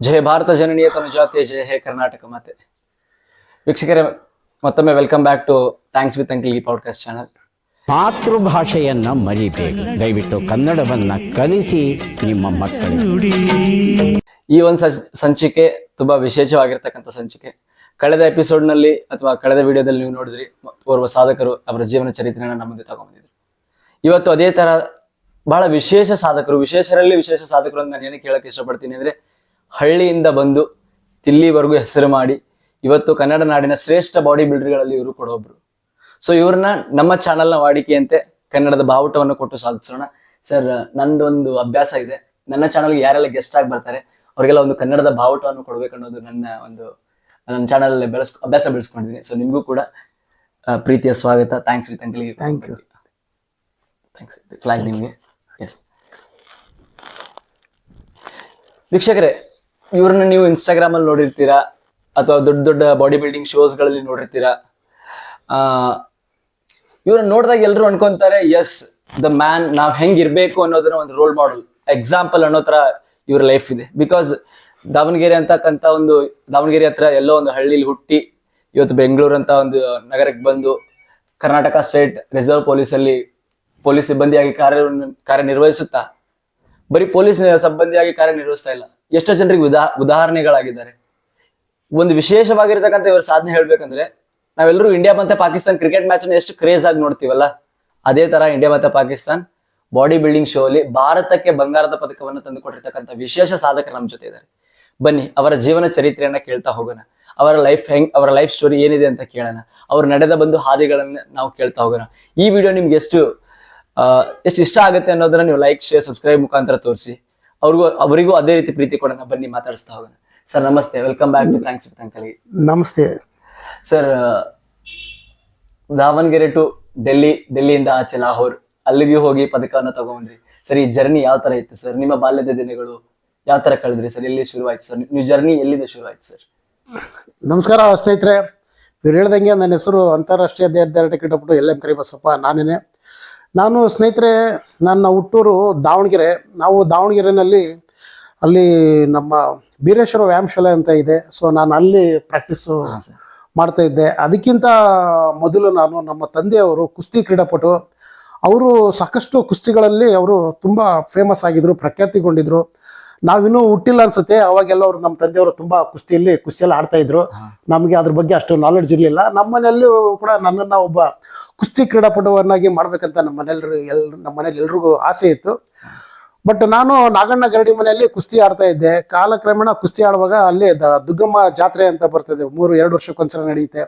ಜಯ ಭಾರತ ಜನನೀಯ ತನುಜಾತೆ ಜಯ ಹೇ ಕರ್ನಾಟಕ ಮಾತೆ. ವೀಕ್ಷಕರೇ, ಮತ್ತೊಮ್ಮೆ welcome back to thanks with uncle ಈ ಪಾಡ್ಕಾಸ್ಟ್ ಚಾನಲ್. ಮಾತೃಭಾಷೆಯನ್ನ ಮರಿಬೇಕು, ದಯವಿಟ್ಟು ಕನ್ನಡವನ್ನ ಕಲಿಸಿ ನಿಮ್ಮ ಮಕ್ಕಳಿಗೆ. ಈ ಒಂದು ಸಂಚಿಕೆ ತುಂಬಾ ವಿಶೇಷವಾಗಿರ್ತಕ್ಕಂಥ ಸಂಚಿಕೆ. ಕಳೆದ ಎಪಿಸೋಡ್ನಲ್ಲಿ ಅಥವಾ ಕಳೆದ ವಿಡಿಯೋದಲ್ಲಿ ನೀವು ನೋಡಿದ್ರಿ, ಓರ್ವ ಸಾಧಕರು ಅವರ ಜೀವನ ಚರಿತ್ರೆಯನ್ನು ನಮ್ಮ ಮುಂದೆ ತಗೊಂಡ್ಬಂದಿದ್ರು. ಇವತ್ತು ಅದೇ ತರ ಬಹಳ ವಿಶೇಷ ಸಾಧಕರು, ವಿಶೇಷರಲ್ಲಿ ವಿಶೇಷ ಸಾಧಕರು ಅಂತ ನಾನು ಏನಕ್ಕೆ ಹೇಳಕ್ಕೆ ಇಷ್ಟಪಡ್ತೀನಿ ಅಂದ್ರೆ, ಹಳ್ಳಿಯಿಂದ ಬಂದು ತಿಲ್ಲಿವರೆಗೂ ಹೆಸರು ಮಾಡಿ ಇವತ್ತು ಕನ್ನಡ ನಾಡಿನ ಶ್ರೇಷ್ಠ ಬಾಡಿ ಬಿಲ್ಡರ್ಗಳಲ್ಲಿ ಇವರು ಕೂಡ ಒಬ್ರು. ಸೊ ಇವ್ರನ್ನ ನಮ್ಮ ಚಾನಲ್ನ ವಾಡಿಕೆಯಂತೆ ಕನ್ನಡದ ಬಾವುಟವನ್ನು ಕೊಟ್ಟು ಸಾಧಿಸೋಣ. ಸರ್, ನಂದೊಂದು ಅಭ್ಯಾಸ ಇದೆ, ನನ್ನ ಚಾನಲ್ಗೆ ಯಾರೆಲ್ಲ ಗೆಸ್ಟ್ ಆಗಿ ಬರ್ತಾರೆ ಅವ್ರಿಗೆಲ್ಲ ಒಂದು ಕನ್ನಡದ ಬಾವುಟವನ್ನು ಕೊಡ್ಬೇಕನ್ನೋದು ನನ್ನ ಚಾನಲ್ ಅಭ್ಯಾಸ ಬೆಳೆಸ್ಕೊಂಡಿದ್ದೀನಿ. ಸೊ ನಿಮಗೂ ಕೂಡ ಪ್ರೀತಿಯ ಸ್ವಾಗತ. Thanks with uncle. Thank you. Thanks. ಫ್ಲಾಗ್ ನಿಮಗೆ. ಎಸ್ ವೀಕ್ಷಕರೇ, ಇವ್ರನ್ನ ನೀವು ಇನ್ಸ್ಟಾಗ್ರಾಮ್ ಅಲ್ಲಿ ನೋಡಿರ್ತೀರಾ ಅಥವಾ ದೊಡ್ಡ ದೊಡ್ಡ ಬಾಡಿ ಬಿಲ್ಡಿಂಗ್ ಶೋಸ್ಗಳಲ್ಲಿ ನೋಡಿರ್ತೀರಾ. ಇವ್ರನ್ನ ನೋಡಿದಾಗ ಎಲ್ಲರೂ ಅನ್ಕೊಂತಾರೆ, ಎಸ್ ದ ಮ್ಯಾನ್, ನಾವ್ ಹೆಂಗಿರ್ಬೇಕು ಅನ್ನೋದನ್ನ ಒಂದು ರೋಲ್ ಮಾಡೆಲ್, ಎಕ್ಸಾಂಪಲ್ ಅನ್ನೋ ತರ ಇವ್ರ ಲೈಫ್ ಇದೆ. ಬಿಕಾಸ್ ದಾವಣಗೆರೆ ಅಂತಕ್ಕಂಥ ದಾವಣಗೆರೆ ಹತ್ರ ಎಲ್ಲೋ ಒಂದು ಹಳ್ಳಿಲಿ ಹುಟ್ಟಿ ಇವತ್ತು ಬೆಂಗಳೂರು ಅಂತ ಒಂದು ನಗರಕ್ಕೆ ಬಂದು ಕರ್ನಾಟಕ ಸ್ಟೇಟ್ ರಿಸರ್ವ್ ಪೊಲೀಸಲ್ಲಿ ಪೊಲೀಸ್ ಸಿಬ್ಬಂದಿಯಾಗಿ ಕಾರ್ಯನಿರ್ವಹಿಸುತ್ತಾ ಬರೀ ಪೊಲೀಸ್ ಸಿಬ್ಬಂದಿಯಾಗಿ ಕಾರ್ಯನಿರ್ವಹಿಸ್ತಾ ಇಲ್ಲ, ಎಷ್ಟೋ ಜನರಿಗೆ ಉದಾಹರಣೆಗಳಾಗಿದ್ದಾರೆ. ಒಂದು ವಿಶೇಷವಾಗಿರ್ತಕ್ಕಂಥ ಇವ್ರ ಸಾಧನೆ ಹೇಳ್ಬೇಕಂದ್ರೆ, ನಾವೆಲ್ಲರೂ ಇಂಡಿಯಾ ಮತ್ತೆ ಪಾಕಿಸ್ತಾನ್ ಕ್ರಿಕೆಟ್ ಮ್ಯಾಚ್ ಎಷ್ಟು ಕ್ರೇಜ್ ಆಗಿ ನೋಡ್ತೀವಲ್ಲ, ಅದೇ ತರ ಇಂಡಿಯಾ ಮತ್ತೆ ಪಾಕಿಸ್ತಾನ್ ಬಾಡಿ ಬಿಲ್ಡಿಂಗ್ ಶೋ ಅಲ್ಲಿ ಭಾರತಕ್ಕೆ ಬಂಗಾರದ ಪದಕವನ್ನು ತಂದುಕೊಟ್ಟಿರ್ತಕ್ಕಂಥ ವಿಶೇಷ ಸಾಧಕರು ನಮ್ಮ ಜೊತೆ ಇದ್ದಾರೆ. ಬನ್ನಿ ಅವರ ಜೀವನ ಚರಿತ್ರೆಯನ್ನ ಕೇಳ್ತಾ ಹೋಗೋಣ. ಅವರ ಲೈಫ್ ಸ್ಟೋರಿ ಏನಿದೆ ಅಂತ ಕೇಳೋಣ. ಅವ್ರು ನಡೆದ ಬಂದು ಹಾದಿಗಳನ್ನ ನಾವು ಕೇಳ್ತಾ ಹೋಗೋಣ. ಈ ವಿಡಿಯೋ ನಿಮ್ಗೆ ಎಷ್ಟು ಇಷ್ಟ ಆಗುತ್ತೆ ಅನ್ನೋದನ್ನ ನೀವು ಲೈಕ್, ಶೇರ್, ಸಬ್ಸ್ಕ್ರೈಬ್ ಮುಖಾಂತರ ತೋರಿಸಿ ಅವರಿಗೂ ಅದೇ ರೀತಿ ಪ್ರೀತಿ ಕೊಡೋಣ. ಬನ್ನಿ ಮಾತಾಡಿಸ್ತಾ ಹೋಗೋಣ. ಸರ್ ನಮಸ್ತೆ, welcome back to thanks with uncle. ನಮಸ್ತೆ ಸರ್. ದಾವಣಗೆರೆ ಟು ಡೆಲ್ಲಿಯಿಂದ ಆಚೆ ಲಾಹೋರ್, ಅಲ್ಲಿಗೆ ಹೋಗಿ ಪದಕವನ್ನು ತಗೊಂಡ್ರಿ. ಸರ್, ಈ ಜರ್ನಿ ಯಾವ ತರ ಇತ್ತು ಸರ್? ನಿಮ್ಮ ಬಾಲ್ಯದ ದಿನಗಳು ಯಾವ ತರ ಕಳೆದ್ರಿ ಸರ್? ಎಲ್ಲಿ ಶುರು ಆಯ್ತು ಸರ್? ನೀವು ಜರ್ನಿ ಎಲ್ಲಿಂದ ಶುರು ಆಯ್ತು ಸರ್? ನಮಸ್ಕಾರ ಸ್ನೇಹಿತರೆ. ಇವ್ರು ಹೇಳ್ದಂಗೆ ನನ್ನ ಹೆಸರು ಅಂತಾರಾಷ್ಟ್ರೀಯ ದೇಹದಾರ್ಢ್ಯ ಕ್ರೀಡಾಪಟು LM ಕರಿಬಸಪ್ಪ. ನಾನು ಸ್ನೇಹಿತರೆ, ನನ್ನ ಹುಟ್ಟೂರು ದಾವಣಗೆರೆ. ನಾವು ದಾವಣಗೆರೆನಲ್ಲಿ ಅಲ್ಲಿ ನಮ್ಮ ಬೀರೇಶ್ವರ ವ್ಯಾಯಾಮಶಾಲೆ ಅಂತ ಇದೆ. ಸೊ ನಾನು ಅಲ್ಲಿ ಪ್ರಾಕ್ಟೀಸು ಮಾಡ್ತಾ ಇದ್ದೆ. ಅದಕ್ಕಿಂತ ಮೊದಲು ನಮ್ಮ ತಂದೆಯವರು ಕುಸ್ತಿ ಕ್ರೀಡಾಪಟು. ಅವರು ಸಾಕಷ್ಟು ಕುಸ್ತಿಗಳಲ್ಲಿ ಅವರು ತುಂಬ ಫೇಮಸ್ ಆಗಿದ್ರು, ಪ್ರಖ್ಯಾತಿಗೊಂಡಿದ್ರು. ನಾವಿನ್ನೂ ಹುಟ್ಟಿಲ್ಲ ಅನ್ಸುತ್ತೆ, ಅವಾಗೆಲ್ಲ ಅವರು ನಮ್ಮ ತಂದೆಯವರು ತುಂಬ ಕುಸ್ತಿಯಲ್ಲಿ ಆಡ್ತಾ ಇದ್ರು. ನಮಗೆ ಅದ್ರ ಬಗ್ಗೆ ಅಷ್ಟು ನಾಲೆಡ್ಜ್ ಇರಲಿಲ್ಲ. ನಮ್ಮ ಮನೆಯಲ್ಲೂ ಕೂಡ ನನ್ನನ್ನು ಒಬ್ಬ ಕುಸ್ತಿ ಕ್ರೀಡಾಪಟುವನ್ನಾಗಿ ಮಾಡ್ಬೇಕಂತ ನಮ್ಮ ಮನೇಲಿ ಎಲ್ರಿಗೂ ಆಸೆ ಇತ್ತು. ಬಟ್ ನಾನು ನಾಗಣ್ಣ ಗರಡಿ ಮನೆಯಲ್ಲಿ ಕುಸ್ತಿ ಆಡ್ತಾ ಇದ್ದೆ. ಕಾಲಕ್ರಮೇಣ ಕುಸ್ತಿ ಆಡುವಾಗ ಅಲ್ಲಿ ದುಗ್ಗಮ್ಮ ಜಾತ್ರೆ ಅಂತ ಬರ್ತದೆ, 2 ವರ್ಷಕ್ಕೊಂದ್ಸಲ ನಡೆಯುತ್ತೆ.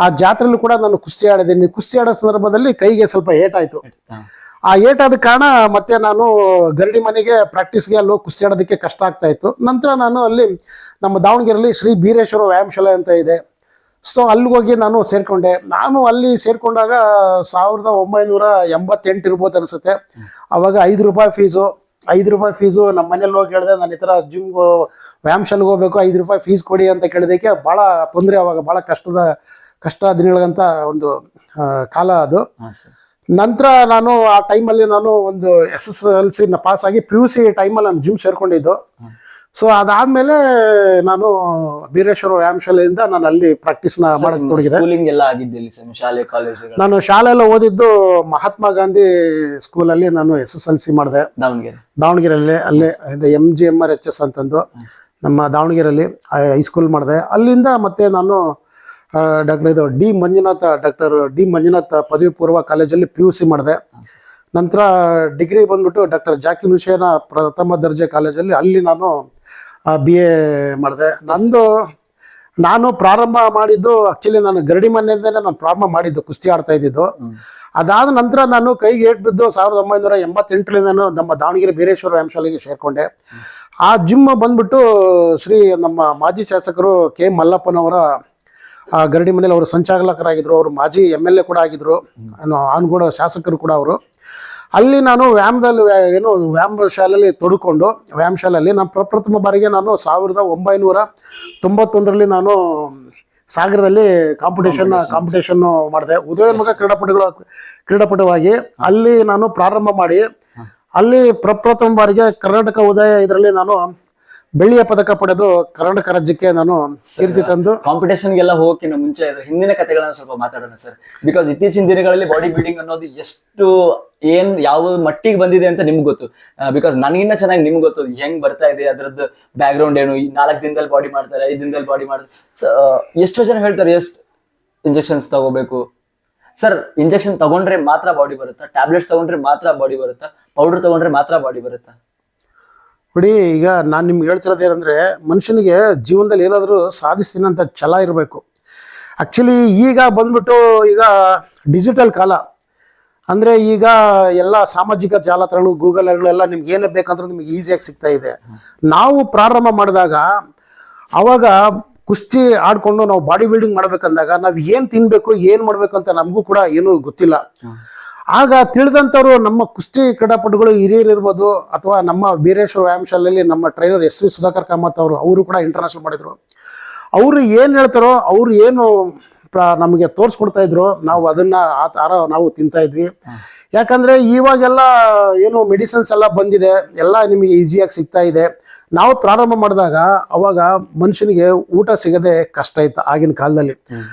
ಆ ಜಾತ್ರೆಲ್ಲೂ ಕೂಡ ನಾನು ಕುಸ್ತಿ ಆಡಿದ್ದೀನಿ. ಕುಸ್ತಿ ಆಡೋ ಸಂದರ್ಭದಲ್ಲಿ ಕೈಗೆ ಸ್ವಲ್ಪ ಏಟಾಯ್ತು. ಆ ಏಟಾದ ಕಾರಣ ಮತ್ತೆ ನಾನು ಗರಡಿ ಮನೆಗೆ ಪ್ರಾಕ್ಟೀಸ್ಗೆ ಅಲ್ಲೂ ಕುಸ್ತಿ ಆಡೋದಕ್ಕೆ ಕಷ್ಟ ಆಗ್ತಾ ಇತ್ತು. ನಂತರ ನಾನು ಅಲ್ಲಿ ನಮ್ಮ ದಾವಣಗೆರೆಯಲ್ಲಿ ಶ್ರೀ ಬೀರೇಶ್ವರ ವ್ಯಾಯಾಮಶಾಲೆ ಅಂತ ಇದೆ. ಸೊ ಅಲ್ಲಿಗೋಗಿ ನಾನು ಸೇರಿಕೊಂಡೆ. ನಾನು ಅಲ್ಲಿ ಸೇರಿಕೊಂಡಾಗ 1988 ಇರ್ಬೋದು ಅನಿಸುತ್ತೆ. ಅವಾಗ 5 ರೂಪಾಯಿ ಫೀಸು. 5 ರೂಪಾಯಿ ಫೀಸು. ನಮ್ಮ ಮನೇಲಿ ಹೋಗಿ ಹೇಳಿದೆ, ನಾನು ಈ ಥರ ಜಿಮ್ಗೆ ವ್ಯಾಯಾಮಶಾಲೆಗೆ ಹೋಗ್ಬೇಕು, 5 ರೂಪಾಯಿ ಫೀಸ್ ಕೊಡಿ ಅಂತ ಕೇಳಿದಕ್ಕೆ ಭಾಳ ತೊಂದರೆ. ಅವಾಗ ಭಾಳ ಕಷ್ಟ ದಿನಗಳಂತ ಒಂದು ಕಾಲ ಅದು. ನಂತರ ನಾನು ಆ ಟೈಮಲ್ಲಿ ನಾನು ಒಂದು SSLC ಪಾಸ್ ಆಗಿ PUC ಟೈಮಲ್ಲಿ ನಾನು ಜಿಮ್ ಸೇರ್ಕೊಂಡಿದ್ದು. ಸೊ ಅದಾದ್ಮೇಲೆ ನಾನು ಬೀರೇಶ್ವರ ವ್ಯಾಯಾಮಶಾಲೆಯಿಂದ ನಾನು ಅಲ್ಲಿ ಪ್ರಾಕ್ಟೀಸ್ನ ಮಾಡಕ್ಕೆ ತೊಡಗಿದೆ. ನಾನು ಶಾಲೆ ಎಲ್ಲ ಓದಿದ್ದು ಮಹಾತ್ಮ ಗಾಂಧಿ ಸ್ಕೂಲಲ್ಲಿ ನಾನು SSLC ಮಾಡಿದೆ ದಾವಣಗೆರೆಯಲ್ಲಿ. ಅಲ್ಲೇ MGMRHS ಅಂತಂದು ನಮ್ಮ ದಾವಣಗೆರೆಯಲ್ಲಿ ಹೈಸ್ಕೂಲ್ ಮಾಡಿದೆ. ಅಲ್ಲಿಂದ ಮತ್ತೆ ನಾನು ಡಾಕ್ಟರ್ ಡಿ ಮಂಜುನಾಥ್ ಪದವಿ ಪೂರ್ವ ಕಾಲೇಜಲ್ಲಿ PUC ಮಾಡಿದೆ. ನಂತರ ಡಿಗ್ರಿ ಬಂದ್ಬಿಟ್ಟು ಡಾಕ್ಟರ್ ಜಾಕಿರ್ ಹುಸೇನ್ ಪ್ರಥಮ ದರ್ಜೆ ಕಾಲೇಜಲ್ಲಿ ಅಲ್ಲಿ ನಾನು BA ಮಾಡಿದೆ. ನಾನು ಪ್ರಾರಂಭ ಮಾಡಿದ್ದು ಆಕ್ಚುಲಿ ನಾನು ಗರಡಿ ಮನೆಯಿಂದನೇ ನಾನು ಪ್ರಾರಂಭ ಮಾಡಿದ್ದು ಕುಸ್ತಿ ಆಡ್ತಾ ಇದ್ದಿದ್ದು. ಅದಾದ ನಂತರ ನಾನು ಕೈಗೆ ಏಟ್ ಬಿದ್ದು 1988 ನಮ್ಮ ದಾವಣಗೆರೆ ಬೀರೇಶ್ವರ ವ್ಯಾಯಾಮಶಾಲೆಗೆ ಸೇರಿಕೊಂಡೆ. ಆ ಜಿಮ್ ಬಂದ್ಬಿಟ್ಟು ನಮ್ಮ ಮಾಜಿ ಶಾಸಕರು K ಮಲ್ಲಪ್ಪನವರ ಗರಡಿ ಮನೇಲಿ ಅವರು ಸಂಚಾಲಕರಾಗಿದ್ರು. ಅವರು ಮಾಜಿ MLA ಕೂಡ ಆಗಿದ್ರು, ಆನಗೋಡ ಶಾಸಕರು ಕೂಡ ಅವರು. ಅಲ್ಲಿ ನಾನು ವ್ಯಾಯಾಮ ಶಾಲೆಯಲ್ಲಿ ತೊಡ್ಕೊಂಡು ವ್ಯಾಯಾಮಶಾಲೆಯಲ್ಲಿ ನಾನು ಪ್ರಪ್ರಥಮ ಬಾರಿಗೆ ನಾನು 1991ರಲ್ಲಿ ನಾನು ಸಾಗರದಲ್ಲಿ ಕಾಂಪಿಟೇಷನ್ ಮಾಡಿದೆ. ಉದಯೋನ್ಮುಖ ಕ್ರೀಡಾಪಟುವಾಗಿ ಅಲ್ಲಿ ನಾನು ಪ್ರಾರಂಭ ಮಾಡಿ ಅಲ್ಲಿ ಪ್ರಪ್ರಥಮ ಬಾರಿಗೆ ಕರ್ನಾಟಕ ಉದಯ ಇದರಲ್ಲಿ ನಾನು ಬೆಳ್ಳಿಯ ಪದಕ ಪಡೆದು ಕರ್ನಾಟಕ ರಾಜ್ಯಕ್ಕೆ ನಾನು ಕೀರ್ತಿ ತಂದು ಕಾಂಪಿಟೇಷನ್ಗೆಲ್ಲ ಹೋಗಕ್ಕಿಂತ ಮುಂಚೆ ಇದ್ರ ಹಿಂದಿನ ಕಥೆಗಳನ್ನ ಸ್ವಲ್ಪ ಮಾತಾಡೋಣ ಸರ್. ಬಿಕಾಸ್ ಇತ್ತೀಚಿನ ದಿನಗಳಲ್ಲಿ ಬಾಡಿ ಬಿಲ್ಡಿಂಗ್ ಅನ್ನೋದು ಎಷ್ಟು ಯಾವ ಮಟ್ಟಿಗೆ ಬಂದಿದೆ ಅಂತ ನಿಮ್ಗೆ ಗೊತ್ತು. ಬಿಕಾಸ್ ನನಗಿನ್ನ ಚೆನ್ನಾಗಿ ನಿಮ್ಗೆ ಗೊತ್ತು ಹೆಂಗ್ ಬರ್ತಾ ಇದೆ, ಅದರದ್ದು ಬ್ಯಾಕ್ ಗ್ರೌಂಡ್ ಏನು, ಈ 4 ದಿನದಲ್ಲಿ ಬಾಡಿ ಮಾಡ್ತಾರೆ, 5 ದಿನದಲ್ಲಿ ಬಾಡಿ ಮಾಡ್ತಾರೆ. ಎಷ್ಟೋ ಜನ ಹೇಳ್ತಾರೆ ಎಷ್ಟು ಇಂಜೆಕ್ಷನ್ಸ್ ತಗೋಬೇಕು ಸರ್. ಇಂಜೆಕ್ಷನ್ ತಗೊಂಡ್ರೆ ಮಾತ್ರ ಬಾಡಿ ಬರುತ್ತಾ? ಟ್ಯಾಬ್ಲೆಟ್ಸ್ ತಗೊಂಡ್ರೆ ಮಾತ್ರ ಬಾಡಿ ಬರುತ್ತಾ? ಪೌಡರ್ ತಗೊಂಡ್ರೆ ಮಾತ್ರ ಬಾಡಿ ಬರುತ್ತಾ? ನೋಡಿ, ಈಗ ನಾನು ನಿಮ್ಗೆ ಹೇಳ್ತಿರೋದು ಏನಂದರೆ, ಮನುಷ್ಯನಿಗೆ ಜೀವನದಲ್ಲಿ ಏನಾದರೂ ಸಾಧಿಸ್ತೀನಿ ಅಂತ ಛಲ ಇರಬೇಕು. ಆ್ಯಕ್ಚುಲಿ ಈಗ ಬಂದ್ಬಿಟ್ಟು ಈಗ ಡಿಜಿಟಲ್ ಕಾಲ ಅಂದರೆ ಈಗ ಎಲ್ಲ ಸಾಮಾಜಿಕ ಜಾಲತಾಣಗಳು, ಗೂಗಲ್ಗಳೆಲ್ಲ ನಿಮ್ಗೆ ಏನೇ ಬೇಕಂದ್ರೆ ನಿಮ್ಗೆ ಈಸಿಯಾಗಿ ಸಿಗ್ತಾ ಇದೆ. ನಾವು ಪ್ರಾರಂಭ ಮಾಡಿದಾಗ ಅವಾಗ ಕುಸ್ತಿ ಆಡ್ಕೊಂಡು ನಾವು ಬಾಡಿ ಬಿಲ್ಡಿಂಗ್ ಮಾಡ್ಬೇಕಂದಾಗ ನಾವು ಏನು ತಿನ್ಬೇಕು, ಏನು ಮಾಡಬೇಕು ಅಂತ ನಮಗೂ ಕೂಡ ಏನೂ ಗೊತ್ತಿಲ್ಲ. ಆಗ ತಿಳಿದಂಥವ್ರು ನಮ್ಮ ಕುಸ್ತಿ ಕ್ರೀಡಾಪಟುಗಳು ಹಿರಿಯರು ಇರ್ಬೋದು, ಅಥವಾ ನಮ್ಮ ಬೀರೇಶ್ವರ ವ್ಯಾಯಾಮ ಶಾಲೆಯಲ್ಲಿ ನಮ್ಮ ಟ್ರೈನರ್ SV ಸುಧಾಕರ್ ಕಾಮತ್ ಅವರು ಕೂಡ ಇಂಟರ್ನ್ಯಾಷನಲ್ ಮಾಡಿದರು. ಅವರು ಏನು ಹೇಳ್ತಾರೋ, ಅವರು ಏನು ನಮಗೆ ತೋರಿಸ್ಕೊಡ್ತಾ ಇದ್ರು, ನಾವು ಅದನ್ನ ಆ ಥರ ನಾವು ತಿಂತಾ ಇದ್ವಿ. ಯಾಕಂದರೆ ಇವಾಗೆಲ್ಲ ಏನು ಮೆಡಿಸಿನ್ಸ್ ಎಲ್ಲ ಬಂದಿದೆ, ಎಲ್ಲ ನಿಮಗೆ ಈಸಿಯಾಗಿ ಸಿಗ್ತಾ ಇದೆ. ನಾವು ಪ್ರಾರಂಭ ಮಾಡಿದಾಗ ಅವಾಗ ಮನುಷ್ಯನಿಗೆ ಊಟ ಸಿಗದೆ ಕಷ್ಟ ಇತ್ತು ಆಗಿನ ಕಾಲದಲ್ಲಿ.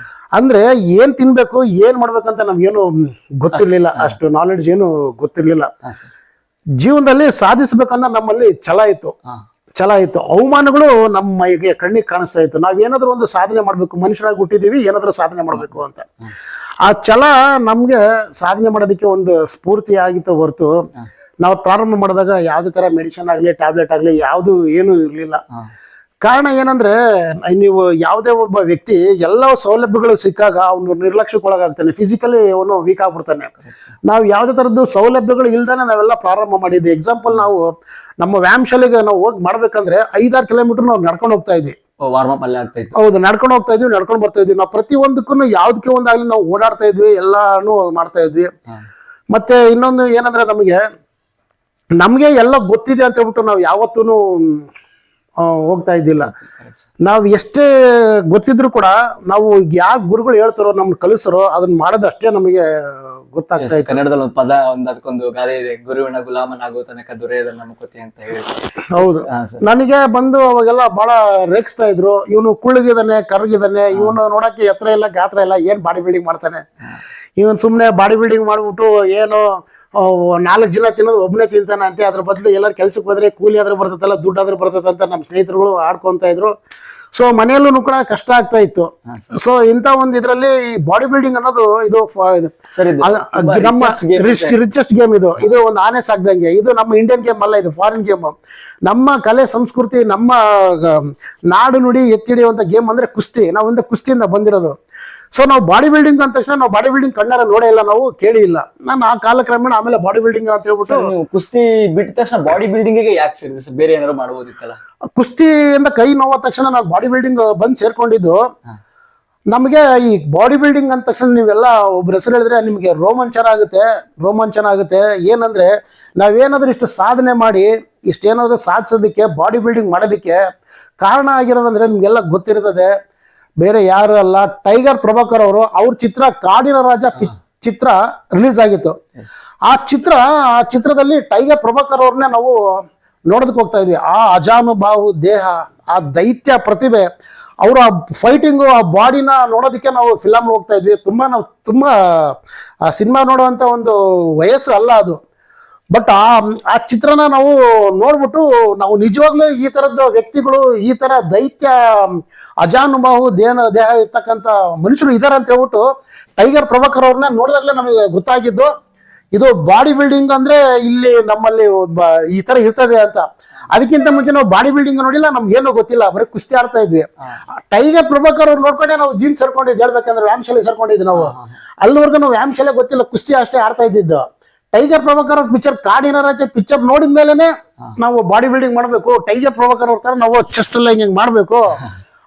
ಅಂದರೆ ಏನು ತಿನ್ನಬೇಕು, ಏನು ಮಾಡ್ಬೇಕಂತ ನಮಗೇನು ಗೊತ್ತಿರಲಿಲ್ಲ, ಅಷ್ಟು ನಾಲೆಡ್ಜ್ ಏನು ಗೊತ್ತಿರಲಿಲ್ಲ. ಜೀವನದಲ್ಲಿ ಸಾಧಿಸ್ಬೇಕನ್ನೋ ನಮ್ಮಲ್ಲಿ ಛಲ ಇತ್ತು. ಅವಮಾನಗಳು ನಮ್ಮ ಈಗ ಕಣ್ಣಿಗೆ ಕಾಣಿಸ್ತಾ ಇತ್ತು. ನಾವೇನಾದ್ರೂ ಒಂದು ಸಾಧನೆ ಮಾಡಬೇಕು, ಮನುಷ್ಯರಾಗಿ ಹುಟ್ಟಿದ್ದೀವಿ, ಏನಾದರೂ ಸಾಧನೆ ಮಾಡಬೇಕು ಅಂತ. ಆ ಛಲ ನಮಗೆ ಸಾಧನೆ ಮಾಡೋದಕ್ಕೆ ಒಂದು ಸ್ಫೂರ್ತಿ ಆಗಿತ್ತು ಹೊರತು, ನಾವು ಪ್ರಾರಂಭ ಮಾಡಿದಾಗ ಯಾವುದೇ ಥರ ಮೆಡಿಸಿನ್ ಆಗಲಿ, ಟ್ಯಾಬ್ಲೆಟ್ ಆಗಲಿ ಯಾವುದು ಏನೂ ಇರಲಿಲ್ಲ. ಕಾರಣ ಏನಂದ್ರೆ, ನೀವು ಯಾವುದೇ ಒಬ್ಬ ವ್ಯಕ್ತಿ ಎಲ್ಲ ಸೌಲಭ್ಯಗಳು ಸಿಕ್ಕಾಗ ಅವನು ನಿರ್ಲಕ್ಷ್ಯಕ್ಕೆ ಒಳಗಾಗ್ತಾನೆ, ಫಿಸಿಕಲಿ ಅವನು ವೀಕ್ ಆಗ್ಬಿಡ್ತಾನೆ. ನಾವು ಯಾವುದೇ ಥರದ್ದು ಸೌಲಭ್ಯಗಳು ಇಲ್ದಾನೆ ನಾವೆಲ್ಲ ಪ್ರಾರಂಭ ಮಾಡಿದ್ವಿ. ಎಕ್ಸಾಂಪಲ್, ನಾವು ನಮ್ಮ ವ್ಯಾಯಾಮ ಶಾಲೆಗೆ ನಾವು ಹೋಗಿ ಮಾಡ್ಬೇಕಂದ್ರೆ 5-6 ಕಿಲೋಮೀಟರ್ ನಾವು ನಡ್ಕೊಂಡು ಹೋಗ್ತಾ ಇದ್ವಿ. ವಾರ್ಮ್ ಅಲ್ಲೇ ಆಗ್ತಾ ಇತ್ತು. ಹೌದು, ನಡ್ಕೊಂಡು ಹೋಗ್ತಾ ಇದ್ವಿ, ನಡ್ಕೊಂಡು ಬರ್ತಾ ಇದ್ವಿ. ನಾವು ಪ್ರತಿಯೊಂದಕ್ಕೂ ಯಾವುದಕ್ಕೆ ಒಂದಾಗಲಿ ನಾವು ಓಡಾಡ್ತಾ ಇದ್ವಿ, ಎಲ್ಲಾನು ಮಾಡ್ತಾ ಇದ್ವಿ. ಮತ್ತೆ ಇನ್ನೊಂದು ಏನಂದ್ರೆ, ನಮಗೆ ಎಲ್ಲ ಗೊತ್ತಿದೆ ಅಂತ ಹೇಳ್ಬಿಟ್ಟು ನಾವು ಯಾವತ್ತೂ ಹೋಗ್ತಾ ಇದ್ದಿಲ್ಲ. ನಾವು ಎಷ್ಟೇ ಗೊತ್ತಿದ್ರು ಕೂಡ ನಾವು ಯಾವ ಗುರುಗಳು ಹೇಳ್ತಾರೋ, ನಮ್ಗೆ ಕಲಿಸ್ತಾರೋ ಅದನ್ನ ಮಾಡೋದಷ್ಟೇ ನಮಗೆ ಗೊತ್ತಾಗ್ತಾ ಇತ್ತು. ಕನ್ನಡದಲ್ಲಿ ಒಂದು ಪದ, ಅದಕ್ಕೊಂದು ಗಾದೆ ಇದೆ, ಗುರುವಿನ ಗುಲಾಮನಾಗೋ ತನಕ ದೊರೆಯದ ನಮಕೋತಿ ಅಂತ ಹೇಳಿ. ಹೌದು, ನನಗೆ ಬಂದು ಅವಾಗೆಲ್ಲ ಬಹಳ ರೇಗಿಸ್ತಾ ಇದ್ರು. ಇವನು ಕುಳ್ಳಗಿದಾನೆ, ಕರ್ಗಿದಾನೆ, ಇವನು ನೋಡಕ್ಕೆ ಎತ್ತರ ಇಲ್ಲ, ಗಾತ್ರ ಇಲ್ಲ, ಏನ್ ಬಾಡಿ ಬಿಲ್ಡಿಂಗ್ ಮಾಡ್ತಾನೆ, ಇವನು ಸುಮ್ಮನೆ ಬಾಡಿ ಬಿಲ್ಡಿಂಗ್ ಮಾಡ್ಬಿಟ್ಟು ಏನೋ 4 ಜನ ತಿನ್ನೋದು ಒಬ್ಬನೇ ತಿಂತಾನೆ ಅಂತೆ, ಅದ್ರ ಬದಲು ಎಲ್ಲರೂ ಕೆಲ್ಸಕ್ಕೆ ಹೋದ್ರೆ ಕೂಲಿ ಆದ್ರೂ ಬರ್ತದಲ್ಲ, ದುಡ್ಡಾದ್ರೂ ಬರ್ತದೆ ಅಂತ ನಮ್ಮ ಸ್ನೇಹಿತರುಗಳು ಆಡ್ಕೊಂತ ಇದ್ರು. ಸೊ ಮನೆಯಲ್ಲೂ ಕೂಡ ಕಷ್ಟ ಆಗ್ತಾ ಇತ್ತು. ಸೊ ಇಂಥ ಒಂದು ಇದರಲ್ಲಿ ಬಾಡಿ ಬಿಲ್ಡಿಂಗ್ ಅನ್ನೋದು ಇದು ನಮ್ಮ ರಿಚೆಸ್ಟ್ ಗೇಮ್. ಇದು ಒಂದು ಆನೆ ಸಾಕ್ದಂಗೆ. ಇದು ನಮ್ಮ ಇಂಡಿಯನ್ ಗೇಮ್ ಅಲ್ಲ, ಇದು ಫಾರಿನ್ ಗೇಮ್. ನಮ್ಮ ಕಲೆ ಸಂಸ್ಕೃತಿ, ನಮ್ಮ ನಾಡು ನುಡಿ ಎತ್ತಿ ಹಿಡಿಯುವಂಥ ಗೇಮ್ ಅಂದ್ರೆ ಕುಸ್ತಿ. ನಾವಿಂದ ಕುಸ್ತಿಯಿಂದ ಬಂದಿರೋದು. ಸೊ ನಾವು ಬಾಡಿ ಬಿಲ್ಡಿಂಗ್ ಅಂದ ತಕ್ಷಣ ನಾವು ಬಾಡಿ ಬಿಲ್ಡಿಂಗ್ ಕಣ್ಣಾರ ನೋಡೇ ಇಲ್ಲ, ನಾವು ಕೇಳಿ ಇಲ್ಲ. ನಾನು ಆ ಕಾಲಕ್ರಮೇಣ ಆಮೇಲೆ ಬಾಡಿ ಬಿಲ್ಡಿಂಗ್ ಅಂತ ಹೇಳ್ಬಿಟ್ಟು, ಕುಸ್ತಿ ಬಿಟ್ಟ ತಕ್ಷಣ ಬಾಡಿ ಬಿಲ್ಡಿಂಗ್ ಯಾಕೆ ಸೇರಿದೆ? ಬೇರೆ ಏನಾದ್ರು ಮಾಡ್ಬೋದಿತ್ತಲ್ಲ? ಕುಸ್ತಿಯಿಂದ ಕೈ ನೋವಾದ ತಕ್ಷಣ ನಾನು ಬಾಡಿ ಬಿಲ್ಡಿಂಗ್ ಬಂದು ಸೇರ್ಕೊಂಡಿದ್ದು. ನಮಗೆ ಈ ಬಾಡಿ ಬಿಲ್ಡಿಂಗ್ ಅಂದ ತಕ್ಷಣ ನೀವೆಲ್ಲ ಒಬ್ರು ಹೆಸರು ಹೇಳಿದ್ರೆ ನಿಮಗೆ ರೋಮಾಂಚನ ಆಗುತ್ತೆ. ಏನಂದ್ರೆ, ನಾವೇನಾದ್ರೂ ಇಷ್ಟು ಸಾಧನೆ ಮಾಡಿ ಇಷ್ಟೇನಾದ್ರೂ ಸಾಧಿಸೋದಕ್ಕೆ, ಬಾಡಿ ಬಿಲ್ಡಿಂಗ್ ಮಾಡೋದಕ್ಕೆ ಕಾರಣ ಆಗಿರೋದಂದ್ರೆ ನಿಮ್ಗೆಲ್ಲ ಗೊತ್ತಿರ್ತದೆ, ಬೇರೆ ಯಾರು ಅಲ್ಲ, ಟೈಗರ್ ಪ್ರಭಾಕರ್ ಅವ್ರ ಚಿತ್ರ ಕಾಡಿನ ರಾಜ ಚಿತ್ರ ರಿಲೀಸ್ ಆಗಿತ್ತು. ಆ ಚಿತ್ರದಲ್ಲಿ ಟೈಗರ್ ಪ್ರಭಾಕರ್ ಅವ್ರನ್ನೇ ನಾವು ನೋಡೋದಕ್ಕೆ ಹೋಗ್ತಾ ಇದ್ವಿ. ಆ ಅಜಾನುಬಾಹು ದೇಹ, ಆ ದೈತ್ಯ ಪ್ರತಿಭೆ, ಅವರ ಫೈಟಿಂಗು, ಆ ಬಾಡಿನ ನೋಡೋದಕ್ಕೆ ನಾವು ಫಿಲಮ್ ಹೋಗ್ತಾ ಇದ್ವಿ. ನಾವು ತುಂಬಾ ಆ ಸಿನಿಮಾ ನೋಡುವಂಥ ಒಂದು ವಯಸ್ಸು ಅಲ್ಲ ಅದು. ಬಟ್ ಆ ಚಿತ್ರನ ನಾವು ನೋಡ್ಬಿಟ್ಟು ನಾವು ನಿಜವಾಗ್ಲೂ ಈ ಥರದ ವ್ಯಕ್ತಿಗಳು, ಈ ಥರ ದೈತ್ಯ ಅಜಾನುಬಾಹು ದೇಹ ಇರ್ತಕ್ಕಂಥ ಮನುಷ್ಯರು ಇದ್ದಾರೆ ಅಂತ ಹೇಳ್ಬಿಟ್ಟು ಟೈಗರ್ ಪ್ರಭಾಕರ್ ಅವ್ರನ್ನ ನೋಡಿದಾಗಲೇ ನಮಗೆ ಗೊತ್ತಾಗಿದ್ದು, ಇದು ಬಾಡಿ ಬಿಲ್ಡಿಂಗ್ ಅಂದ್ರೆ ಇಲ್ಲಿ ನಮ್ಮಲ್ಲಿ ಈ ಥರ ಇರ್ತದೆ ಅಂತ. ಅದಕ್ಕಿಂತ ಮುಂಚೆ ನಾವು ಬಾಡಿ ಬಿಲ್ಡಿಂಗ್ ನೋಡಿಲ್ಲ, ನಮ್ಗೇನೋ ಗೊತ್ತಿಲ್ಲ, ಬರೀ ಕುಸ್ತಿ ಆಡ್ತಾ ಇದ್ವಿ. ಟೈಗರ್ ಪ್ರಭಾಕರ್ ಅವ್ರು ನೋಡ್ಕೊಂಡೆ ನಾವು ಜಿಮ್ ಸೇರ್ಕೊಂಡಿದ್ದು. ಹೇಳ್ಬೇಕಂದ್ರೆ ವ್ಯಾಯಾಮ ಶಾಲೆ ಸೇರ್ಕೊಂಡಿದ್ವಿ ನಾವು. ಅಲ್ಲಿವರೆಗೂ ನಾವು ವ್ಯಾಯಾಮ ಶಾಲೆ ಗೊತ್ತಿಲ್ಲ, ಕುಸ್ತಿ ಅಷ್ಟೇ ಆಡ್ತಾ ಇದ್ದಿದ್ದು. ಟೈಗರ್ ಪ್ರಭಾಕರ್ ಅವ್ರ ಪಿಕ್ಚರ್ ಕಾಡಿನ ರಾಜ ಪಿಕ್ಚರ್ ನೋಡಿದ ಮೇಲೆನೆ ನಾವು ಬಾಡಿ ಬಿಲ್ಡಿಂಗ್ ಮಾಡಬೇಕು, ಟೈಗರ್ ಪ್ರಭಾಕರ್ ಅವ್ರ ತರ ನಾವು ಚೆಸ್ಟ್ ಎಲ್ಲ ಹಿಂಗೆ ಮಾಡಬೇಕು,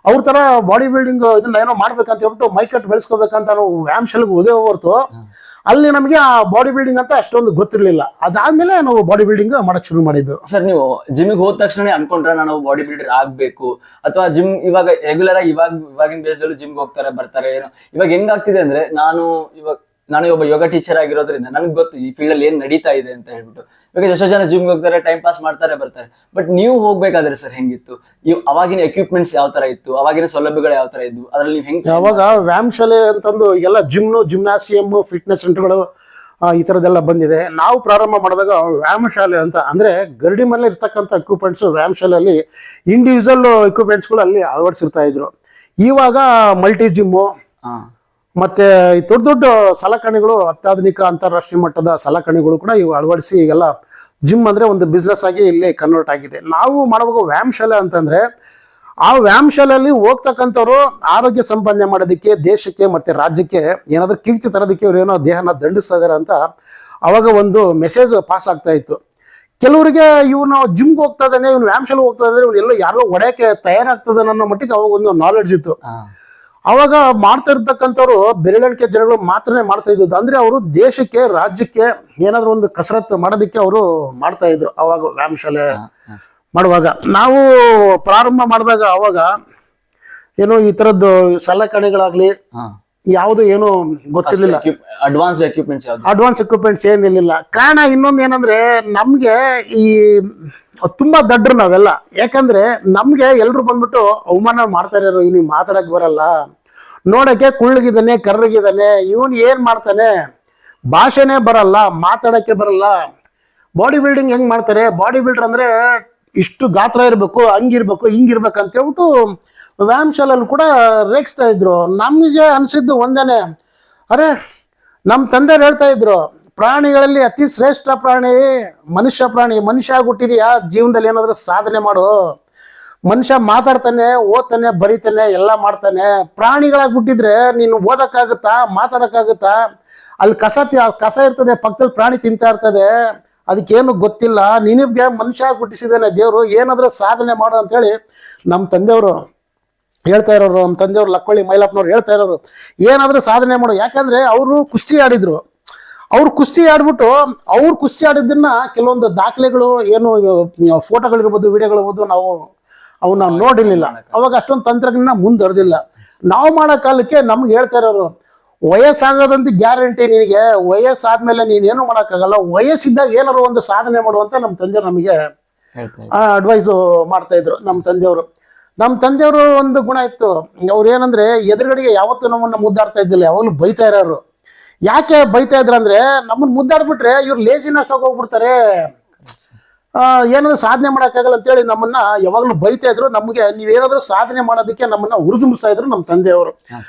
ಅವ್ರ ತರ ಬಾಡಿ ಬಿಲ್ಡಿಂಗ್ ಇದನ್ನ ಏನೋ ಮಾಡ್ಬೇಕಂತ ಹೇಳ್ಬಿಟ್ಟು ಮೈಕಟ್ ಬೆಳೆಸ್ಕೋಬೇಕಂತ ನಾವು ವ್ಯಾಯಾಮ ಶಾಲೆಗೆ ಓದೇ ಹೊರತು ಅಲ್ಲಿ ನಮಗೆ ಆ ಬಾಡಿ ಬಿಲ್ಡಿಂಗ್ ಅಂತ ಅಷ್ಟೊಂದು ಗೊತ್ತಿರಲಿಲ್ಲ. ಅದಾದ್ಮೇಲೆ ನಾವು ಬಾಡಿ ಬಿಲ್ಡಿಂಗ್ ಮಾಡಕ್ ಶುರು ಮಾಡಿದ್ದು. ಸರ್, ನೀವು ಜಿಮ್ಗೆ ಹೋದ ತಕ್ಷಣ ಅನ್ಕೊಂಡ್ರೆ ನಾನು ಬಾಡಿ ಬಿಲ್ಡರ್ ಆಗ್ಬೇಕು, ಅಥವಾ ಜಿಮ್ ಇವಾಗ ರೆಗ್ಯುಲರ್ ಆಗಿ ಇವಾಗಿನ ಬೇಸ್ಡಲ್ಲೂ ಜಿಮ್ಗೆ ಹೋಗ್ತಾರೆ ಬರ್ತಾರೆ ಏನೋ. ಇವಾಗ ಹೆಂಗಾಗ್ತಿದೆ ಅಂದ್ರೆ, ನಾನು ಇವಾಗ ನಾನು ಒಬ್ಬ ಯೋಗ ಟೀಚರ್ ಆಗಿರೋದ್ರಿಂದ ನನಗೆ ಗೊತ್ತು ಈ ಫೀಲ್ಡ್ ಅಲ್ಲಿ ಏನ್ ನಡೀತಾ ಇದೆ ಅಂತ ಹೇಳ್ಬಿಟ್ಟು. ಇವಾಗ ಎಷ್ಟೋ ಜನ ಜಿಮ್ಗೆ ಹೋಗ್ತಾರೆ, ಟೈಮ್ ಪಾಸ್ ಮಾಡ್ತಾರೆ, ಬರ್ತಾರೆ. ಬಟ್ ನೀವು ಹೋಗ್ಬೇಕಾದ್ರೆ ಸರ್ ಹೆಂಗಿತ್ತು? ಅವಾಗಿನ ಎಕ್ವಿಪ್ಮೆಂಟ್ಸ್ ಯಾವ ತರ ಇತ್ತು, ಅವಾಗಿನ ಸೌಲಭ್ಯಗಳು ಯಾವ ತರ ಇದ್ವು, ಅದ್ರಲ್ಲಿ ನೀವು ಹೆಂಗ್ ಅವಾಗ ವ್ಯಾಯಾಮ ಶಾಲೆ ಅಂತಂದು ಎಲ್ಲ ಜಿಮ್ನಾಸಿಯಮ್ ಫಿಟ್ನೆಸ್ ಸೆಂಟರ್ಗಳು ಈ ಥರದ್ದೆಲ್ಲ ಬಂದಿದೆ. ನಾವು ಪ್ರಾರಂಭ ಮಾಡಿದಾಗ ವ್ಯಾಯಾಮ ಶಾಲೆ ಅಂತ ಅಂದರೆ ಗರಡಿ ಮೇಲೆ ಇರ್ತಕ್ಕಂಥ ಎಕ್ವಿಪ್ಮೆಂಟ್ಸು ವ್ಯಾಯಾಮ ಶಾಲೆಯಲ್ಲಿ ಇಂಡಿವಿಜುವಲ್ ಎಕ್ವಿಪ್ಮೆಂಟ್ಸ್ಗಳು ಅಲ್ಲಿ ಅಳವಡಿಸಿರ್ತಾ ಇದ್ರು. ಇವಾಗ ಮಲ್ಟಿ ಜಿಮ್ಮು ಮತ್ತು ದೊಡ್ಡ ದೊಡ್ಡ ಸಲಕರಣೆಗಳು, ಅತ್ಯಾಧುನಿಕ ಅಂತಾರಾಷ್ಟ್ರೀಯ ಮಟ್ಟದ ಸಲಕರಣೆಗಳು ಕೂಡ ಇವು ಅಳವಡಿಸಿ ಈಗೆಲ್ಲ ಜಿಮ್ ಅಂದರೆ ಒಂದು ಬಿಸ್ನೆಸ್ ಆಗಿ ಇಲ್ಲಿ ಕನ್ವರ್ಟ್ ಆಗಿದೆ. ನಾವು ಮಾಡುವಾಗ ವ್ಯಾಯಾಮ ಶಾಲೆ ಅಂತಂದರೆ ಆ ವ್ಯಾಯಾಮ ಶಾಲೆಯಲ್ಲಿ ಹೋಗ್ತಕ್ಕಂಥವ್ರು ಆರೋಗ್ಯ ಸಂಪಾದನೆ ಮಾಡೋದಕ್ಕೆ, ದೇಶಕ್ಕೆ ಮತ್ತು ರಾಜ್ಯಕ್ಕೆ ಏನಾದರೂ ಕೀರ್ತಿ ತರೋದಕ್ಕೆ ಇವ್ರು ಏನೋ ದೇಹನ ದಂಡಿಸ್ತಾ ಇದ್ದಾರೆ ಅಂತ ಅವಾಗ ಒಂದು ಮೆಸೇಜ್ ಪಾಸ್ ಆಗ್ತಾ ಇತ್ತು. ಕೆಲವರಿಗೆ ಇವನು ಜಿಮ್ಗೆ ಹೋಗ್ತಾ ಇದ್ದಾನೆ, ಇವ್ನು ವ್ಯಾಯಾಮ ಶಾಲೆ ಹೋಗ್ತಾ ಇದ್ದಾರೆ, ಇವ್ನು ಎಲ್ಲೋ ಯಾರೋ ಹೊಡೆಯೋಕ್ಕೆ ತಯಾರಾಗ್ತದೆ ಅನ್ನೋ ಮಟ್ಟಿಗೆ ಅವಾಗ ಒಂದು ನಾಲೆಡ್ಜ್ ಇತ್ತು. ಅವಾಗ ಮಾಡ್ತಾ ಇರ್ತಕ್ಕಂಥವ್ರು ಬೆರಳೆಣಿಕೆ ಜನಗಳು ಮಾತ್ರನೇ ಮಾಡ್ತಾ ಇದ್ದದ್ದು. ಅಂದರೆ ಅವರು ದೇಶಕ್ಕೆ, ರಾಜ್ಯಕ್ಕೆ ಏನಾದರೂ ಒಂದು ಕಸರತ್ತು ಮಾಡೋದಕ್ಕೆ ಅವರು ಮಾಡ್ತಾ ಇದ್ರು ಅವಾಗ ವ್ಯಾಯಾಮ ಶಾಲೆ ಮಾಡುವಾಗ. ನಾವು ಪ್ರಾರಂಭ ಮಾಡಿದಾಗ ಅವಾಗ ಏನು ಈ ಥರದ್ದು ಸಲಕರಣೆಗಳಾಗಲಿ ಯಾವುದು ಏನು ಗೊತ್ತಿರಲಿಲ್ಲ. ಅಡ್ವಾನ್ಸ್ ಎಕ್ವಿಪ್ಮೆಂಟ್ಸ್ ಏನಿರಲಿಲ್ಲ. ಕಾರಣ ಇನ್ನೊಂದು ಏನಂದ್ರೆ ನಮಗೆ ಈ ತುಂಬಾ ದಡ್ರು ನಾವೆಲ್ಲ. ಯಾಕಂದ್ರೆ ನಮ್ಗೆ ಎಲ್ರು ಬಂದ್ಬಿಟ್ಟು ಅವಮಾನ ಮಾಡ್ತಾ ಇರೋರು, ಇವ್ನಿಗೆ ಮಾತಾಡಕ್ ಬರಲ್ಲ, ನೋಡಕ್ಕೆ ಕುಳ್ಳಗಿದ್ದಾನೆ, ಕರ್ರಗಿದ್ದಾನೆ, ಇವನ್ ಏನ್ ಮಾಡ್ತಾನೆ, ಭಾಷೆನೇ ಬರಲ್ಲ, ಮಾತಾಡಕ್ಕೆ ಬರಲ್ಲ, ಬಾಡಿ ಬಿಲ್ಡಿಂಗ್ ಹೆಂಗ್ ಮಾಡ್ತಾರೆ, ಬಾಡಿ ಬಿಲ್ಡರ್ ಅಂದ್ರೆ ಇಷ್ಟು ಗಾತ್ರ ಇರಬೇಕು, ಹಂಗಿರ್ಬೇಕು, ಹಿಂಗಿರ್ಬೇಕು ಅಂತ ಹೇಳ್ಬಿಟ್ಟು ವ್ಯಾಯಾಮ ಶಾಲೆಯಲ್ಲಿ ಕೂಡ ರೇಗಿಸ್ತಾ ಇದ್ರು. ನಮಗೆ ಅನಿಸಿದ್ದು ಒಂದೇನೆ, ಅರೆ ನಮ್ಮ ತಂದೆಯವ್ರು ಹೇಳ್ತಾ ಇದ್ರು, ಪ್ರಾಣಿಗಳಲ್ಲಿ ಅತಿ ಶ್ರೇಷ್ಠ ಪ್ರಾಣಿ ಮನುಷ್ಯ. ಮನುಷ್ಯ ಹುಟ್ಟಿದೆಯಾ, ಜೀವನದಲ್ಲಿ ಏನಾದರೂ ಸಾಧನೆ ಮಾಡು. ಮನುಷ್ಯ ಮಾತಾಡ್ತಾನೆ, ಓದ್ತಾನೆ, ಬರೀತಾನೆ, ಎಲ್ಲ ಮಾಡ್ತಾನೆ. ಪ್ರಾಣಿಗಳಾಗ್ಬಿಟ್ಟಿದ್ರೆ ನೀನು ಓದಕ್ಕಾಗುತ್ತಾ, ಮಾತಾಡೋಕ್ಕಾಗುತ್ತಾ? ಅಲ್ಲಿ ಕಸ ಇರ್ತದೆ, ಪಕ್ಕದಲ್ಲಿ ಪ್ರಾಣಿ ತಿಂತಾ ಇರ್ತದೆ, ಅದಕ್ಕೇನು ಗೊತ್ತಿಲ್ಲ. ನಿನಗೆ ಮನುಷ್ಯ ಹುಟ್ಟಿಸಿದಾನೆ ದೇವರು, ಏನಾದರೂ ಸಾಧನೆ ಮಾಡು ಅಂತೇಳಿ ನಮ್ಮ ತಂದೆಯವರು ಹೇಳ್ತಾ ಇರೋರು. ನಮ್ಮ ತಂದೆಯವರು ಲಕ್ಕೊಳ್ಳಿ ಮೈಲಪ್ಪನವ್ರು ಹೇಳ್ತಾ ಇರೋರು, ಏನಾದರೂ ಸಾಧನೆ ಮಾಡು. ಯಾಕಂದರೆ ಅವರು ಕುಸ್ತಿ ಆಡಿದ್ರು. ಅವ್ರು ಕುಸ್ತಿ ಆಡ್ಬಿಟ್ಟು ಅವ್ರು ಕುಸ್ತಿ ಆಡಿದ್ದನ್ನ ಕೆಲವೊಂದು ದಾಖಲೆಗಳು ಏನು ಫೋಟೋಗಳಿರ್ಬೋದು, ವಿಡಿಯೋಗಳಿರ್ಬೋದು, ನಾವು ಅವನ್ನ ನೋಡಿರ್ಲಿಲ್ಲ. ಅವಾಗ ಅಷ್ಟೊಂದು ತಂತ್ರಜ್ಞಾನ ಮುಂದುವರೆದಿಲ್ಲ. ನಾವು ಮಾಡೋ ಕಾಲಕ್ಕೆ ನಮ್ಗೆ ಹೇಳ್ತಾ ಇರೋರು, ವಯಸ್ಸಾಗೋದಂತ ಗ್ಯಾರಂಟಿ ನಿನಗೆ, ವಯಸ್ಸಾದ್ಮೇಲೆ ನೀನೇನು ಮಾಡೋಕ್ಕಾಗಲ್ಲ, ವಯಸ್ಸಿದ್ದಾಗ ಏನಾದ್ರು ಒಂದು ಸಾಧನೆ ಮಾಡುವಂತ ನಮ್ಮ ತಂದೆಯವರು ನಮಗೆ ಅಡ್ವೈಸು ಮಾಡ್ತಾ ಇದ್ರು. ನಮ್ಮ ತಂದೆಯವರು ಒಂದು ಗುಣ ಇತ್ತು. ಅವ್ರು ಏನಂದ್ರೆ ಎದುರುಗಡೆಗೆ ಯಾವತ್ತೂ ನಮ್ಮನ್ನ ಮುದ್ದಾಡ್ತಾ ಇದ್ದಿಲ್ಲ, ಯಾವಾಗಲೂ ಬೈತಾ ಇರೋರು. ಯಾಕೆ ಬೈತಾ ಇದ್ರಂದ್ರೆ, ನಮ್ಮನ್ನ ಮುದ್ದಾಡ್ಬಿಟ್ರೆ ಇವ್ರು ಲೇಸಿನೆಸ್ ಆಗಿ ಹೋಗ್ಬಿಡ್ತಾರೆ, ಏನಾದ್ರು ಸಾಧನೆ ಮಾಡೋಕ್ಕಾಗಲ್ಲ ಅಂತೇಳಿ ನಮ್ಮನ್ನ ಯಾವಾಗಲೂ ಬೈತಾ ಇದ್ರು. ನಮಗೆ ನೀವೇನಾದ್ರೂ ಸಾಧನೆ ಮಾಡೋದಕ್ಕೆ ನಮ್ಮನ್ನ ಹುರಿದುಂಬಿಸ್ತಾ ಇದ್ರು ನಮ್ಮ ತಂದೆಯವರು.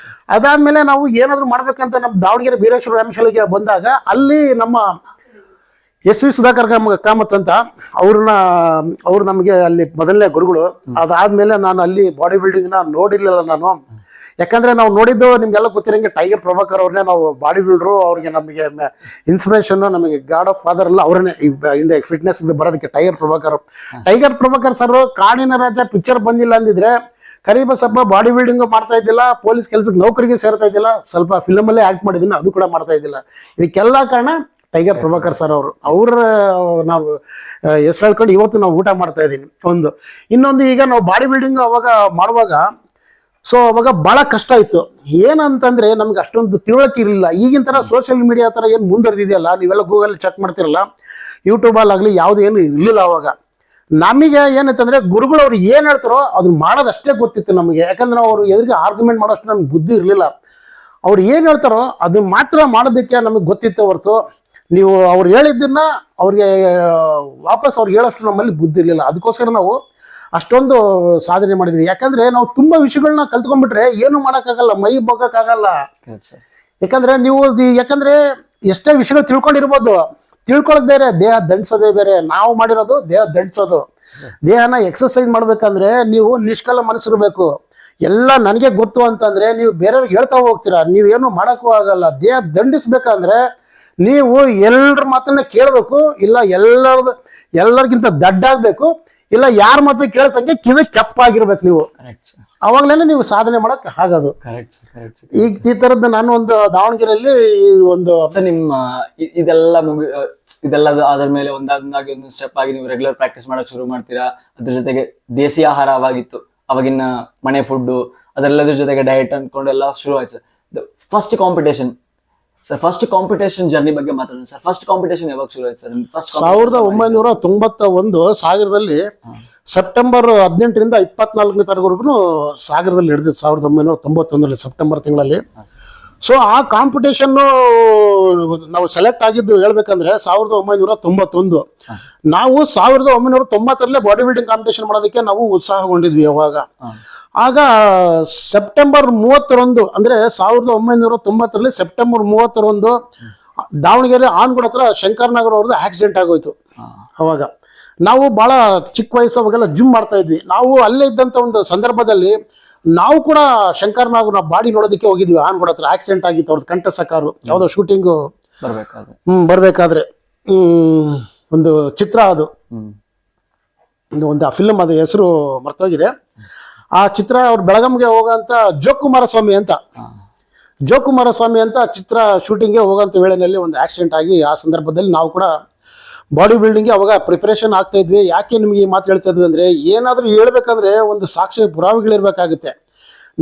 ಅದಾದ್ಮೇಲೆ ನಾವು ಏನಾದ್ರು ಮಾಡ್ಬೇಕಂತ ನಮ್ಮ ದಾವಣಗೆರೆ ಬೀರೇಶ್ವರ ವ್ಯಾಯಾಮ ಶಾಲೆಗೆ ಬಂದಾಗ ಅಲ್ಲಿ ನಮ್ಮ SV ಸುಧಾಕರ್ ಕಾಮತ್ ಅಂತ ಅವ್ರು ನಮಗೆ ಅಲ್ಲಿ ಮೊದಲನೇ ಗುರುಗಳು. ಅದಾದ್ಮೇಲೆ ನಾನು ಅಲ್ಲಿ ಬಾಡಿ ಬಿಲ್ಡಿಂಗ್ನ ನೋಡಿರ್ಲಿಲ್ಲ ನಾನು. ಯಾಕಂದ್ರೆ ನಾವು ನೋಡಿದ್ದು ನಿಮ್ಗೆಲ್ಲ ಗೊತ್ತಿರಂಗೆ ಟೈಗರ್ ಪ್ರಭಾಕರ್ ಅವ್ರನ್ನೇ ನಾವು ಬಾಡಿ ಬಿಲ್ಡರು. ಅವ್ರಿಗೆ ನಮಗೆ ಇನ್ಸ್ಪಿರೇಷನ್, ನಮಗೆ ಗಾಡ್ ಆಫ್ ಫಾದರ್ ಎಲ್ಲ ಅವ್ರನ್ನೇ ಇಂಡಿಯಾ ಫಿಟ್ನೆಸ್ ಬರೋದಕ್ಕೆ ಟೈಗರ್ ಪ್ರಭಾಕರ್ ಸರ್. ಕಾಡಿನ ರಾಜ ಪಿಕ್ಚರ್ ಬಂದಿಲ್ಲ ಅಂದಿದ್ರೆ ಕರಿಬಸಪ್ಪ ಬಾಡಿ ಬಿಲ್ಡಿಂಗ್ ಮಾಡ್ತಾ ಇದ್ದಿಲ್ಲ, ಪೊಲೀಸ್ ಕೆಲಸಕ್ಕೆ ನೌಕರಿಗೆ ಸೇರ್ತಾ ಇದ್ದಿಲ್ಲ, ಸ್ವಲ್ಪ ಫಿಲಮಲ್ಲೇ ಆಕ್ಟ್ ಮಾಡಿದ್ದೀನಿ, ಅದು ಕೂಡ ಮಾಡ್ತಾ ಇದ್ದಿಲ್ಲ. ಇದಕ್ಕೆಲ್ಲ ಕಾರಣ ಟೈಗರ್ ಪ್ರಭಾಕರ್ ಸರ್ ಅವರು. ನಾವು ಹೆಸರು ಹೇಳ್ಕೊಂಡು ಇವತ್ತು ನಾವು ಊಟ ಮಾಡ್ತಾ ಇದ್ದೀನಿ. ಇನ್ನೊಂದು ಈಗ ನಾವು ಬಾಡಿ ಬಿಲ್ಡಿಂಗ್ ಅವಾಗ ಮಾಡುವಾಗ ಅವಾಗ ಬಹಳ ಕಷ್ಟ ಇತ್ತು. ಏನಂತಂದ್ರೆ ನಮ್ಗೆ ಅಷ್ಟೊಂದು ತಿಳುವಳಿಕೆ ಇರಲಿಲ್ಲ. ಈಗಿನ ತರ ಸೋಷಿಯಲ್ ಮೀಡಿಯಾ ತರ ಏನು ಮುಂದುವರೆದಿದೆಯಲ್ಲ, ನೀವೆಲ್ಲ ಗೂಗಲ್ ಚೆಕ್ ಮಾಡ್ತಿರಲ್ಲ, ಯೂಟ್ಯೂಬಲ್ಲಾಗಲಿ ಯಾವುದು ಏನು ಇರಲಿಲ್ಲ ಅವಾಗ. ನಮಗೆ ಏನಂತಂದ್ರೆ ಗುರುಗಳು ಅವ್ರು ಏನು ಹೇಳ್ತಾರೋ ಅದನ್ನ ಮಾಡೋದಷ್ಟೇ ಗೊತ್ತಿತ್ತು ನಮಗೆ. ಯಾಕಂದ್ರೆ ನಾವು ಅವ್ರು ಎದುರಿಗೆ ಆರ್ಗ್ಯುಮೆಂಟ್ ಮಾಡೋಷ್ಟು ನಮ್ಗೆ ಬುದ್ಧಿ ಇರಲಿಲ್ಲ. ಅವ್ರು ಏನು ಹೇಳ್ತಾರೋ ಅದನ್ನ ಮಾತ್ರ ಮಾಡೋದಕ್ಕೆ ನಮಗೆ ಗೊತ್ತಿತ್ತು ಹೊರತು ನೀವು ಅವ್ರು ಹೇಳಿದ್ದನ್ನ ಅವ್ರಿಗೆ ವಾಪಸ್ ಅವ್ರಿಗೆ ಹೇಳೋಷ್ಟು ನಮ್ಮಲ್ಲಿ ಬುದ್ಧಿ ಇರಲಿಲ್ಲ. ಅದಕ್ಕೋಸ್ಕರ ನಾವು ಅಷ್ಟೊಂದು ಸಾಧನೆ ಮಾಡಿದ್ವಿ. ಯಾಕಂದ್ರೆ ನಾವು ತುಂಬಾ ವಿಷಯಗಳನ್ನ ಕಲ್ತ್ಕೊಂಡ್ಬಿಟ್ರೆ ಏನು ಮಾಡೋಕ್ಕಾಗಲ್ಲ, ಮೈ ಬಗ್ಗಕ್ಕಾಗಲ್ಲ. ಯಾಕಂದ್ರೆ ಎಷ್ಟೇ ವಿಷಯಗಳು ತಿಳ್ಕೊಂಡಿರ್ಬೋದು, ತಿಳ್ಕೊಳ್ಳೋದು ಬೇರೆ, ದೇಹ ದಂಡಿಸೋದೇ ಬೇರೆ. ನಾವು ಮಾಡಿರೋದು ದೇಹ ದಂಡಿಸೋದು. ದೇಹನ ಎಕ್ಸರ್ಸೈಸ್ ಮಾಡ್ಬೇಕಂದ್ರೆ ನೀವು ನಿಷ್ಕಲ ಮನಸ್ಸಿರ್ಬೇಕು. ಎಲ್ಲ ನನಗೆ ಗೊತ್ತು ಅಂತಂದ್ರೆ ನೀವು ಬೇರೆಯವ್ರಿಗೆ ಹೇಳ್ತಾ ಹೋಗ್ತೀರಾ, ನೀವೇನು ಮಾಡೋಕ್ಕೂ ಆಗಲ್ಲ. ದೇಹ ದಂಡಿಸ್ಬೇಕಂದ್ರೆ ನೀವು ಎಲ್ಲರ ಮಾತನ್ನ ಕೇಳಬೇಕು, ಇಲ್ಲ ಎಲ್ಲರಿಗಿಂತ ದಡ್ಡಾಗಬೇಕು, ಇಲ್ಲ ಯಾರ ಮಾತು ಕೇಳಿಸಂಗೆ ಕಿವಿ ಕೆಪ್ಪಾಗಿರ್ಬೇಕು ನೀವು. ಅವಾಗ್ಲೇನೆ ನೀವು ಸಾಧನೆ ಮಾಡಕ್ ಆಗೋದು. ಈಗ ಈ ತರದ್ದು ನಾನು ಒಂದು ದಾವಣಗೆರೆಯಲ್ಲಿ ನಿಮ್ಮ ಇದೆಲ್ಲ ಆದ್ರ ಮೇಲೆ ಒಂದಾಗಿ ಒಂದು ಸ್ಟೆಪ್ ಆಗಿ ನೀವು ರೆಗ್ಯುಲರ್ ಪ್ರಾಕ್ಟೀಸ್ ಮಾಡಕ್ ಶುರು ಮಾಡ್ತೀರಾ. ಅದ್ರ ಜೊತೆಗೆ ದೇಸಿ ಆಹಾರ ಅವಾಗಿತ್ತು, ಅವಾಗಿನ ಮನೆ ಫುಡ್ ಅದೆಲ್ಲದ್ರ ಜೊತೆಗೆ ಡಯಟ್ ಅನ್ಕೊಂಡು ಎಲ್ಲ ಶುರು ಆಯ್ತು. First competition sir first competition journey ಬಗ್ಗೆ ಮಾತಾಡೋಣ ಸರ್. ಫಸ್ಟ್ ಕಾಂಪಿಟೇಷನ್ ಯಾವಾಗ ಶುರು ಆಯ್ತು ಸರ್? ಫಸ್ಟ್ 1991 ಸಾಗರದಲ್ಲಿ ಸೆಪ್ಟೆಂಬರ್ 18ರಿಂದ 24ನೇ ತಾರೀಕುವರೆಗೂ ಸಾಗರದಲ್ಲಿ ನಡೆದಿತ್ತು. 1991 ಸೆಪ್ಟೆಂಬರ್ ತಿಂಗಳಲ್ಲಿ. ಸೊ ಆ ಕಾಂಪಿಟೇಷನ್ನು ನಾವು ಸೆಲೆಕ್ಟ್ ಆಗಿದ್ದು ಹೇಳ್ಬೇಕಂದ್ರೆ 1991. ನಾವು 1990ರಲ್ಲೇ ಬಾಡಿ ಬಿಲ್ಡಿಂಗ್ ಕಾಂಪಿಟೇಷನ್ ಮಾಡೋದಕ್ಕೆ ನಾವು ಉತ್ಸಾಹಗೊಂಡಿದ್ವಿ ಅವಾಗ. ಆಗ ಸೆಪ್ಟೆಂಬರ್ 30 ಅಂದ್ರೆ 1990ರಲ್ಲಿ ಸೆಪ್ಟೆಂಬರ್ 30 ದಾವಣಗೆರೆ ಆನ್ಗುಡ್ ಹತ್ರ ಶಂಕರ್ ನಗರ್ ಅವ್ರದ್ದು ಆಕ್ಸಿಡೆಂಟ್ ಆಗೋಯ್ತು. ಅವಾಗ ನಾವು ಬಹಳ ಚಿಕ್ಕ ವಯಸ್ಸು, ಅವಾಗೆಲ್ಲ ಜಿಮ್ ಮಾಡ್ತಾ ಇದ್ವಿ. ನಾವು ಅಲ್ಲೇ ಇದ್ದಂಥ ಒಂದು ಸಂದರ್ಭದಲ್ಲಿ ನಾವು ಕೂಡ ಶಂಕರ್ ನಾಗರ ಬಾಡಿ ನೋಡೋದಕ್ಕೆ ಹೋಗಿದ್ವಿ. ಆನ್ಗುಡ್ ಹತ್ರ ಆಕ್ಸಿಡೆಂಟ್ ಆಗಿತ್ತು ಅವ್ರದ್ದು, ಕಂಠ ಸಕಾರು ಯಾವುದೋ ಶೂಟಿಂಗು ಬರ್ಬೇಕಾದ್ರೆ ಒಂದು ಚಿತ್ರ, ಅದು ಒಂದು ಫಿಲ್ಮ್, ಅದು ಹೆಸರು ಮರ್ತೋಗಿದೆ. ಆ ಚಿತ್ರ ಅವ್ರು ಬೆಳಗಾಂಗೆ ಹೋಗೋಂಥ ಜೋಕುಮಾರಸ್ವಾಮಿ ಅಂತ ಚಿತ್ರ ಶೂಟಿಂಗ್ಗೆ ಹೋಗೋಂಥ ವೇಳೆಯಲ್ಲಿ ಒಂದು ಆಕ್ಸಿಡೆಂಟ್ ಆಗಿ, ಆ ಸಂದರ್ಭದಲ್ಲಿ ನಾವು ಕೂಡ ಬಾಡಿ ಬಿಲ್ಡಿಂಗ್ಗೆ ಅವಾಗ ಪ್ರಿಪರೇಷನ್ ಆಗ್ತಾ ಇದ್ವಿ. ಯಾಕೆ ನಿಮಗೆ ಈ ಮಾತು ಹೇಳ್ತಾ ಇದ್ವಿ ಅಂದರೆ, ಏನಾದರೂ ಹೇಳ್ಬೇಕಂದ್ರೆ ಒಂದು ಸಾಕ್ಷಿ ಪುರಾವೆಗಳಿರ್ಬೇಕಾಗುತ್ತೆ.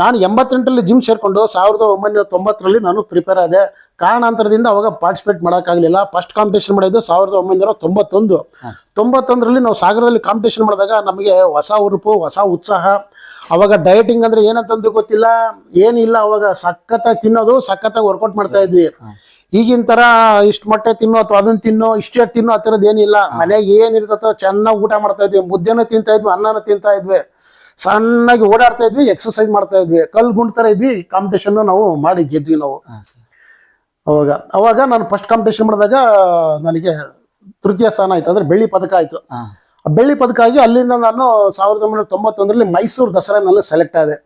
ನಾನು 88ರಲ್ಲಿ ಜಿಮ್ ಸೇರಿಕೊಂಡು 1990ರಲ್ಲಿ ನಾನು ಪ್ರಿಪೇರ್ ಆದೆ. ಕಾರಣಾಂತರದಿಂದ ಅವಾಗ ಪಾರ್ಟಿಸಿಪೇಟ್ ಮಾಡೋಕ್ಕಾಗಲಿಲ್ಲ. ಫಸ್ಟ್ ಕಾಂಪಿಟೇಷನ್ ಮಾಡಿದ್ದು 1991ರಲ್ಲಿ ನಾವು ಸಾಗರದಲ್ಲಿ ಕಾಂಪಿಟೇಷನ್ ಮಾಡಿದಾಗ ನಮಗೆ ಹೊಸ ಉರುಪು, ಹೊಸ ಉತ್ಸಾಹ. ಅವಾಗ ಡಯಟಿಂಗ್ ಅಂದರೆ ಏನಂತಂದು ಗೊತ್ತಿಲ್ಲ, ಏನಿಲ್ಲ. ಅವಾಗ ಸಖತ್ತಾಗಿ ತಿನ್ನೋದು, ಸಖತ್ತಾಗಿ ವರ್ಕೌಟ್ ಮಾಡ್ತಾ ಇದ್ವಿ. ಈಗಿನ ಥರ ಇಷ್ಟು ಮೊಟ್ಟೆ ತಿನ್ನೋ ಅಥವಾ ಅದನ್ನು ತಿನ್ನೋ, ಇಷ್ಟೇ ತಿನ್ನೋ ಆ ಥರದ್ದು ಏನಿಲ್ಲ. ಮನೆಗೆ ಏನಿರ್ತೋ ಚೆನ್ನಾಗಿ ಊಟ ಮಾಡ್ತಾ ಇದ್ವಿ, ಮುದ್ದೆನೂ ತಿಂತಾ ಇದ್ವಿ, ಅನ್ನನೂ ತಿಂತಾ ಇದ್ವಿ, ಸಣ್ಣಾಗಿ ಓಡಾಡ್ತಾ ಇದ್ವಿ, ಎಕ್ಸರ್ಸೈಸ್ ಮಾಡ್ತಾ ಇದ್ವಿ, ಕಲ್ಲು ಗುಂಡ್ತಾ ಇದ್ವಿ. ಕಾಂಪಿಟೇಷನ್ ನಾವು ಮಾಡಿ ಗೆದ್ವಿ ನಾವು ಅವಾಗ ನಾನು ಫಸ್ಟ್ ಕಾಂಪಿಟೇಷನ್ ಮಾಡಿದಾಗ ನನಗೆ ತೃತೀಯ ಸ್ಥಾನ ಆಯ್ತು, ಅಂದ್ರೆ ಬೆಳ್ಳಿ ಪದಕ ಆಯ್ತು. ಬೆಳ್ಳಿ ಪದಕ ಆಗಿ ಅಲ್ಲಿಂದ ನಾನು 1991ರಲ್ಲಿ ಮೈಸೂರು ದಸರಾನಲ್ಲಿ ಸೆಲೆಕ್ಟ್ ಆದೆ.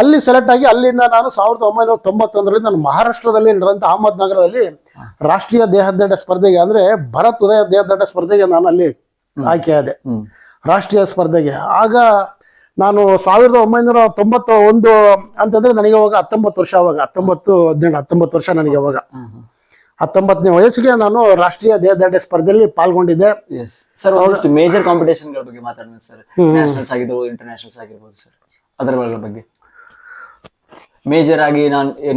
ಅಲ್ಲಿ ಸೆಲೆಕ್ಟ್ ಆಗಿ ಅಲ್ಲಿಂದ ನಾನು 1991ರಲ್ಲಿ ನಾನು ಮಹಾರಾಷ್ಟ್ರದಲ್ಲಿ ನಡೆದಂಥ ಅಹಮದ್ನಗರದಲ್ಲಿ ರಾಷ್ಟ್ರೀಯ ದೇಹದಾಢ್ಯ ಸ್ಪರ್ಧೆಗೆ, ಅಂದ್ರೆ ಭರತ್ ಉದಯ ದೇಹದಾಢ್ಯ ಸ್ಪರ್ಧೆಗೆ ನಾನು ಅಲ್ಲಿ ಆಯ್ಕೆ ಆದೆ, ರಾಷ್ಟ್ರೀಯ ಸ್ಪರ್ಧೆಗೆ. ಆಗ ನಾನು 1991 ಅಂತಂದ್ರೆ ನನಗೆ ಅವಾಗ 19 ವರ್ಷ. ಅವಾಗ 19 ವರ್ಷ ನನಗೆ. ಅವಾಗ 19ನೇ ವಯಸ್ಸಿಗೆ ನಾನು ರಾಷ್ಟ್ರೀಯ ದೇಹದಾಢ್ಯ ಸ್ಪರ್ಧೆಯಲ್ಲಿ ಪಾಲ್ಗೊಂಡಿದ್ದೆ. ಸರ್ ಒಂದಷ್ಟು ಮೇಜರ್ ಕಾಂಪಿಟೇಷನ್ ಗಳ ಬಗ್ಗೆ ಮಾತಾಡೋಣ ಸರ್. ನ್ಯಾಷನಲ್ಸ್ ಆಗಿರ್ಬೋದು, ಇಂಟರ್ನ್ಯಾಷನಲ್ಸ್ ಆಗಿರ್ಬೋದು ಸರ್, ಅದರ ಬಗ್ಗೆ ಮೇಜರ್ ಆಗಿ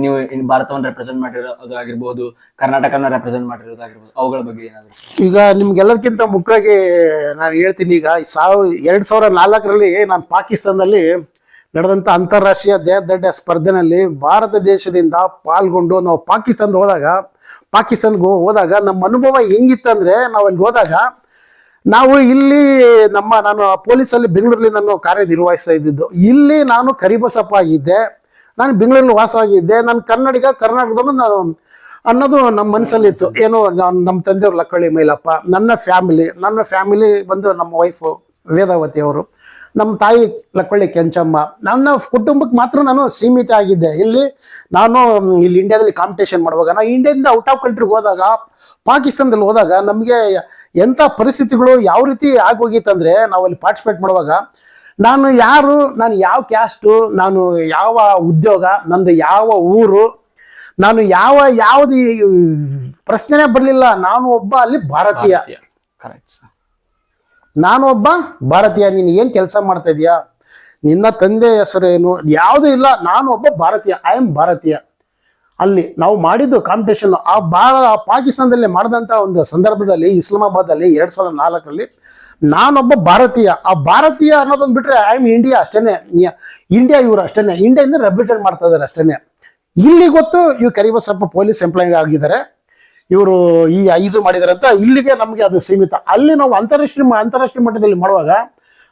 ನೀವು ಭಾರತವನ್ನು ರೆಪ್ರೆಸೆಂಟ್ ಮಾಡಿರೋದು ಆಗಿರ್ಬೋದು, ಕರ್ನಾಟಕನ ರೆಪ್ರೆಸೆಂಟ್ ಮಾಡಿರೋದಾಗಿರ್ಬೋದು, ಅವುಗಳ ಬಗ್ಗೆ ಏನಾದ್ರು? ಈಗ ನಿಮ್ಗೆಲ್ಲದಕ್ಕಿಂತ ಮುಖ್ಯವಾಗಿ ನಾನು ಹೇಳ್ತೀನಿ. ಈಗ 2004ರಲ್ಲಿ ನಾನು ಪಾಕಿಸ್ತಾನದಲ್ಲಿ ನಡೆದಂಥ ಅಂತಾರಾಷ್ಟ್ರೀಯ ದೇಹದಾಢ್ಯ ಸ್ಪರ್ಧೆನಲ್ಲಿ ಭಾರತ ದೇಶದಿಂದ ಪಾಲ್ಗೊಂಡು ನಾವು ಪಾಕಿಸ್ತಾನ್ಗೆ ಹೋದಾಗ ನಮ್ಮ ಅನುಭವ ಹೆಂಗಿತ್ತಂದ್ರೆ, ನಾವು ಅಲ್ಲಿ ಹೋದಾಗ ನಾವು ಇಲ್ಲಿ ನಾನು ಪೊಲೀಸಲ್ಲಿ ಬೆಂಗಳೂರಲ್ಲಿ ನಾನು ಕಾರ್ಯನಿರ್ವಹಿಸ್ತಾ ಇದ್ದಿದ್ದು. ಇಲ್ಲಿ ನಾನು ಕರಿಬಸಪ್ಪ ಆಗಿದ್ದೆ, ನಾನು ಬೆಂಗಳೂರಲ್ಲಿ ವಾಸವಾಗಿದ್ದೆ. ನಾನು ಕರ್ನಾಟಕದವನು ನಾನು ಅನ್ನೋದು ನಮ್ಮ ಮನಸ್ಸಲ್ಲಿತ್ತು. ಏನು, ನಮ್ಮ ತಂದೆಯವರು ಲಕ್ಕಳ್ಳಿ ಮೈಲಪ್ಪ, ನನ್ನ ಫ್ಯಾಮಿಲಿ ಬಂದು ನಮ್ಮ ವೈಫು ವೇದಾವತಿ ಅವರು, ನಮ್ಮ ತಾಯಿ ಲಕ್ಕಳ್ಳಿ ಕೆಂಚಮ್ಮ. ನನ್ನ ಕುಟುಂಬಕ್ಕೆ ಮಾತ್ರ ನಾನು ಸೀಮಿತ ಆಗಿದ್ದೆ. ಇಲ್ಲಿ ಇಂಡಿಯಾದಲ್ಲಿ ಕಾಂಪಿಟೇಷನ್ ಮಾಡುವಾಗ, ನಾವು ಇಂಡಿಯಾದಿಂದ ಔಟ್ ಆಫ್ ಕಂಟ್ರಿಗೆ ಹೋದಾಗ, ಪಾಕಿಸ್ತಾನದಲ್ಲಿ ಹೋದಾಗ ನಮಗೆ ಎಂಥ ಪರಿಸ್ಥಿತಿಗಳು ಯಾವ ರೀತಿ ಆಗೋಗಿತ್ತಂದರೆ, ನಾವು ಅಲ್ಲಿ ಪಾರ್ಟಿಸಿಪೇಟ್ ಮಾಡುವಾಗ ನಾನು ಯಾವ ಕ್ಯಾಸ್ಟು, ನಾನು ಯಾವ ಉದ್ಯೋಗ, ನಂದು ಯಾವ ಊರು, ನಾನು ಯಾವುದು ಪ್ರಶ್ನೆನೇ ಬರಲಿಲ್ಲ. ನಾನು ಒಬ್ಬ ಅಲ್ಲಿ ಭಾರತೀಯ. ನಾನು ಒಬ್ಬ ಭಾರತೀಯ. ನೀನು ಏನು ಕೆಲಸ ಮಾಡ್ತಾ ಇದೀಯಾ, ನಿನ್ನ ತಂದೆ ಹೆಸರೇನು, ಯಾವುದೂ ಇಲ್ಲ. ನಾನು ಒಬ್ಬ ಭಾರತೀಯ, ಐ ಆಮ್ ಭಾರತೀಯ. ಅಲ್ಲಿ ನಾವು ಮಾಡಿದ್ದು ಕಾಂಪಿಟೇಷನ್ ಪಾಕಿಸ್ತಾನದಲ್ಲಿ ಮಾಡಿದಂಥ ಒಂದು ಸಂದರ್ಭದಲ್ಲಿ, ಇಸ್ಲಾಮಾಬಾದಲ್ಲಿ 2004ರಲ್ಲಿ ನಾನೊಬ್ಬ ಭಾರತೀಯ. ಆ ಭಾರತೀಯ ಅನ್ನೋದೊಂದು ಬಿಟ್ಟರೆ ಐ ಆಮ್ ಇಂಡಿಯಾ ಅಷ್ಟೇ. ಇಂಡಿಯಾ ಇವರು ಅಷ್ಟೇ, ಇಂಡಿಯಾದಿಂದ ರೆಪ್ರೆಸೆಂಟ್ ಮಾಡ್ತಾ ಇದ್ದಾರೆ ಅಷ್ಟೇ. ಇಲ್ಲಿ ಗೊತ್ತು ಇವ್ರು ಕರಿಬಸಪ್ಪ ಪೊಲೀಸ್ ಎಂಪ್ಲಾಯ್ ಆಗಿದ್ದಾರೆ, ಇವರು ಈ 5 ಮಾಡಿದ್ದಾರೆ ಅಂತ. ಇಲ್ಲಿಗೆ ನಮಗೆ ಅದು ಸೀಮಿತ. ಅಲ್ಲಿ ನಾವು ಅಂತಾರಾಷ್ಟ್ರೀಯ ಮಟ್ಟದಲ್ಲಿ ಮಾಡುವಾಗ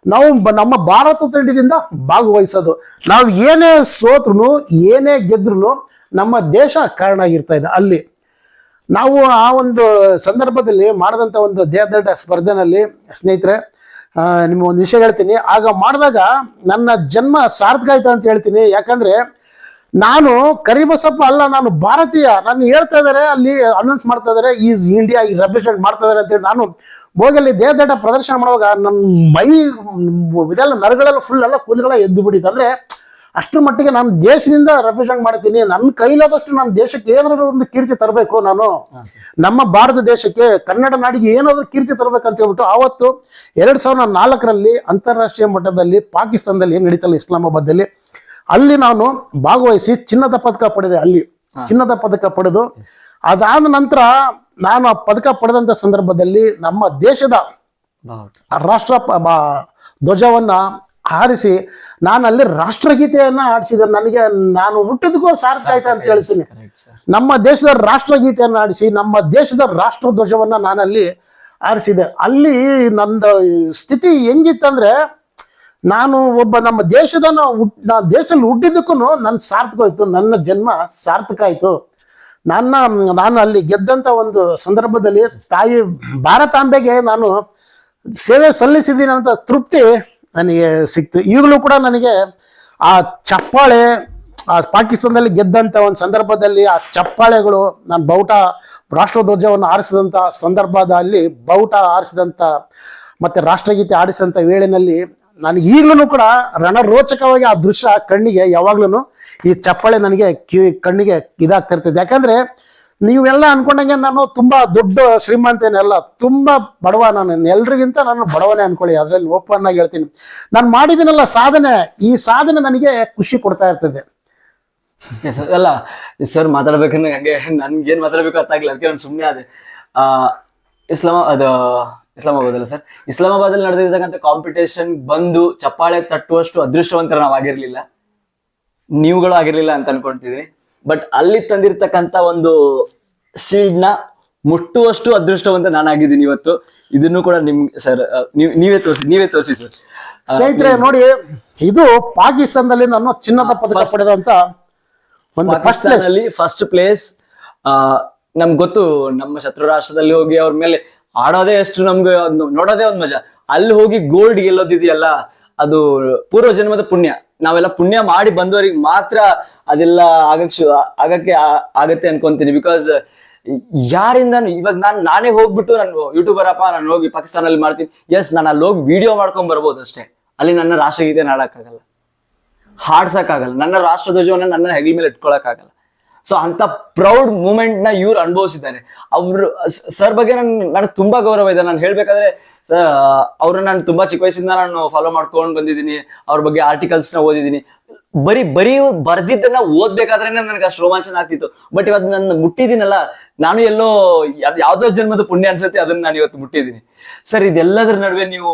ನಾವು ನಮ್ಮ ಭಾರತ ತಂಡದಿಂದ ಭಾಗವಹಿಸೋದು. ನಾವು ಏನೇ ಸೋತ್ರು, ಏನೇ ಗೆದ್ರು ನಮ್ಮ ದೇಶ ಕಾರಣ ಆಗಿರ್ತಾ ಇದೆ. ಅಲ್ಲಿ ನಾವು ಆ ಒಂದು ಸಂದರ್ಭದಲ್ಲಿ ಮಾಡಿದಂಥ ಒಂದು ದೇಹದಾಢ್ಯ ಸ್ಪರ್ಧೆನಲ್ಲಿ, ಸ್ನೇಹಿತರೆ ನಿಮ್ಮ ಒಂದು ವಿಷಯ ಹೇಳ್ತೀನಿ. ಆಗ ಮಾಡಿದಾಗ ನನ್ನ ಜನ್ಮ ಸಾರ್ಥಕ ಆಯ್ತು ಅಂತ ಹೇಳ್ತೀನಿ. ಯಾಕಂದರೆ ನಾನು ಕರಿಬಸಪ್ಪ ಅಲ್ಲ, ನಾನು ಭಾರತೀಯ. ನಾನು ಹೇಳ್ತಾ ಇದ್ದಾರೆ, ಅಲ್ಲಿ ಅನೌನ್ಸ್ ಮಾಡ್ತಾ ಇದ್ದಾರೆ, ಈಸ್ ಇಂಡಿಯಾ ರೆಪ್ರೆಸೆಂಟ್ ಮಾಡ್ತಾ ಇದ್ದಾರೆ ಅಂತೇಳಿ. ನಾನು ಹೋಗಲ್ಲಿ ದೇಹದಾಢ್ಯ ಪ್ರದರ್ಶನ ಮಾಡುವಾಗ ನನ್ನ ಮೈ ಇದೆಲ್ಲ ನರಗಳೆಲ್ಲ ಫುಲ್ ಎಲ್ಲ ಕೂದಲೆಲ್ಲ ಎದ್ದು ಬಿಟ್ಟಿತ್ತು. ಅಂದರೆ ಅಷ್ಟರ ಮಟ್ಟಿಗೆ ನಾನು ದೇಶದಿಂದ ರೆಪ್ರೆಸೆಂಟ್ ಮಾಡ್ತೀನಿ. ನನ್ನ ಕೈಲಾದಷ್ಟು ನಾನು ದೇಶಕ್ಕೆ ಏನಾದರೂ ಒಂದು ಕೀರ್ತಿ ತರಬೇಕು. ನಾನು ನಮ್ಮ ಭಾರತ ದೇಶಕ್ಕೆ, ಕನ್ನಡ ನಾಡಿಗೆ ಏನಾದರೂ ಕೀರ್ತಿ ತರಬೇಕಂತ ಹೇಳ್ಬಿಟ್ಟು ಆವತ್ತು 2004ರಲ್ಲಿ ಅಂತಾರಾಷ್ಟ್ರೀಯ ಮಟ್ಟದಲ್ಲಿ ಪಾಕಿಸ್ತಾನದಲ್ಲಿ ಏನು ನಡೀತಲ್ಲ, ಇಸ್ಲಾಮಾಬಾದಲ್ಲಿ, ಅಲ್ಲಿ ನಾನು ಭಾಗವಹಿಸಿ ಚಿನ್ನದ ಪದಕ ಪಡೆದೆ ಅಲ್ಲಿ. ಚಿನ್ನದ ಪದಕ ಪಡೆದು ಅದಾದ ನಂತರ ನಾನು ಆ ಪದಕ ಪಡೆದಂತ ಸಂದರ್ಭದಲ್ಲಿ ನಮ್ಮ ದೇಶದ ರಾಷ್ಟ್ರ ಧ್ವಜವನ್ನ ಹಾರಿಸಿ ನಾನು ಅಲ್ಲಿ ರಾಷ್ಟ್ರಗೀತೆಯನ್ನ ಹಾಡಿಸಿದೆ. ನನಗೆ ನಾನು ಹುಟ್ಟಿದಕ್ಕೂ ಸಾರ್ಥಕ ಆಯ್ತು ಅಂತ ಹೇಳ್ತೀನಿ. ನಮ್ಮ ದೇಶದ ರಾಷ್ಟ್ರಗೀತೆಯನ್ನ ಹಾಡಿಸಿ ನಮ್ಮ ದೇಶದ ರಾಷ್ಟ್ರ ಧ್ವಜವನ್ನ ನಾನಲ್ಲಿ ಹಾರಿಸಿದೆ. ಅಲ್ಲಿ ನಂದು ಸ್ಥಿತಿ ಹೆಂಗಿತ್ತಂದ್ರೆ, ನಾನು ಒಬ್ಬ ನಮ್ಮ ದೇಶದಲ್ಲಿ ಹುಟ್ಟಿದ್ದಕ್ಕೂ ನನ್ನ ಸಾರ್ಥಕ ಆಯ್ತು, ನನ್ನ ಜನ್ಮ ಸಾರ್ಥಕ ಆಯ್ತು. ನಾನು ಅಲ್ಲಿ ಗೆದ್ದಂತ ಒಂದು ಸಂದರ್ಭದಲ್ಲಿ ತಾಯಿ ಭಾರತಾಂಬೆಗೆ ನಾನು ಸೇವೆ ಸಲ್ಲಿಸಿದ್ದೀನಿ ಅಂತ ತೃಪ್ತಿ ನನಗೆ ಸಿಕ್ತು. ಈಗಲೂ ಕೂಡ ನನಗೆ ಆ ಚಪ್ಪಾಳೆ, ಆ ಪಾಕಿಸ್ತಾನದಲ್ಲಿ ಗೆದ್ದಂತ ಒಂದು ಸಂದರ್ಭದಲ್ಲಿ ಆ ಚಪ್ಪಾಳೆಗಳು, ನಾನು ಬಾವುಟ ರಾಷ್ಟ್ರಧ್ವಜವನ್ನು ಆರಿಸಿದಂಥ ಸಂದರ್ಭದಲ್ಲಿ ಬಾವುಟ ಆರಿಸಿದಂಥ ಮತ್ತೆ ರಾಷ್ಟ್ರಗೀತೆ ಆಡಿಸಿದಂಥ ವೇಳೆಯಲ್ಲಿ ನನಗೆ ಈಗಲೂ ಕೂಡ ರಣರೋಚಕವಾಗಿ ಆ ದೃಶ್ಯ ಕಣ್ಣಿಗೆ ಯಾವಾಗ್ಲೂ ಈ ಚಪ್ಪಾಳೆ ನನಗೆ ಕಣ್ಣಿಗೆ ಇದಾಗ್ತಾ ಇರ್ತದೆ. ಯಾಕಂದ್ರೆ ನೀವೆಲ್ಲ ಅನ್ಕೊಂಡಂಗೆ ನಾನು ತುಂಬಾ ದೊಡ್ಡ ಶ್ರೀಮಂತೇನೆಲ್ಲ, ತುಂಬಾ ಬಡವ. ನಾನು ಎಲ್ರಿಗಿಂತ ನಾನು ಬಡವನೇ ಅನ್ಕೊಳ್ಳಿ, ಅದ್ರಲ್ಲಿ ಓಪನ್ ಆಗಿ ಹೇಳ್ತೀನಿ. ನಾನು ಮಾಡಿದ್ದೀನಲ್ಲ ಸಾಧನೆ, ಈ ಸಾಧನೆ ನನಗೆ ಖುಷಿ ಕೊಡ್ತಾ ಇರ್ತದೆ. ಅಲ್ಲ ಸರ್, ಮಾತಾಡ್ಬೇಕಂದ್ರೆ ಹಂಗೆ ನನ್ಗೇನ್ ಮಾತಾಡ್ಬೇಕು ಅರ್ಥ ಆಗಿಲ್ಲ, ಅದಕ್ಕೆ ನಾನು ಸುಮ್ಮನೆ ಆದೆ. ಇಸ್ಲಾಮಾಬಾದ್ ಅಲ್ಲ ಸರ್, ಇಸ್ಲಾಮಾಬಾದಲ್ಲಿ ನಡೆದಿರ್ತಕ್ಕಂಥ ಕಾಂಪಿಟೇಷನ್ ಬಂದು ಚಪ್ಪಾಳೆ ತಟ್ಟುವಷ್ಟು ಅದೃಷ್ಟವಂತರ ನಾವು ಆಗಿರ್ಲಿಲ್ಲ, ನೀವುಗಳು ಆಗಿರ್ಲಿಲ್ಲ ಅಂತ ಅನ್ಕೊಂತಿದೀನಿ. ಬಟ್ ಅಲ್ಲಿ ತಂದಿರ್ತಕ್ಕಂಥ ಒಂದು ಶೀಲ್ಡ್ ನ ಮುಟ್ಟುವಷ್ಟು ಅದೃಷ್ಟವಂತ ನಾನಾಗಿದ್ದೀನಿ ಇವತ್ತು. ಇದನ್ನು ಕೂಡ ನಿಮ್ಗೆ ಸರ್ ನೀವೇ ತೋರಿಸಿ ಸರ್. ಸ್ನೇಹಿತರೆ ನೋಡಿ, ಇದು ಪಾಕಿಸ್ತಾನದಲ್ಲಿ ನಾನು ಚಿನ್ನದ ಪದಕ ಪಡೆದಂತ ಒಂದು ಪಾಕಿಸ್ತಾನಲ್ಲಿ ಫಸ್ಟ್ ಪ್ಲೇಸ್. ನಮ್ಗೆ ಗೊತ್ತು, ನಮ್ಮ ಶತ್ರು ರಾಷ್ಟ್ರದಲ್ಲಿ ಹೋಗಿ ಅವ್ರ ಮೇಲೆ ಆಡೋದೇ ಎಷ್ಟು ನಮ್ಗೆ ನೋಡೋದೇ ಒಂದ್ ಮಜಾ. ಅಲ್ಲಿ ಹೋಗಿ ಗೋಲ್ಡ್ ಗೆಲ್ಲೋದಿದೆಯಲ್ಲ, ಅದು ಪೂರ್ವ ಜನ್ಮದ ಪುಣ್ಯ. ನಾವೆಲ್ಲ ಪುಣ್ಯ ಮಾಡಿ ಬಂದವರಿಗೆ ಮಾತ್ರ ಅದೆಲ್ಲ ಆಗತ್ತೆ ಅನ್ಕೊಂತೀನಿ. ಬಿಕಾಸ್ ಯಾರಿಂದ ಇವಾಗ ನಾನೇ ಹೋಗ್ಬಿಟ್ಟು ನಾನು ಯೂಟ್ಯೂಬರ್ ಅಪ್ಪ, ನಾನು ಹೋಗಿ ಪಾಕಿಸ್ತಾನಲ್ಲಿ ಮಾಡ್ತೀನಿ, ಎಸ್ ನಾನು ಅಲ್ಲಿ ಹೋಗಿ ವಿಡಿಯೋ ಮಾಡ್ಕೊಂಡ್ ಬರ್ಬೋದು ಅಷ್ಟೇ. ಅಲ್ಲಿ ನನ್ನ ರಾಷ್ಟ್ರಗೀತೆ ಹಾಡಕ್ಕಾಗಲ್ಲ, ಹಾಡ್ಸಕ್ಕಾಗಲ್ಲ, ನನ್ನ ರಾಷ್ಟ್ರಧ್ವಜವನ್ನ ನನ್ನ ಹೆಗಲ ಮೇಲೆ ಇಟ್ಕೊಳಕ್ಕಾಗಲ್ಲ. ಸೊ ಅಂತ ಪ್ರೌಡ್ ಮೂಮೆಂಟ್ ನ ಇವ್ರು ಅನುಭವಿಸಿದ್ದಾರೆ. ಅವ್ರು ಸರ್ ಬಗ್ಗೆ ನನಗೆ ತುಂಬಾ ಗೌರವ ಇದೆ. ನಾನು ಹೇಳ್ಬೇಕಾದ್ರೆ ಅವ್ರನ್ನ ನಾನು ತುಂಬಾ ಚಿಕ್ಕ ವಯಸ್ಸಿಂದ ನಾನು ಫಾಲೋ ಮಾಡ್ಕೊಂಡು ಬಂದಿದ್ದೀನಿ. ಅವ್ರ ಬಗ್ಗೆ ಆರ್ಟಿಕಲ್ಸ್ ನ ಓದಿದ್ದೀನಿ. ಬರೀ ಬರ್ದಿದ್ದನ್ನ ಓದ್ಬೇಕಾದ್ರೆ ನನಗೆ ಅಷ್ಟು ರೋಮಾಂಚನ ಆಗ್ತಿತ್ತು. ಬಟ್ ಇವತ್ತು ನಾನು ಮುಟ್ಟಿದ್ದೀನಲ್ಲ, ನಾನು ಎಲ್ಲೋ ಯಾವ್ದೋ ಜನ್ಮದ ಪುಣ್ಯ ಅನ್ಸುತ್ತೆ, ಅದನ್ನ ನಾನು ಇವತ್ತು ಮುಟ್ಟಿದ್ದೀನಿ. ಸರ್, ಇದೆಲ್ಲದರ ನಡುವೆ ನೀವು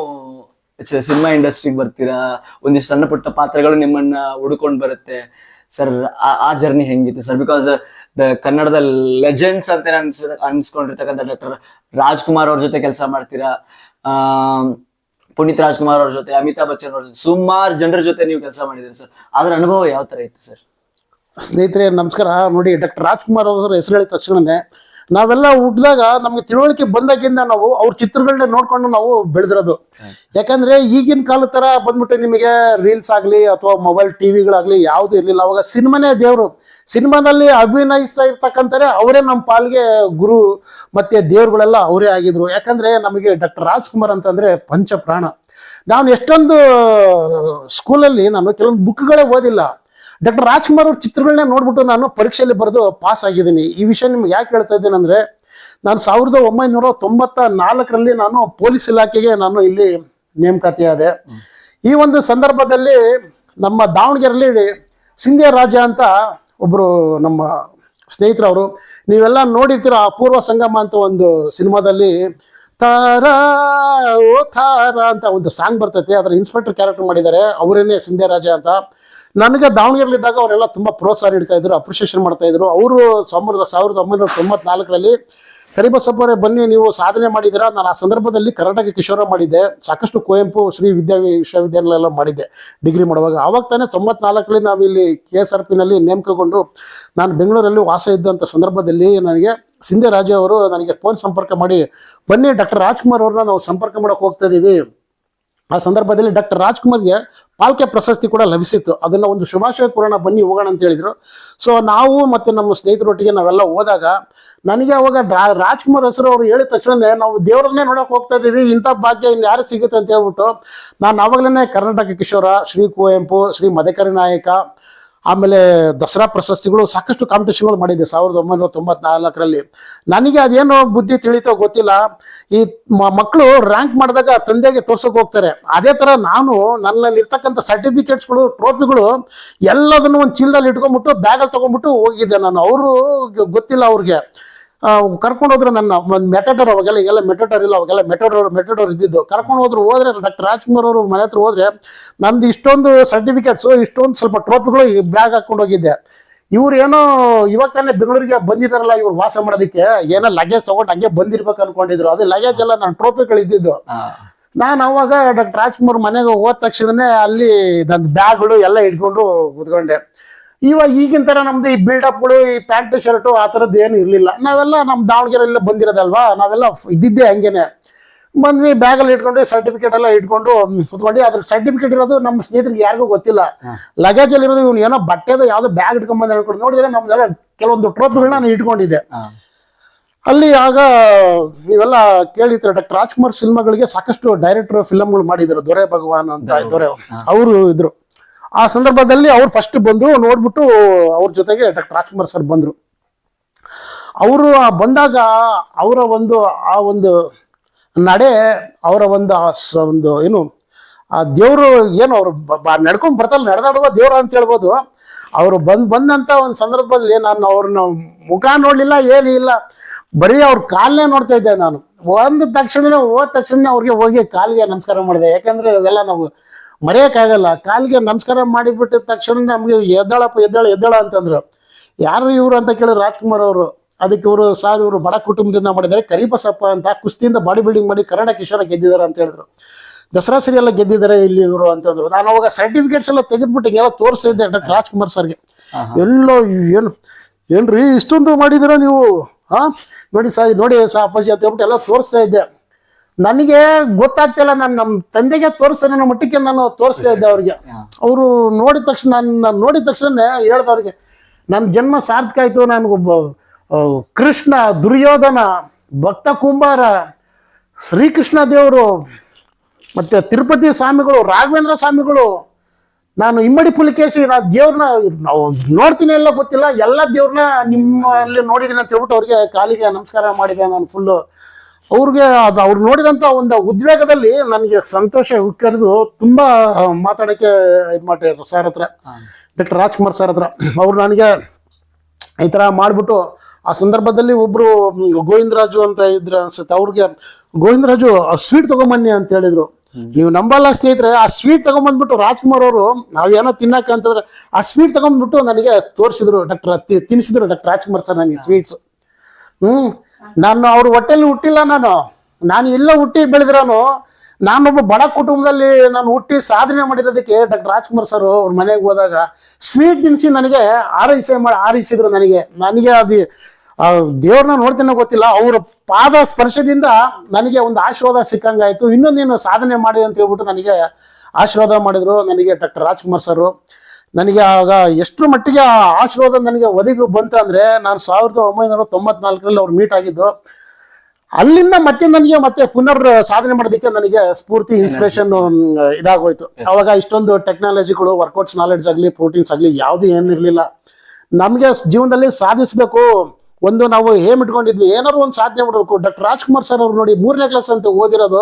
ಸಿನಿಮಾ ಇಂಡಸ್ಟ್ರಿಗೆ ಬರ್ತೀರಾ, ಒಂದಿಷ್ಟು ಸಣ್ಣ ಪುಟ್ಟ ಪಾತ್ರಗಳು ನಿಮ್ಮನ್ನ ಹುಡ್ಕೊಂಡು ಬರುತ್ತೆ. ಸರ್, ಆ ಜರ್ನಿ ಹೆಂಗಿತ್ತು ಸರ್? ಬಿಕಾಸ್ ಕನ್ನಡದ ಲೆಜೆಂಡ್ಸ್ ಅಂತ ಅನ್ಸ್ಕೊಂಡಿರ್ತಕ್ಕಂಥ ಡಾಕ್ಟರ್ ರಾಜ್ಕುಮಾರ್ ಅವ್ರ ಜೊತೆ ಕೆಲಸ ಮಾಡ್ತೀರಾ, ಪುನೀತ್ ರಾಜ್ಕುಮಾರ್ ಅವ್ರ ಜೊತೆ, ಅಮಿತಾಬ್ ಬಚ್ಚನ್ ಅವ್ರ ಜೊತೆ, ಸುಮಾರು ಜನರ ಜೊತೆ ನೀವು ಕೆಲಸ ಮಾಡಿದ್ದೀರಿ ಸರ್. ಅದ್ರ ಅನುಭವ ಯಾವ ತರ ಇತ್ತು ಸರ್? ಸ್ನೇಹಿತರೆ ನಮಸ್ಕಾರ. ನೋಡಿ, ಡಾಕ್ಟರ್ ರಾಜ್ಕುಮಾರ್ ಅವರ ಹೆಸರು ಹೇಳಿದ ತಕ್ಷಣನೇ ನಾವೆಲ್ಲ ಹುಟ್ಟಿದಾಗ ನಮ್ಗೆ ತಿಳುವಳಿಕೆ ಬಂದಾಗಿಂದ ನಾವು ಅವ್ರ ಚಿತ್ರಗಳನ್ನ ನೋಡ್ಕೊಂಡು ನಾವು ಬೆಳೆದಿರೋದು. ಯಾಕಂದ್ರೆ ಈಗಿನ ಕಾಲದ ತರ ಬಂದ್ಬಿಟ್ಟು ನಿಮಗೆ ರೀಲ್ಸ್ ಆಗ್ಲಿ ಅಥವಾ ಮೊಬೈಲ್ ಟಿವಿಗಳಾಗ್ಲಿ ಯಾವ್ದು ಇರ್ಲಿಲ್ಲ. ಅವಾಗ ಸಿನಿಮಾನೇ ದೇವ್ರು. ಸಿನಿಮಾದಲ್ಲಿ ಅಭಿನಯಿಸ್ತಾ ಇರ್ತಕ್ಕಂತಾರೆ ಅವರೇ ನಮ್ಮ ಪಾಲ್ಗೆ ಗುರು ಮತ್ತೆ ದೇವ್ರುಗಳೆಲ್ಲ ಅವರೇ ಆಗಿದ್ರು. ಯಾಕಂದ್ರೆ ನಮಗೆ ಡಾಕ್ಟರ್ ರಾಜ್ಕುಮಾರ್ ಅಂತಂದ್ರೆ ಪಂಚಪ್ರಾಣ. ನಾನು ಎಷ್ಟೊಂದು ಸ್ಕೂಲಲ್ಲಿ ನಾನು ಕೆಲವೊಂದು ಬುಕ್ಗಳೇ ಓದಿಲ್ಲ, ಡಾಕ್ಟರ್ ರಾಜ್ಕುಮಾರ್ ಅವ್ರ ಚಿತ್ರಗಳನ್ನ ನೋಡ್ಬಿಟ್ಟು ನಾನು ಪರೀಕ್ಷೆಯಲ್ಲಿ ಬರೆದು ಪಾಸ್ ಆಗಿದ್ದೀನಿ. ಈ ವಿಷಯ ನಿಮ್ಗೆ ಯಾಕೆ ಹೇಳ್ತಾ ಇದ್ದೀನಿ ಅಂದ್ರೆ, ನಾನು 1994ರಲ್ಲಿ ನಾನು ಪೊಲೀಸ್ ಇಲಾಖೆಗೆ ನಾನು ಇಲ್ಲಿ ನೇಮಕಾತಿಯಾದೆ. ಈ ಒಂದು ಸಂದರ್ಭದಲ್ಲಿ ನಮ್ಮ ದಾವಣಗೆರೆಯಲ್ಲಿ ಸಿಂಧೆ ರಾಜ ಅಂತ ಒಬ್ರು ನಮ್ಮ ಸ್ನೇಹಿತರವರು, ನೀವೆಲ್ಲ ನೋಡಿರ್ತೀರ ಅಪೂರ್ವ ಸಂಗಮ ಅಂತ ಒಂದು ಸಿನಿಮಾದಲ್ಲಿ ತಾರಾ ಓ ತಾರಾ ಅಂತ ಒಂದು ಸಾಂಗ್ ಬರ್ತೈತೆ, ಅದರ ಇನ್ಸ್ಪೆಕ್ಟರ್ ಕ್ಯಾರೆಕ್ಟರ್ ಮಾಡಿದ್ದಾರೆ, ಅವರೇನೆ ಸಿಂಧೆ ರಾಜ ಅಂತ. ನನಗೆ ದಾವಣಗೆರೆಲಿದ್ದಾಗ ಅವರೆಲ್ಲ ತುಂಬ ಪ್ರೋತ್ಸಾಹ ನೀಡ್ತಾ ಇದ್ರು, ಅಪ್ರಿಷಿಯೇಷನ್ ಮಾಡ್ತಾ ಇದ್ರು. ಅವರು 1994ರಲ್ಲಿ ಕರಿಬಸಪ್ಪರೇ ಬನ್ನಿ ನೀವು ಸಾಧನೆ ಮಾಡಿದ್ದೀರಾ. ನಾನು ಆ ಸಂದರ್ಭದಲ್ಲಿ ಕರ್ನಾಟಕ ಕಿಶೋರ ಮಾಡಿದ್ದೆ, ಸಾಕಷ್ಟು ಕುವೆಂಪು ಶ್ರೀ ವಿಶ್ವವಿದ್ಯಾಲಯ ಎಲ್ಲ ಮಾಡಿದ್ದೆ ಡಿಗ್ರಿ ಮಾಡುವಾಗ. ಆವಾಗ ತಾನೇ 94ರಲ್ಲಿ ನಾವು ಇಲ್ಲಿ KSRPನಲ್ಲಿ ನೇಮಕಗೊಂಡು ನಾನು ಬೆಂಗಳೂರಲ್ಲಿ ವಾಸ ಇದ್ದಂಥ ಸಂದರ್ಭದಲ್ಲಿ ನನಗೆ ಸಿಂಧೆ ರಾಜ ಅವರು ನನಗೆ ಫೋನ್ ಸಂಪರ್ಕ ಮಾಡಿ, ಬನ್ನಿ ಡಾಕ್ಟರ್ ರಾಜ್ಕುಮಾರ್ ಅವ್ರನ್ನ ನಾವು ಸಂಪರ್ಕ ಮಾಡೋಕೆ ಹೋಗ್ತಾ ಇದ್ದೀವಿ. ಆ ಸಂದರ್ಭದಲ್ಲಿ ಡಾಕ್ಟರ್ ರಾಜ್ಕುಮಾರ್ಗೆ ಪಾಲ್ಕೆ ಪ್ರಶಸ್ತಿ ಕೂಡ ಲಭಿಸಿತ್ತು. ಅದನ್ನ ಒಂದು ಶುಭಾಶಯ ಕೋರೋಣ, ಬನ್ನಿ ಹೋಗೋಣ ಅಂತ ಹೇಳಿದ್ರು. ಸೊ ನಾವು ಮತ್ತೆ ನಮ್ಮ ಸ್ನೇಹಿತರೊಟ್ಟಿಗೆ ನಾವೆಲ್ಲ ಹೋದಾಗ ನನಗೆ ಅವಾಗ ರಾಜ್ಕುಮಾರ್ ಹೆಸರು ಅವ್ರು ಹೇಳಿದ ತಕ್ಷಣ ನಾವು ದೇವರನ್ನೇ ನೋಡಕ್ ಹೋಗ್ತಾ ಇದೀವಿ, ಇಂಥ ಭಾಗ್ಯ ಇನ್ನು ಯಾರು ಸಿಗುತ್ತೆ ಅಂತ ಹೇಳ್ಬಿಟ್ಟು ನಾನು ಆವಾಗಲೇ ಕರ್ನಾಟಕ ಕಿಶೋರ, ಶ್ರೀ ಕುವೆಂಪು, ಶ್ರೀ ಮದಕರಿ ನಾಯಕ, ಆಮೇಲೆ ದಸರಾ ಪ್ರಶಸ್ತಿಗಳು ಸಾಕಷ್ಟು ಕಾಂಪಿಟೇಷನ್ಗಳು ಮಾಡಿದ್ದೆ 1994ರಲ್ಲಿ. ನನಗೆ ಅದೇನೋ ಬುದ್ಧಿ ತಿಳಿತೋ ಗೊತ್ತಿಲ್ಲ, ಈ ಮಕ್ಕಳು ರ್ಯಾಂಕ್ ಮಾಡಿದಾಗ ತಂದೆಗೆ ತೋರ್ಸೋಕೆ ಹೋಗ್ತಾರೆ. ಅದೇ ಥರ ನಾನು ನನ್ನಲ್ಲಿ ಇರ್ತಕ್ಕಂಥ ಸರ್ಟಿಫಿಕೇಟ್ಸ್ಗಳು, ಟ್ರೋಫಿಗಳು ಎಲ್ಲದನ್ನು ಒಂದು ಚೀಲದಲ್ಲಿ ಇಟ್ಕೊಂಡ್ಬಿಟ್ಟು ಬ್ಯಾಗಲ್ಲಿ ತೊಗೊಂಡ್ಬಿಟ್ಟು ಹೋಗಿದ್ದೆ ನಾನು. ಅವರು ಗೊತ್ತಿಲ್ಲ, ಅವ್ರಿಗೆ ಕರ್ಕೊಂಡು ಹೋದ್ರು ನನ್ನ ಒಂದು ಮೆಟಡೋರ್, ಅವಾಗೆಲ್ಲ ಈಗೆಲ್ಲ ಮೆಟಡೋರ್ ಇಲ್ಲ, ಅವಾಗೆಲ್ಲ ಮೆಟಡೋರ್ ಇದ್ದಿದ್ದು. ಕರ್ಕೊಂಡು ಹೋದ್ರೆ ಡಾಕ್ಟರ್ ರಾಜ್ಕುಮಾರ್ ಅವರು ಮನೆ ಹತ್ರ ಹೋದ್ರೆ ನಂದು ಇಷ್ಟೊಂದು ಸರ್ಟಿಫಿಕೇಟ್ಸು, ಇಷ್ಟೊಂದು ಸ್ವಲ್ಪ ಟ್ರೋಫಿಗಳು ಈ ಬ್ಯಾಗ್ ಹಾಕೊಂಡು ಹೋಗಿದ್ದೆ. ಇವ್ರು ಏನೋ ಇವಾಗ ತಾನೇ ಬೆಂಗಳೂರಿಗೆ ಬಂದಿದ್ದಾರಲ್ಲ ಇವ್ರು ವಾಸ ಮಾಡೋದಕ್ಕೆ, ಏನೋ ಲಗೇಜ್ ತಗೊಂಡು ಹಂಗೆ ಬಂದಿರ್ಬೇಕು ಅನ್ಕೊಂಡಿದ್ರು. ಅದು ಲಗೇಜ್ ಎಲ್ಲ ನನ್ನ ಟ್ರೋಫಿಗಳು ಇದ್ದಿದ್ದು. ನಾನು ಅವಾಗ ಡಾಕ್ಟರ್ ರಾಜ್ಕುಮಾರ್ ಮನೆಗೆ ಹೋದ ತಕ್ಷಣನೇ ಅಲ್ಲಿ ನನ್ನ ಬ್ಯಾಗ್ಗಳು ಎಲ್ಲ ಇಟ್ಕೊಂಡು ಕೂತ್ಕೊಂಡೆ. ಇವಾಗ ಈಗಿನ ಥರ ನಮ್ದು ಈ ಬಿಲ್ಡಪ್ಗಳು, ಈ ಪ್ಯಾಂಟ್ ಶರ್ಟು ಆ ಥರದ್ದು ಏನು ಇರಲಿಲ್ಲ. ನಾವೆಲ್ಲ ನಮ್ಮ ದಾವಣಗೆರೆಯಲ್ಲೇ ಬಂದಿರೋದಲ್ವಾ, ನಾವೆಲ್ಲ ಇದ್ದಿದ್ದೆ ಹಂಗೇನೆ ಬಂದ್ವಿ. ಬ್ಯಾಗಲ್ಲಿ ಇಟ್ಕೊಂಡು ಸರ್ಟಿಫಿಕೇಟ್ ಎಲ್ಲ ಇಟ್ಕೊಂಡು ಕುತ್ಕೊಂಡು, ಅದ್ರ ಸರ್ಟಿಫಿಕೇಟ್ ಇರೋದು ನಮ್ಮ ಸ್ನೇಹಿತರಿಗೆ ಯಾರಿಗೂ ಗೊತ್ತಿಲ್ಲ. ಲಗೇಜಲ್ಲಿ ಇರೋದು ಇವ್ನು ಏನೋ ಬಟ್ಟೆದು ಯಾವುದೋ ಬ್ಯಾಗ್ ಇಟ್ಕೊಂಡ್ಬಂದು ಹೇಳ್ಕೊಂಡು ನೋಡಿದ್ರೆ ನಮ್ದೆಲ್ಲ ಕೆಲವೊಂದು ಟ್ರೋಫಿಗಳನ್ನ ನಾನು ಇಟ್ಕೊಂಡಿದ್ದೆ ಅಲ್ಲಿ. ಆಗ ನೀವೆಲ್ಲ ಕೇಳಿರ್ತಾರೆ, ಡಾಕ್ಟರ್ ರಾಜ್ಕುಮಾರ್ ಸಿನಿಮಾಗಳಿಗೆ ಸಾಕಷ್ಟು ಡೈರೆಕ್ಟರ್ ಫಿಲಮ್ಗಳು ಮಾಡಿದ್ರು. ದೊರೆ ಭಗವಾನ್ ಅಂತ ದೊರೆ ಅವರು ಇದ್ರು. ಆ ಸಂದರ್ಭದಲ್ಲಿ ಅವ್ರು ಫಸ್ಟ್ ಬಂದರು, ನೋಡ್ಬಿಟ್ಟು ಅವ್ರ ಜೊತೆಗೆ ಡಾಕ್ಟರ್ ರಾಜ್ಕುಮಾರ್ ಸರ್ ಬಂದರು. ಅವರು ಬಂದಾಗ ಅವರ ಆ ಒಂದು ನಡೆ, ಅವರ ಒಂದು ಏನು ಆ ದೇವರು ಏನು ಅವರು ನಡ್ಕೊಂಡು ಬರ್ತಾರೆ, ನಡೆದಾಡುವ ದೇವರು ಅಂತ ಹೇಳ್ಬೋದು. ಅವರು ಬಂದಂಥ ಒಂದು ಸಂದರ್ಭದಲ್ಲಿ ನಾನು ಅವ್ರನ್ನ ಮುಖ ನೋಡಲಿಲ್ಲ, ಏನೂ ಇಲ್ಲ, ಬರೀ ಅವ್ರ ಕಾಲನ್ನೇ ನೋಡ್ತಾ ಇದ್ದೆ ನಾನು. ಹೋದ ತಕ್ಷಣ ಅವ್ರಿಗೆ ಹೋಗಿ ಕಾಲಿಗೆ ನಮಸ್ಕಾರ ಮಾಡಿದೆ. ಯಾಕಂದರೆ ಅವೆಲ್ಲ ನಾವು ಮರೆಯೋಕ್ಕಾಗಲ್ಲ. ಕಾಲಿಗೆ ನಮಸ್ಕಾರ ಮಾಡಿಬಿಟ್ಟಿದ ತಕ್ಷಣ ನಮಗೆ ಎದ್ದಾಳ ಅಂತಂದ್ರು. ಯಾರು ಇವರು ಅಂತ ಕೇಳಿದ್ರು, ರಾಜ್ಕುಮಾರ್ ಅವರು. ಅದಕ್ಕೆ ಇವರು ಬಡ ಕುಟುಂಬದಿಂದ ಮಾಡಿದ್ದಾರೆ, ಕರಿಬಸಪ್ಪ ಅಂತ ಕುಸ್ತಿಯಿಂದ ಬಾಡಿ ಬಿಲ್ಡಿಂಗ್ ಮಾಡಿ ಕರ್ನಾಟಕ ಕಿಶೋರ ಗೆದ್ದಿದ್ದಾರೆ ಅಂತ ಹೇಳಿದ್ರು. ದಸರಾ ಸರಿ ಎಲ್ಲ ಗೆದ್ದಿದ್ದಾರೆ ಇಲ್ಲಿ ಇವರು ಅಂತಂದ್ರು. ನಾನು ಅವಾಗ ಸರ್ಟಿಫಿಕೇಟ್ಸ್ ಎಲ್ಲ ತೆಗೆದ್ಬಿಟ್ಟು ಹಿಂಗೆಲ್ಲ ತೋರಿಸ್ತಿದ್ದೆ ಡಾಕ್ಟರ್ ರಾಜ್ಕುಮಾರ್ ಸರ್ಗೆ. ಎಲ್ಲೋ ಏನ್ರಿ ಇಷ್ಟೊಂದು ಮಾಡಿದ್ದೀರಾ ನೀವು, ನೋಡಿ ಅಪ್ಪಾಜಿ ಅಂತ ಹೇಳ್ಬಿಟ್ಟು ಎಲ್ಲ ತೋರಿಸ್ತಾ ಇದ್ದೆ. ನನಗೆ ಗೊತ್ತಾಗ್ತಿಲ್ಲ, ನಾನು ನಮ್ಮ ತಂದೆಗೆ ತೋರಿಸ್ತೇನೆ ಅನ್ನೋ ಮಟ್ಟಕ್ಕೆ ನಾನು ತೋರಿಸ್ತಾ ಇದ್ದೆ ಅವ್ರಿಗೆ. ಅವರು ನೋಡಿದ ತಕ್ಷಣ ಹೇಳ್ದೆ ಅವ್ರಿಗೆ, ನನ್ನ ಜನ್ಮ ಸಾರ್ಥಕ ಆಯಿತು. ನನಗೊಬ್ಬ ಕೃಷ್ಣ, ದುರ್ಯೋಧನ, ಭಕ್ತ ಕುಂಬಾರ, ಶ್ರೀಕೃಷ್ಣ ದೇವರು, ಮತ್ತು ತಿರುಪತಿ ಸ್ವಾಮಿಗಳು, ರಾಘವೇಂದ್ರ ಸ್ವಾಮಿಗಳು, ನಾನು ಇಮ್ಮಡಿ ಪುಲಿಕೇಶಿ, ನಾನು ದೇವ್ರನ್ನ ನೋಡ್ತೀನಿ ಎಲ್ಲ ಗೊತ್ತಿಲ್ಲ, ಎಲ್ಲ ದೇವ್ರನ್ನ ನಿಮ್ಮಲ್ಲಿ ನೋಡಿದ್ದೀನಿ ಅಂತ ಹೇಳ್ಬಿಟ್ಟು ಅವ್ರಿಗೆ ಕಾಲಿಗೆ ನಮಸ್ಕಾರ ಮಾಡಿದೆ ನಾನು ಫುಲ್ಲು. ಅವ್ರಿಗೆ ಅವ್ರು ನೋಡಿದಂಥ ಒಂದು ಉದ್ವೇಗದಲ್ಲಿ ನನಗೆ ಸಂತೋಷ ಉಕ್ಕರಿದು ತುಂಬ ಮಾತಾಡೋಕ್ಕೆ ಇದು ಮಾಡಿದ್ರು ಸರ್ ಹತ್ರ, ಡಾಕ್ಟರ್ ರಾಜ್ಕುಮಾರ್ ಸರ್ ಹತ್ರ. ಅವ್ರು ನನಗೆ ಈ ಥರ ಮಾಡಿಬಿಟ್ಟು ಆ ಸಂದರ್ಭದಲ್ಲಿ ಒಬ್ಬರು ಗೋವಿಂದರಾಜು ಅಂತ ಇದ್ರು ಅನ್ಸುತ್ತೆ, ಅವ್ರಿಗೆ ಗೋವಿಂದರಾಜು ಸ್ವೀಟ್ ತೊಗೊಂಬನ್ನಿ ಅಂತ ಹೇಳಿದರು. ನೀವು ನಂಬಲ್ಲ ಸ್ನೇಹಿತರೆ, ಆ ಸ್ವೀಟ್ ತೊಗೊಂಬಂದ್ಬಿಟ್ಟು ರಾಜ್ಕುಮಾರ್ ಅವರು ನಾವೇನೋ ತಿನ್ನಕ್ಕೆ ಅಂತಂದ್ರೆ ಆ ಸ್ವೀಟ್ ತೊಗೊಂಡ್ಬಿಟ್ಟು ನನಗೆ ತೋರಿಸಿದ್ರು, ತಿನ್ನಿಸಿದ್ರು ಡಾಕ್ಟರ್ ರಾಜ್ಕುಮಾರ್ ಸರ್ ನನಗೆ ಸ್ವೀಟ್ಸು. ನಾನು ಅವ್ರ ಹೊಟ್ಟೆಲ್ಲಿ ಹುಟ್ಟಿಲ್ಲ, ನಾನು ಎಲ್ಲ ಹುಟ್ಟಿ ಬೆಳೆದ್ರಾನು. ನಾನೊಬ್ಬ ಬಡ ಕುಟುಂಬದಲ್ಲಿ ನಾನು ಹುಟ್ಟಿ ಸಾಧನೆ ಮಾಡಿರೋದಕ್ಕೆ ಡಾಕ್ಟರ್ ರಾಜ್ಕುಮಾರ್ ಸರ್ ಅವ್ರ ಮನೆಗೆ ಹೋದಾಗ ಸ್ವೀಟ್ ತಿನ್ನಿಸಿ ನನಗೆ ಆರೈಸಿದ್ರು. ನನಗೆ ಅದು ದೇವ್ರನ್ನ ನೋಡ್ತೀನೋ ಗೊತ್ತಿಲ್ಲ, ಅವರ ಪಾದ ಸ್ಪರ್ಶದಿಂದ ನನಗೆ ಒಂದು ಆಶೀರ್ವಾದ ಸಿಕ್ಕಂಗಾಯಿತು. ಇನ್ನೂ ನೀನು ಸಾಧನೆ ಮಾಡಿ ಅಂತ ಹೇಳ್ಬಿಟ್ಟು ನನಗೆ ಆಶೀರ್ವಾದ ಮಾಡಿದರು ನನಗೆ ಡಾಕ್ಟರ್ ರಾಜ್ಕುಮಾರ್ ಸರು. ನನಗೆ ಆಗ ಎಷ್ಟು ಮಟ್ಟಿಗೆ ಆ ಆಶೀರ್ವಾದ ನನಗೆ ಒದಗಿ ಬಂತು ಅಂದರೆ, ನಾನು 1994ರಲ್ಲಿ ಅವ್ರು ಮೀಟ್ ಆಗಿದ್ದು. ಅಲ್ಲಿಂದ ಮತ್ತೆ ಪುನರ್ ಸಾಧನೆ ಮಾಡೋದಕ್ಕೆ ನನಗೆ ಸ್ಫೂರ್ತಿ, ಇನ್ಸ್ಪಿರೇಷನ್ ಇದಾಗೋಯ್ತು. ಅವಾಗ ಇಷ್ಟೊಂದು ಟೆಕ್ನಾಲಜಿಗಳು, ವರ್ಕೌಟ್ಸ್ ನಾಲೆಡ್ಜ್ ಆಗಲಿ, ಪ್ರೋಟೀನ್ಸ್ ಆಗಲಿ ಯಾವುದೂ ಏನಿರಲಿಲ್ಲ. ನಮಗೆ ಜೀವನದಲ್ಲಿ ಸಾಧಿಸಬೇಕು, ನಾವು ಏಮ್ ಇಟ್ಕೊಂಡಿದ್ವಿ, ಏನಾದ್ರು ಒಂದು ಸಾಧನೆ ಮಾಡಬೇಕು. ಡಾಕ್ಟರ್ ರಾಜ್ಕುಮಾರ್ ಸರ್ ಅವ್ರು ನೋಡಿ 3ನೇ ಕ್ಲಾಸ್ ಅಂತ ಓದಿರೋದು,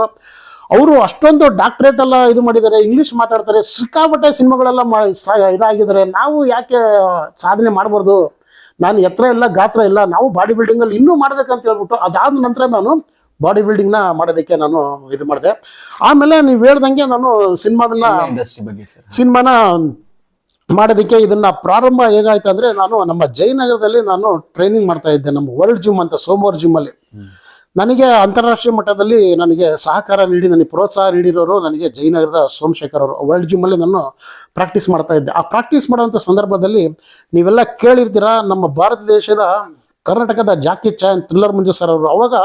ಅವರು ಅಷ್ಟೊಂದು ಡಾಕ್ಟ್ರೇಟ್ ಎಲ್ಲ ಇದು ಮಾಡಿದ್ದಾರೆ, ಇಂಗ್ಲೀಷ್ ಮಾತಾಡ್ತಾರೆ, ಸಿಕ್ಕಾಪಟ್ಟೆ ಸಿನಿಮಾಗಳೆಲ್ಲ ಇದಾಗಿದ್ದಾರೆ. ನಾವು ಯಾಕೆ ಸಾಧನೆ ಮಾಡಬಾರ್ದು? ನಾನು ಎತ್ತರ ಇಲ್ಲ, ಗಾತ್ರ ಇಲ್ಲ, ನಾವು ಬಾಡಿ ಬಿಲ್ಡಿಂಗಲ್ಲಿ ಇನ್ನೂ ಮಾಡ್ಬೇಕಂತ ಹೇಳ್ಬಿಟ್ಟು ಅದಾದ ನಂತರ ನಾನು ಬಾಡಿ ಬಿಲ್ಡಿಂಗ್ನ ಮಾಡೋದಕ್ಕೆ ನಾನು ಇದು ಮಾಡಿದೆ. ಆಮೇಲೆ ನೀವು ಹೇಳ್ದಂಗೆ ನಾನು ಸಿನಿಮಾನ ಮಾಡೋದಕ್ಕೆ ಇದನ್ನ ಪ್ರಾರಂಭ ಹೇಗಾಯ್ತು ಅಂದರೆ, ನಾನು ನಮ್ಮ ಜಯನಗರದಲ್ಲಿ ನಾನು ಟ್ರೈನಿಂಗ್ ಮಾಡ್ತಾ ಇದ್ದೆ, ನಮ್ಮ ವರ್ಲ್ಡ್ ಜಿಮ್ ಅಂತ, ಸೋಮವಾರ ಜಿಮ್ಮಲ್ಲಿ. ನನಗೆ ಅಂತಾರಾಷ್ಟ್ರೀಯ ಮಟ್ಟದಲ್ಲಿ ನನಗೆ ಸಹಕಾರ ನೀಡಿ, ನನಗೆ ಪ್ರೋತ್ಸಾಹ ನೀಡಿರೋರು ನನಗೆ ಜಯನಗರದ ಸೋಮಶೇಖರ್ ಅವರು. ವರ್ಲ್ಡ್ ಜಿಮ್ಮಲ್ಲಿ ನಾನು ಪ್ರಾಕ್ಟೀಸ್ ಮಾಡ್ತಾ ಇದ್ದೆ. ಆ ಪ್ರಾಕ್ಟೀಸ್ ಮಾಡೋಂಥ ಸಂದರ್ಭದಲ್ಲಿ ನೀವೆಲ್ಲ ಕೇಳಿರ್ತೀರ, ನಮ್ಮ ಭಾರತ ದೇಶದ ಕರ್ನಾಟಕದ ಜಾಕಿ ಚಾನ್, ಥ್ರಿಲ್ಲರ್ ಮಂಜು ಸರ್ ಅವರು. ಅವಾಗ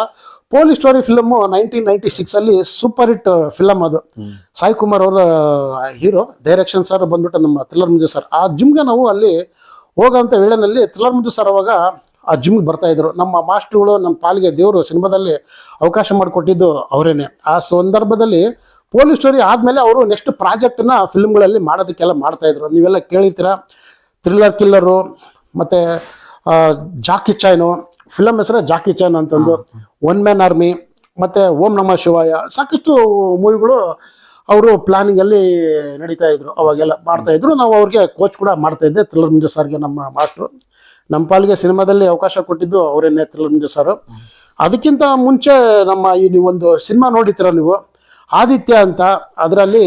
police story film 1996 super hit film ಅದು. ಸಾಯಿ ಕುಮಾರ್ ಅವರ ಹೀರೋ, ಡೈರೆಕ್ಷನ್ ಸರ್ ಬಂದ್ಬಿಟ್ಟು ನಮ್ಮ ಥ್ರಿಲ್ಲರ್ ಮಂಜು ಸರ್. ಆ ಜಿಮ್ಗೆ ನಾವು ಅಲ್ಲಿ ಹೋಗೋಂಥ ವೇಳೆಯಲ್ಲಿ ಥ್ರಿಲ್ಲರ್ ಮಂಜು ಸರ್ ಅವಾಗ ಆ ಜಿಮ್ಗೆ ಬರ್ತಾಯಿದ್ರು. ನಮ್ಮ ಮಾಸ್ಟ್ರುಗಳು, ನಮ್ಮ ಪಾಲಿಗೆ ದೇವರು ಸಿನಿಮಾದಲ್ಲಿ ಅವಕಾಶ ಮಾಡಿಕೊಟ್ಟಿದ್ದು ಅವರೇನೆ. ಆ ಸಂದರ್ಭದಲ್ಲಿ ಪೊಲೀಸ್ ಸ್ಟೋರಿ ಆದಮೇಲೆ ಅವರು ನೆಕ್ಸ್ಟ್ ಪ್ರಾಜೆಕ್ಟನ್ನ ಫಿಲ್ಮ್ಗಳಲ್ಲಿ ಮಾಡೋದಕ್ಕೆಲ್ಲ ಮಾಡ್ತಾಯಿದ್ರು. ನೀವೆಲ್ಲ ಕೇಳಿರ್ತೀರ, ಥ್ರಿಲ್ಲರ್ ಕಿಲ್ಲರು, ಮತ್ತು ಜಾಕಿ ಚೈನು, ಫಿಲಮ್ ಹೆಸರು ಜಾಕಿ ಚೈನ್ ಅಂತಂದು, ಒನ್ ಮ್ಯಾನ್ ಆರ್ಮಿ, ಮತ್ತು ಓಂ ನಮಃ ಶಿವಾಯ, ಸಾಕಷ್ಟು ಮೂವಿಗಳು ಅವರು ಪ್ಲಾನಿಂಗಲ್ಲಿ ನಡೀತಾ ಇದ್ರು, ಅವಾಗೆಲ್ಲ ಮಾಡ್ತಾ ಇದ್ರು. ನಾವು ಅವ್ರಿಗೆ ಕೋಚ್ ಕೂಡ ಮಾಡ್ತಾ ಇದ್ದೆ, ಥ್ರಿಲ್ಲರ್ ಮಂಜು ಸರ್ಗೆ, ನಮ್ಮ ಮಾಸ್ಟ್ರು. ನಮ್ಮ ಪಾಲಿಗೆ ಸಿನಿಮಾದಲ್ಲಿ ಅವಕಾಶ ಕೊಟ್ಟಿದ್ದು ಅವರೇನೆ, ಥ್ರಿಲ್ಲರ್ ಮಂಜು ಸರ್. ಅದಕ್ಕಿಂತ ಮುಂಚೆ ನಮ್ಮ ಈ ನೀವೊಂದು ಸಿನಿಮಾ ನೋಡಿತೀರ ನೀವು, ಆದಿತ್ಯ ಅಂತ, ಅದರಲ್ಲಿ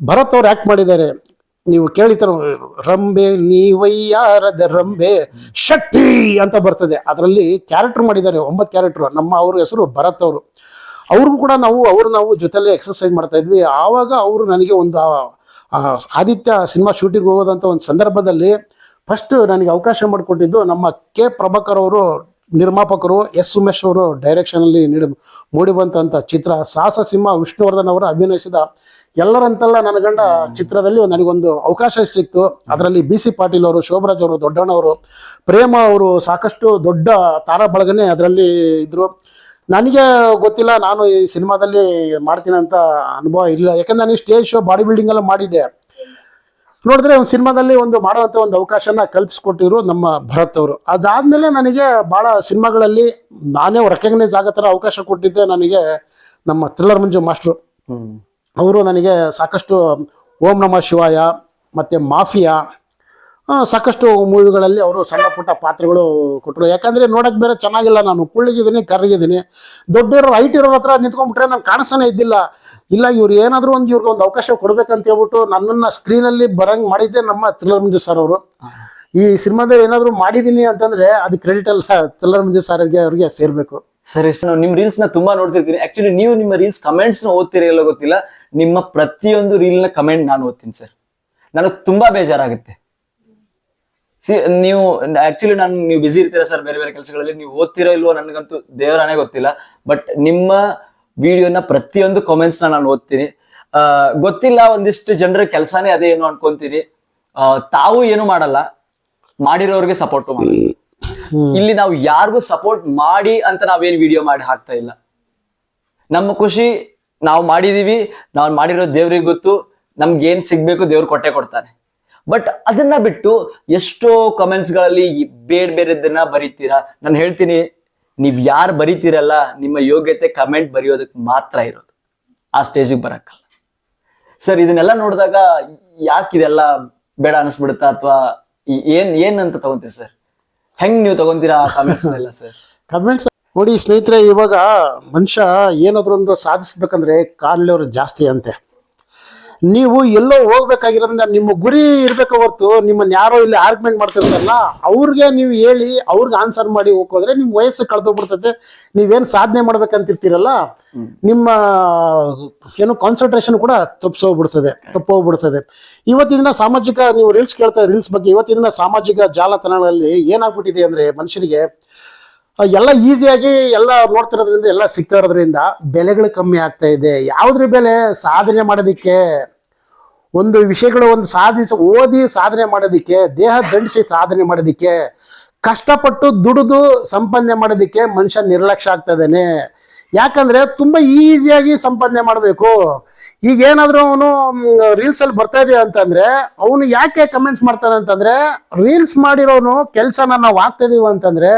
ಭರತ್ ಅವ್ರು ಆ್ಯಕ್ಟ್ ಮಾಡಿದ್ದಾರೆ, ನೀವು ಕೇಳಿತರ, ರಂಬೆ ನೀವಯ್ಯಾರದ ರಂಬೆ ಶಕ್ತಿ ಅಂತ ಬರ್ತದೆ. ಅದರಲ್ಲಿ ಕ್ಯಾರೆಕ್ಟರ್ ಮಾಡಿದ್ದಾರೆ, 9 ಕ್ಯಾರೆಕ್ಟರ್. ಅವ್ರ ಹೆಸರು ಭರತ್ ಅವರು. ಅವ್ರಿಗೂ ಕೂಡ ನಾವು ಜೊತೆಲಿ ಎಕ್ಸರ್ಸೈಸ್ ಮಾಡ್ತಾ ಇದ್ವಿ. ಆವಾಗ ಅವರು ನನಗೆ ಒಂದು ಆದಿತ್ಯ ಸಿನಿಮಾ ಶೂಟಿಂಗ್ ಹೋಗೋದಂಥ ಒಂದು ಸಂದರ್ಭದಲ್ಲಿ ಫಸ್ಟ್ ನನಗೆ ಅವಕಾಶ ಮಾಡಿಕೊಟ್ಟಿದ್ದು ನಮ್ಮ ಕೆ ಪ್ರಭಾಕರ್ ಅವರು ನಿರ್ಮಾಪಕರು, ಎಸ್ ಉಮೇಶ್ ಅವರು ಡೈರೆಕ್ಷನಲ್ಲಿ ಮೂಡಿ ಬಂದಂಥ ಚಿತ್ರ ಸಾಹಸ ಸಿಂಹ ವಿಷ್ಣುವರ್ಧನ್ ಅವರು ಅಭಿನಯಿಸಿದ ಎಲ್ಲರಂತಲ್ಲ ನನ್ನ ಗಂಡ ಚಿತ್ರದಲ್ಲಿ ನನಗೊಂದು ಅವಕಾಶ ಸಿಕ್ತು. ಅದರಲ್ಲಿ BC ಪಾಟೀಲ್ ಅವರು, ಶೋಭರಾಜ್ ಅವರು, ದೊಡ್ಡಣ್ಣವರು, ಪ್ರೇಮ ಅವರು, ಸಾಕಷ್ಟು ದೊಡ್ಡ ತಾರಾ ಬಳಗನೆ ಅದರಲ್ಲಿ ಇದ್ರು. ನನಗೆ ಗೊತ್ತಿಲ್ಲ ನಾನು ಈ ಸಿನಿಮಾದಲ್ಲಿ ಮಾಡ್ತೀನಿ ಅಂತ ಅನುಭವ ಇಲ್ಲ, ಯಾಕಂದ್ರೆ ನಾನು ಸ್ಟೇಜ್ ಶೋ ಬಾಡಿ ಬಿಲ್ಡಿಂಗ್ ಎಲ್ಲ ಮಾಡಿದ್ದೆ. ನೋಡಿದ್ರೆ ಒಂದು ಸಿನಿಮಾದಲ್ಲಿ ಒಂದು ಮಾಡುವಂಥ ಒಂದು ಅವಕಾಶನ ಕಲ್ಪಿಸ್ಕೊಟ್ಟಿದ್ರು ನಮ್ಮ ಭರತ್ ಅವರು. ಅದಾದಮೇಲೆ ನನಗೆ ಭಾಳ ಸಿನಿಮಾಗಳಲ್ಲಿ ನಾನೇ ರೆಕಗ್ನೈಸ್ ಆಗೋ ಥರ ಅವಕಾಶ ಕೊಟ್ಟಿದ್ದೆ ನನಗೆ ನಮ್ಮ ಥ್ರಿಲ್ಲರ್ ಮಂಜು ಮಾಸ್ಟ್ರು. ಅವರು ನನಗೆ ಸಾಕಷ್ಟು ಓಂ ನಮಃ ಶಿವಾಯ ಮತ್ತು ಮಾಫಿಯಾ, ಸಾಕಷ್ಟು ಮೂವಿಗಳಲ್ಲಿ ಅವರು ಸಣ್ಣ ಪುಟ್ಟ ಪಾತ್ರಗಳು ಕೊಟ್ಟರು. ಯಾಕಂದರೆ ನೋಡೋಕೆ ಬೇರೆ ಚೆನ್ನಾಗಿಲ್ಲ, ನಾನು ಕುಳ್ಳಿಗಿದ್ದೀನಿ, ಕರ್ಗಿದ್ದೀನಿ. ದೊಡ್ಡವರು ಹೈಟ್ ಇರೋರ ಹತ್ರ ನಿಂತ್ಕೊಂಡ್ಬಿಟ್ರೆ ನಾನು ಕಾಣಿಸ್ತಾನೆ ಇದ್ದಿಲ್ಲ. ಇಲ್ಲ ಇವ್ರು ಏನಾದರೂ ಇವ್ರಿಗೆ ಒಂದು ಅವಕಾಶ ಕೊಡ್ಬೇಕಂತ ಹೇಳ್ಬಿಟ್ಟು ನನ್ನನ್ನು ಸ್ಕ್ರೀನಲ್ಲಿ ಬರಂಗೆ ಮಾಡಿದ್ದೆ ನಮ್ಮ ಥ್ರಿಲ್ಲರ್ ಮಂಜು ಸರ್ ಅವರು. ಈ ಸಿನಿಮಾದಲ್ಲಿ ಏನಾದರೂ ಮಾಡಿದ್ದೀನಿ ಅಂತಂದರೆ ಅದು ಕ್ರೆಡಿಟ್ ಎಲ್ಲ ಥ್ರಿಲ್ಲರ್ ಮಂಜು ಸರ್ಗೆ ಅವ್ರಿಗೆ ಸೇರಬೇಕು. ಸರ್, ಎಷ್ಟು ನಾವು ನಿಮ್ಮ ರೀಲ್ಸ್ನ ತುಂಬಾ ನೋಡ್ತಿರ್ತೀನಿ. ಆಕ್ಚುಲಿ ನೀವು ನಿಮ್ಮ ರೀಲ್ಸ್ ಕಮೆಂಟ್ಸ್ನ ಓದ್ತೀರಿ ಎಲ್ಲ ಗೊತ್ತಿಲ್ಲ, ನಿಮ್ಮ ಪ್ರತಿಯೊಂದು ರೀಲ್ನ ಕಮೆಂಟ್ ನಾನು ಓದ್ತೀನಿ ಸರ್. ನನಗೆ ತುಂಬಾ ಬೇಜಾರಾಗುತ್ತೆ. ನೀವು ಆಕ್ಚುಲಿ ನೀವು ಬಿಸಿ ಇರ್ತೀರಾ ಸರ್ ಬೇರೆ ಬೇರೆ ಕೆಲಸಗಳಲ್ಲಿ, ನೀವು ಓದ್ತಿರೋ ಇಲ್ವೋ ನನಗಂತೂ ದೇವರಾನೇ ಗೊತ್ತಿಲ್ಲ. ಬಟ್ ನಿಮ್ಮ ವಿಡಿಯೋನ ಪ್ರತಿಯೊಂದು ಕಾಮೆಂಟ್ಸ್ನ ನಾನು ಓದ್ತೀನಿ. ಗೊತ್ತಿಲ್ಲ, ಒಂದಿಷ್ಟು ಜನರ ಕೆಲಸನೇ ಅದೇ ಏನು ಅನ್ಕೊಂತೀನಿ. ತಾವು ಏನು ಮಾಡಲ್ಲ, ಮಾಡಿರೋರಿಗೆ ಸಪೋರ್ಟ್ ಮಾಡಿ. ಇಲ್ಲಿ ನಾವು ಯಾರಿಗೂ ಸಪೋರ್ಟ್ ಮಾಡಿ ಅಂತ ನಾವೇನು ವಿಡಿಯೋ ಮಾಡಿ ಹಾಕ್ತಾ ಇಲ್ಲ. ನಮ್ಮ ಖುಷಿ ನಾವು ಮಾಡಿದೀವಿ, ನಾವು ಮಾಡಿರೋ ದೇವ್ರಿಗೆ ಗೊತ್ತು, ನಮ್ಗೆ ಏನ್ ಸಿಗ್ಬೇಕು ದೇವ್ರು ಕೊಟ್ಟೆ ಕೊಡ್ತಾನೆ. ಬಟ್ ಅದನ್ನ ಬಿಟ್ಟು ಎಷ್ಟೋ ಕಮೆಂಟ್ಸ್ಗಳಲ್ಲಿ ಬೇರೆದನ್ನ ಬರೀತೀರಾ. ನಾನು ಹೇಳ್ತೀನಿ, ನೀವ್ ಯಾರು ಬರೀತೀರಲ್ಲ ನಿಮ್ಮ ಯೋಗ್ಯತೆ ಕಮೆಂಟ್ ಬರೆಯೋದಕ್ಕೆ ಮಾತ್ರ ಇರೋದು, ಆ ಸ್ಟೇಜಿಗೆ ಬರಕ್ಕಲ್ಲ. ಸರ್, ಇದನ್ನೆಲ್ಲ ನೋಡಿದಾಗ ಯಾಕಿದೆಲ್ಲ ಬೇಡ ಅನಿಸ್ಬಿಡುತ್ತಾ, ಅಥವಾ ಏನ್ ಅಂತ ತಗೊಂತೀರಿ ಸರ್? ಹೆಂಗ್ ನೀವು ತಗೊಂತೀರಾ ಕಮೆಂಟ್ಸ್ ಎಲ್ಲ ಸರ್? ಕಮೆಂಟ್ಸ್ ನೋಡಿ ಸ್ನೇಹಿತರೆ, ಇವಾಗ ಮನುಷ್ಯ ಏನಾದ್ರೂ ಒಂದು ಸಾಧಿಸ್ಬೇಕಂದ್ರೆ ಕಾಲಿನವರು ಜಾಸ್ತಿ ಅಂತೆ. ನೀವು ಎಲ್ಲೋ ಹೋಗ್ಬೇಕಾಗಿರೋದ್ರಿಂದ ನಿಮ್ಮ ಗುರಿ ಇರ್ಬೇಕು ಹೊರ್ತು ನಿಮ್ಮನ್ನ ಯಾರೋ ಇಲ್ಲಿ ಆರ್ಗ್ಯುಮೆಂಟ್ ಮಾಡ್ತಿರ್ತಾರಲ್ಲ ಅವ್ರಿಗೆ ನೀವು ಹೇಳಿ ಅವ್ರಿಗೆ ಆನ್ಸರ್ ಮಾಡಿ ಹೋಗೋದ್ರೆ ನಿಮ್ಮ ವಯಸ್ಸು ಕಳೆದೋಗ್ಬಿಡ್ತದೆ. ನೀವೇನು ಸಾಧನೆ ಮಾಡ್ಬೇಕಂತಿರ್ತೀರಲ್ಲ ನಿಮ್ಮ ಏನು ಕಾನ್ಸಂಟ್ರೇಷನ್ ಕೂಡ ತಪ್ಪೋಗ್ಬಿಡ್ತದೆ. ಇವತ್ತಿನ ಸಾಮಾಜಿಕ, ನೀವು ರೀಲ್ಸ್ ಕೇಳ್ತಾ ರೀಲ್ಸ್ ಬಗ್ಗೆ, ಇವತ್ತಿನ ಸಾಮಾಜಿಕ ಜಾಲತಾಣಗಳಲ್ಲಿ ಏನಾಗ್ಬಿಟ್ಟಿದೆ ಅಂದ್ರೆ ಮನುಷ್ಯನಿಗೆ ಎಲ್ಲ ಈಸಿಯಾಗಿ ಎಲ್ಲ ನೋಡ್ತಿರೋದ್ರಿಂದ, ಎಲ್ಲ ಸಿಗ್ತಾ ಇರೋದ್ರಿಂದ ಬೆಲೆಗಳು ಕಮ್ಮಿ ಆಗ್ತಾ ಇದೆ. ಯಾವುದ್ರ ಬೆಲೆ? ಸಾಧನೆ ಮಾಡೋದಿಕ್ಕೆ, ಒಂದು ವಿಷಯಗಳು ಒಂದು ಓದಿ ಸಾಧನೆ ಮಾಡೋದಿಕ್ಕೆ, ದೇಹ ದಂಡಿಸಿ ಸಾಧನೆ ಮಾಡೋದಿಕ್ಕೆ, ಕಷ್ಟಪಟ್ಟು ದುಡಿದು ಸಂಪಾದನೆ ಮಾಡೋದಿಕ್ಕೆ ಮನುಷ್ಯ ನಿರ್ಲಕ್ಷ್ಯ ಆಗ್ತಾ ಇದ್ದಾನೆ. ಯಾಕಂದ್ರೆ ತುಂಬಾ ಈಸಿಯಾಗಿ ಸಂಪಾದನೆ ಮಾಡಬೇಕು. ಈಗ ಏನಾದರೂ ಅವನು ರೀಲ್ಸಲ್ಲಿ ಬರ್ತಾ ಇದೆ ಅಂತಂದ್ರೆ ಅವನು ಯಾಕೆ ಕಮೆಂಟ್ಸ್ ಮಾಡ್ತಾನೆ ಅಂತಂದ್ರೆ, ರೀಲ್ಸ್ ಮಾಡಿರೋನು ಕೆಲಸನ ನಾವು ಆಗ್ತಾ ಇದೀವಿ ಅಂತಂದ್ರೆ,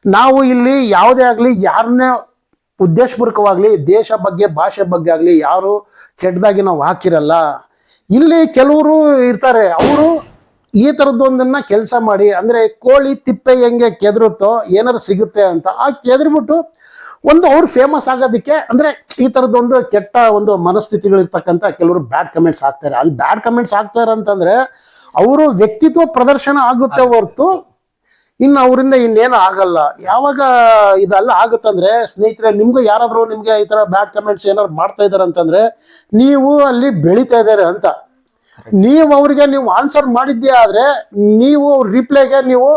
ನಾವು ಇಲ್ಲಿ ಯಾವುದೇ ಆಗಲಿ ಯಾರನ್ನೇ ಉದ್ದೇಶಪೂರ್ವಕವಾಗಲಿ ದೇಶ ಬಗ್ಗೆ ಭಾಷೆ ಬಗ್ಗೆ ಆಗಲಿ ಯಾರು ಕೆಟ್ಟದಾಗಿ ನಾವು ಹಾಕಿರಲ್ಲ. ಇಲ್ಲಿ ಕೆಲವರು ಇರ್ತಾರೆ, ಅವರು ಈ ಥರದ್ದೊಂದನ್ನ ಕೆಲಸ ಮಾಡಿ, ಅಂದರೆ ಕೋಳಿ ತಿಪ್ಪೆ ಹೆಂಗೆ ಕೆದರುತ್ತೋ ಏನಾರು ಸಿಗುತ್ತೆ ಅಂತ ಆ ಕೆದರ್ಬಿಟ್ಟು ಒಂದು ಅವ್ರು ಫೇಮಸ್ ಆಗೋದಕ್ಕೆ, ಅಂದರೆ ಈ ಥರದ್ದೊಂದು ಕೆಟ್ಟ ಒಂದು ಮನಸ್ಥಿತಿಗಳಿರ್ತಕ್ಕಂಥ ಕೆಲವರು ಬ್ಯಾಡ್ ಕಮೆಂಟ್ಸ್ ಹಾಕ್ತಾರೆ. ಅಲ್ಲಿ ಬ್ಯಾಡ್ ಕಮೆಂಟ್ಸ್ ಹಾಕ್ತಾರೆ ಅಂತಂದರೆ ಅವರು ವ್ಯಕ್ತಿತ್ವ ಪ್ರದರ್ಶನ ಆಗುತ್ತೆ ಹೊರತು ಇನ್ನು ಅವರಿಂದ ಇನ್ನೇನು ಆಗಲ್ಲ. ಯಾವಾಗ ಇದೆಲ್ಲ ಆಗುತ್ತಂದ್ರೆ ಸ್ನೇಹಿತರೆ, ನಿಮ್ಗೂ ಯಾರಾದರೂ ನಿಮಗೆ ಈ ಥರ ಬ್ಯಾಡ್ ಕಮೆಂಟ್ಸ್ ಏನಾದ್ರು ಮಾಡ್ತಾ ಇದ್ದಾರೆ ಅಂತಂದ್ರೆ ನೀವು ಅಲ್ಲಿ ಬೆಳೀತಾ ಇದ್ದಾರೆ ಅಂತ. ನೀವು ಅವ್ರಿಗೆ ನೀವು ಆನ್ಸರ್ ಮಾಡಿದ್ದೇ ಆದರೆ ನೀವು ರಿಪ್ಲೈಗೆ ನೀವು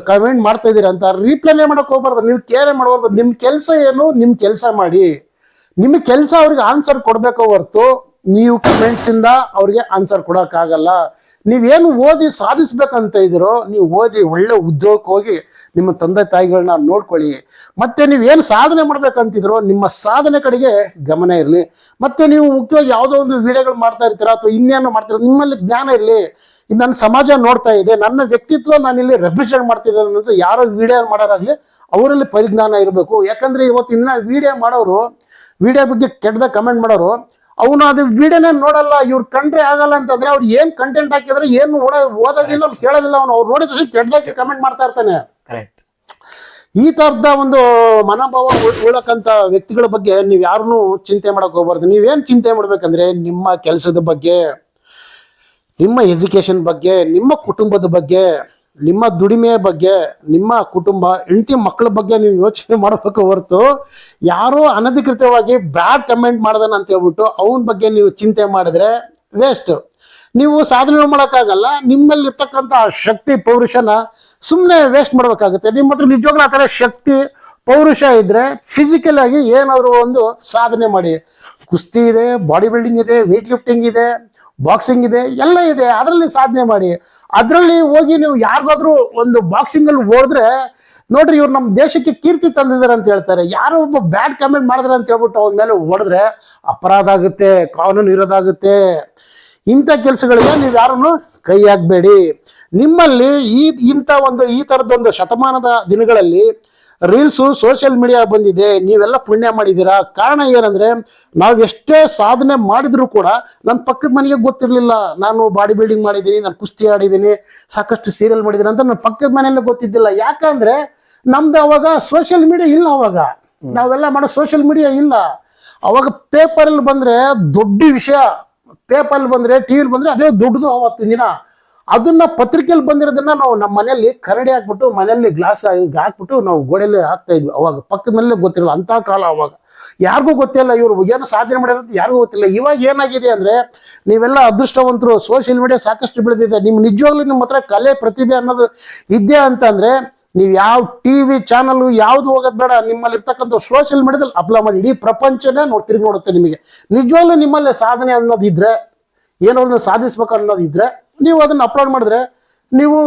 ಕಮೆಂಟ್ ಮಾಡ್ತಾ ಇದ್ದೀರಿ ಅಂತ ರಿಪ್ಲೈನೇ ಮಾಡೋಕೆ ಹೋಗ್ಬಾರ್ದು, ನೀವು ಕೇರೆ ಮಾಡಬಾರ್ದು. ನಿಮ್ಮ ಕೆಲಸ ಏನು, ನಿಮ್ಮ ಕೆಲಸ ಮಾಡಿ. ನಿಮ್ಮ ಕೆಲಸ ಅವ್ರಿಗೆ ಆನ್ಸರ್ ಕೊಡಬೇಕು ಹೊರತು ನೀವು ಕಮೆಂಟ್ಸ್ ಇಂದ ಅವ್ರಿಗೆ ಆನ್ಸರ್ ಕೊಡೋಕ್ಕಾಗಲ್ಲ. ನೀವೇನು ಓದಿ ಸಾಧಿಸ್ಬೇಕಂತ ಇದ್ದೀರೋ ನೀವು ಓದಿ ಒಳ್ಳೆ ಉದ್ಯೋಗಕ್ಕೆ ಹೋಗಿ ನಿಮ್ಮ ತಂದೆ ತಾಯಿಗಳನ್ನ ನೋಡ್ಕೊಳ್ಳಿ. ಮತ್ತೆ ನೀವೇನು ಸಾಧನೆ ಮಾಡ್ಬೇಕಂತಿದ್ರೋ ನಿಮ್ಮ ಸಾಧನೆ ಕಡೆಗೆ ಗಮನ ಇರಲಿ. ಮತ್ತೆ ನೀವು ಮುಖ್ಯವಾಗಿ ಯಾವುದೋ ಒಂದು ವಿಡಿಯೋಗಳು ಮಾಡ್ತಾ ಇರ್ತೀರಾ ಅಥವಾ ಇನ್ನೇನು ಮಾಡ್ತೀರಾ, ನಿಮ್ಮಲ್ಲಿ ಜ್ಞಾನ ಇರಲಿ. ನನ್ನ ಸಮಾಜ ನೋಡ್ತಾ ಇದೆ, ನನ್ನ ವ್ಯಕ್ತಿತ್ವ ನಾನಿಲ್ಲಿ ರೆಪ್ರೆಸೆಂಟ್ ಮಾಡ್ತಿದ್ದೇನೆ ಅಂತ ಯಾರೋ ವಿಡಿಯೋ ಮಾಡೋರಾಗಲಿ ಅವರಲ್ಲಿ ಪರಿಜ್ಞಾನ ಇರಬೇಕು. ಯಾಕಂದ್ರೆ ಇವತ್ತಿನ ವಿಡಿಯೋ ಮಾಡೋರು, ವಿಡಿಯೋ ಬಗ್ಗೆ ಕೆಟ್ಟದಾಗ ಕಮೆಂಟ್ ಮಾಡೋರು, ಅವನು ಅದು ವಿಡಿಯೋನೇ ನೋಡಲ್ಲ, ಇವ್ರು ಕಂಡ್ರೆ ಆಗಲ್ಲ ಅಂತಂದ್ರೆ ಅವ್ರು ಏನ್ ಕಂಟೆಂಟ್ ಹಾಕಿದ್ರೆ ಏನು ಓದೋದಿಲ್ಲ, ಕೇಳೋದಿಲ್ಲ, ಅವ್ರು ನೋಡಿದ ತಕ್ಷಣ ಕೆಟ್ಟದಾಗ ಕಮೆಂಟ್ ಮಾಡ್ತಾ ಇರ್ತಾನೆ. ಈ ತರದ ಒಂದು ಮನೋಭಾವ ಉಳ್ಳಕ್ಕಂತ ವ್ಯಕ್ತಿಗಳ ಬಗ್ಗೆ ನೀವು ಯಾರನ್ನೂ ಚಿಂತೆ ಮಾಡಕ್ ಹೋಗ್ಬಾರ್ದು. ನೀವೇನ್ ಚಿಂತೆ ಮಾಡ್ಬೇಕಂದ್ರೆ ನಿಮ್ಮ ಕೆಲಸದ ಬಗ್ಗೆ, ನಿಮ್ಮ ಎಜುಕೇಶನ್ ಬಗ್ಗೆ, ನಿಮ್ಮ ಕುಟುಂಬದ ಬಗ್ಗೆ, ನಿಮ್ಮ ದುಡಿಮೆಯ ಬಗ್ಗೆ, ನಿಮ್ಮ ಕುಟುಂಬ ಹೆಂಡತಿ ಮಕ್ಕಳ ಬಗ್ಗೆ ನೀವು ಯೋಚನೆ ಮಾಡಬೇಕು ಹೊರತು ಯಾರೋ ಅನಧಿಕೃತವಾಗಿ ಬ್ಯಾಡ್ ಕಮೆಂಟ್ ಮಾಡ್ದಾನ ಅಂತ ಹೇಳ್ಬಿಟ್ಟು ಅವನ ಬಗ್ಗೆ ನೀವು ಚಿಂತೆ ಮಾಡಿದ್ರೆ ವೇಸ್ಟ್. ನೀವು ಸಾಧನೆ ಮಾಡೋಕ್ಕಾಗಲ್ಲ. ನಿಮ್ಮಲ್ಲಿ ಇರ್ತಕ್ಕಂಥ ಶಕ್ತಿ ಪೌರುಷನ ಸುಮ್ಮನೆ ವೇಸ್ಟ್ ಮಾಡ್ಬೇಕಾಗುತ್ತೆ. ನಿಮ್ಮ ಹತ್ರ ನಿಜವಾಗ್ಲೂ ಆ ಥರ ಶಕ್ತಿ ಪೌರುಷ ಇದ್ರೆ ಫಿಸಿಕಲ್ ಆಗಿ ಏನಾದರೂ ಒಂದು ಸಾಧನೆ ಮಾಡಿ. ಕುಸ್ತಿ ಇದೆ, ಬಾಡಿ ಬಿಲ್ಡಿಂಗ್ ಇದೆ, ವೇಟ್ ಲಿಫ್ಟಿಂಗ್ ಇದೆ, ಬಾಕ್ಸಿಂಗ್ ಇದೆ, ಎಲ್ಲ ಇದೆ. ಅದರಲ್ಲಿ ಸಾಧನೆ ಮಾಡಿ. ಅದರಲ್ಲಿ ಹೋಗಿ ನೀವು ಯಾರಿಗಾದ್ರೂ ಒಂದು ಬಾಕ್ಸಿಂಗ್ ಅಲ್ಲಿ ಹೋದ್ರೆ ನೋಡ್ರಿ, ಇವ್ರು ನಮ್ಮ ದೇಶಕ್ಕೆ ಕೀರ್ತಿ ತಂದಿದ್ದಾರೆ ಅಂತ ಹೇಳ್ತಾರೆ. ಯಾರೋ ಒಬ್ಬ ಬ್ಯಾಡ್ ಕಮೆಂಟ್ ಮಾಡಿದ್ರೆ ಅಂತ ಹೇಳ್ಬಿಟ್ಟು ಅವನ ಮೇಲೆ ಹೊಡೆದ್ರೆ ಅಪರಾಧ ಆಗುತ್ತೆ, ಕಾನೂನು ಇರೋದಾಗುತ್ತೆ. ಇಂಥ ಕೆಲಸಗಳಿಗೆ ನೀವು ಯಾರನ್ನು ಕೈ ಹಾಕಬೇಡಿ. ನಿಮ್ಮಲ್ಲಿ ಈ ಥರದೊಂದು ಶತಮಾನದ ದಿನಗಳಲ್ಲಿ ರೀಲ್ಸು ಸೋಷಿಯಲ್ ಮೀಡಿಯಾ ಬಂದಿದೆ, ನೀವೆಲ್ಲ ಪುಣ್ಯ ಮಾಡಿದ್ದೀರಾ. ಕಾರಣ ಏನಂದ್ರೆ ನಾವು ಎಷ್ಟೇ ಸಾಧನೆ ಮಾಡಿದ್ರು ಕೂಡ ನನ್ನ ಪಕ್ಕದ ಮನೆಗೆ ಗೊತ್ತಿರಲಿಲ್ಲ. ನಾನು ಬಾಡಿ ಬಿಲ್ಡಿಂಗ್ ಮಾಡಿದ್ದೀನಿ, ನಾನು ಕುಸ್ತಿ ಆಡಿದ್ದೀನಿ, ಸಾಕಷ್ಟು ಸೀರಿಯಲ್ ಮಾಡಿದ್ದೀನಿ ಅಂತ ನನ್ನ ಪಕ್ಕದ ಮನೆಯಲ್ಲೇ ಗೊತ್ತಿದ್ದಿಲ್ಲ. ಯಾಕಂದ್ರೆ ನಮ್ದು ಅವಾಗ ಸೋಷಿಯಲ್ ಮೀಡಿಯಾ ಇಲ್ಲ. ಅವಾಗ ನಾವೆಲ್ಲ ಮಾಡೋ ಸೋಷಿಯಲ್ ಮೀಡಿಯಾ ಇಲ್ಲ. ಅವಾಗ ಪೇಪರಲ್ಲಿ ಬಂದ್ರೆ ದೊಡ್ಡ ವಿಷಯ, ಪೇಪರ್ ಬಂದ್ರೆ ಟಿವಿಲಿ ಬಂದ್ರೆ ಅದೇ ದೊಡ್ಡದು ಅವತ್ತಿನ ದಿನ. ಅದನ್ನ ಪತ್ರಿಕೆಯಲ್ಲಿ ಬಂದಿರೋದನ್ನ ನಾವು ನಮ್ಮ ಮನೆಯಲ್ಲಿ ಕರಡಿ ಹಾಕ್ಬಿಟ್ಟು ಮನೆಯಲ್ಲಿ ಗ್ಲಾಸ್ ಹಾಕ್ಬಿಟ್ಟು ನಾವು ಗೋಡೆಯಲ್ಲಿ ಹಾಕ್ತಾ ಇದ್ವಿ. ಅವಾಗ ಪಕ್ಕದ ಮನೇಲೆ ಗೊತ್ತಿರಲ್ಲ, ಅಂತ ಕಾಲ ಅವಾಗ. ಯಾರಿಗೂ ಗೊತ್ತಿಲ್ಲ ಇವ್ರು ಏನು ಸಾಧನೆ ಮಾಡಿರೋದು ಯಾರಿಗೂ ಗೊತ್ತಿಲ್ಲ. ಇವಾಗ ಏನಾಗಿದೆ ಅಂದ್ರೆ ನೀವೆಲ್ಲ ಅದೃಷ್ಟವಂತರು, ಸೋಷಿಯಲ್ ಮೀಡಿಯಾ ಸಾಕಷ್ಟು ಬೆಳೆದಿದೆ. ನಿಮ್ ನಿಜವಾಗ್ಲೂ ನಿಮ್ಮ ಹತ್ರ ಕಲೆ ಪ್ರತಿಭೆ ಅನ್ನೋದು ಇದ್ದೆ ಅಂತಂದ್ರೆ ನೀವು ಯಾವ ಟಿವಿ ಚಾನಲ್ ಯಾವ್ದು ಹೋಗೋದು ಬೇಡ, ನಿಮ್ಮಲ್ಲಿ ಇರ್ತಕ್ಕಂಥ ಸೋಷಿಯಲ್ ಮೀಡಿಯಾದಲ್ಲಿ ಅಪ್ಲೋಡ್ ಮಾಡಿ ಇಡೀ ಪ್ರಪಂಚನೇ ತಿರುಗಿ ನೋಡುತ್ತೆ ನಿಮಗೆ. ನಿಜವಾಗ್ಲೂ ನಿಮ್ಮಲ್ಲಿ ಸಾಧನೆ ಅನ್ನೋದಿದ್ರೆ, ಏನೋ ಒಂದು ಸಾಧಿಸ್ಬೇಕು ಅನ್ನೋದಿದ್ರೆ ನೀವು ಅದನ್ನ ಅಪ್ಲೋಡ್ ಮಾಡಿದ್ರೆ ನೀವು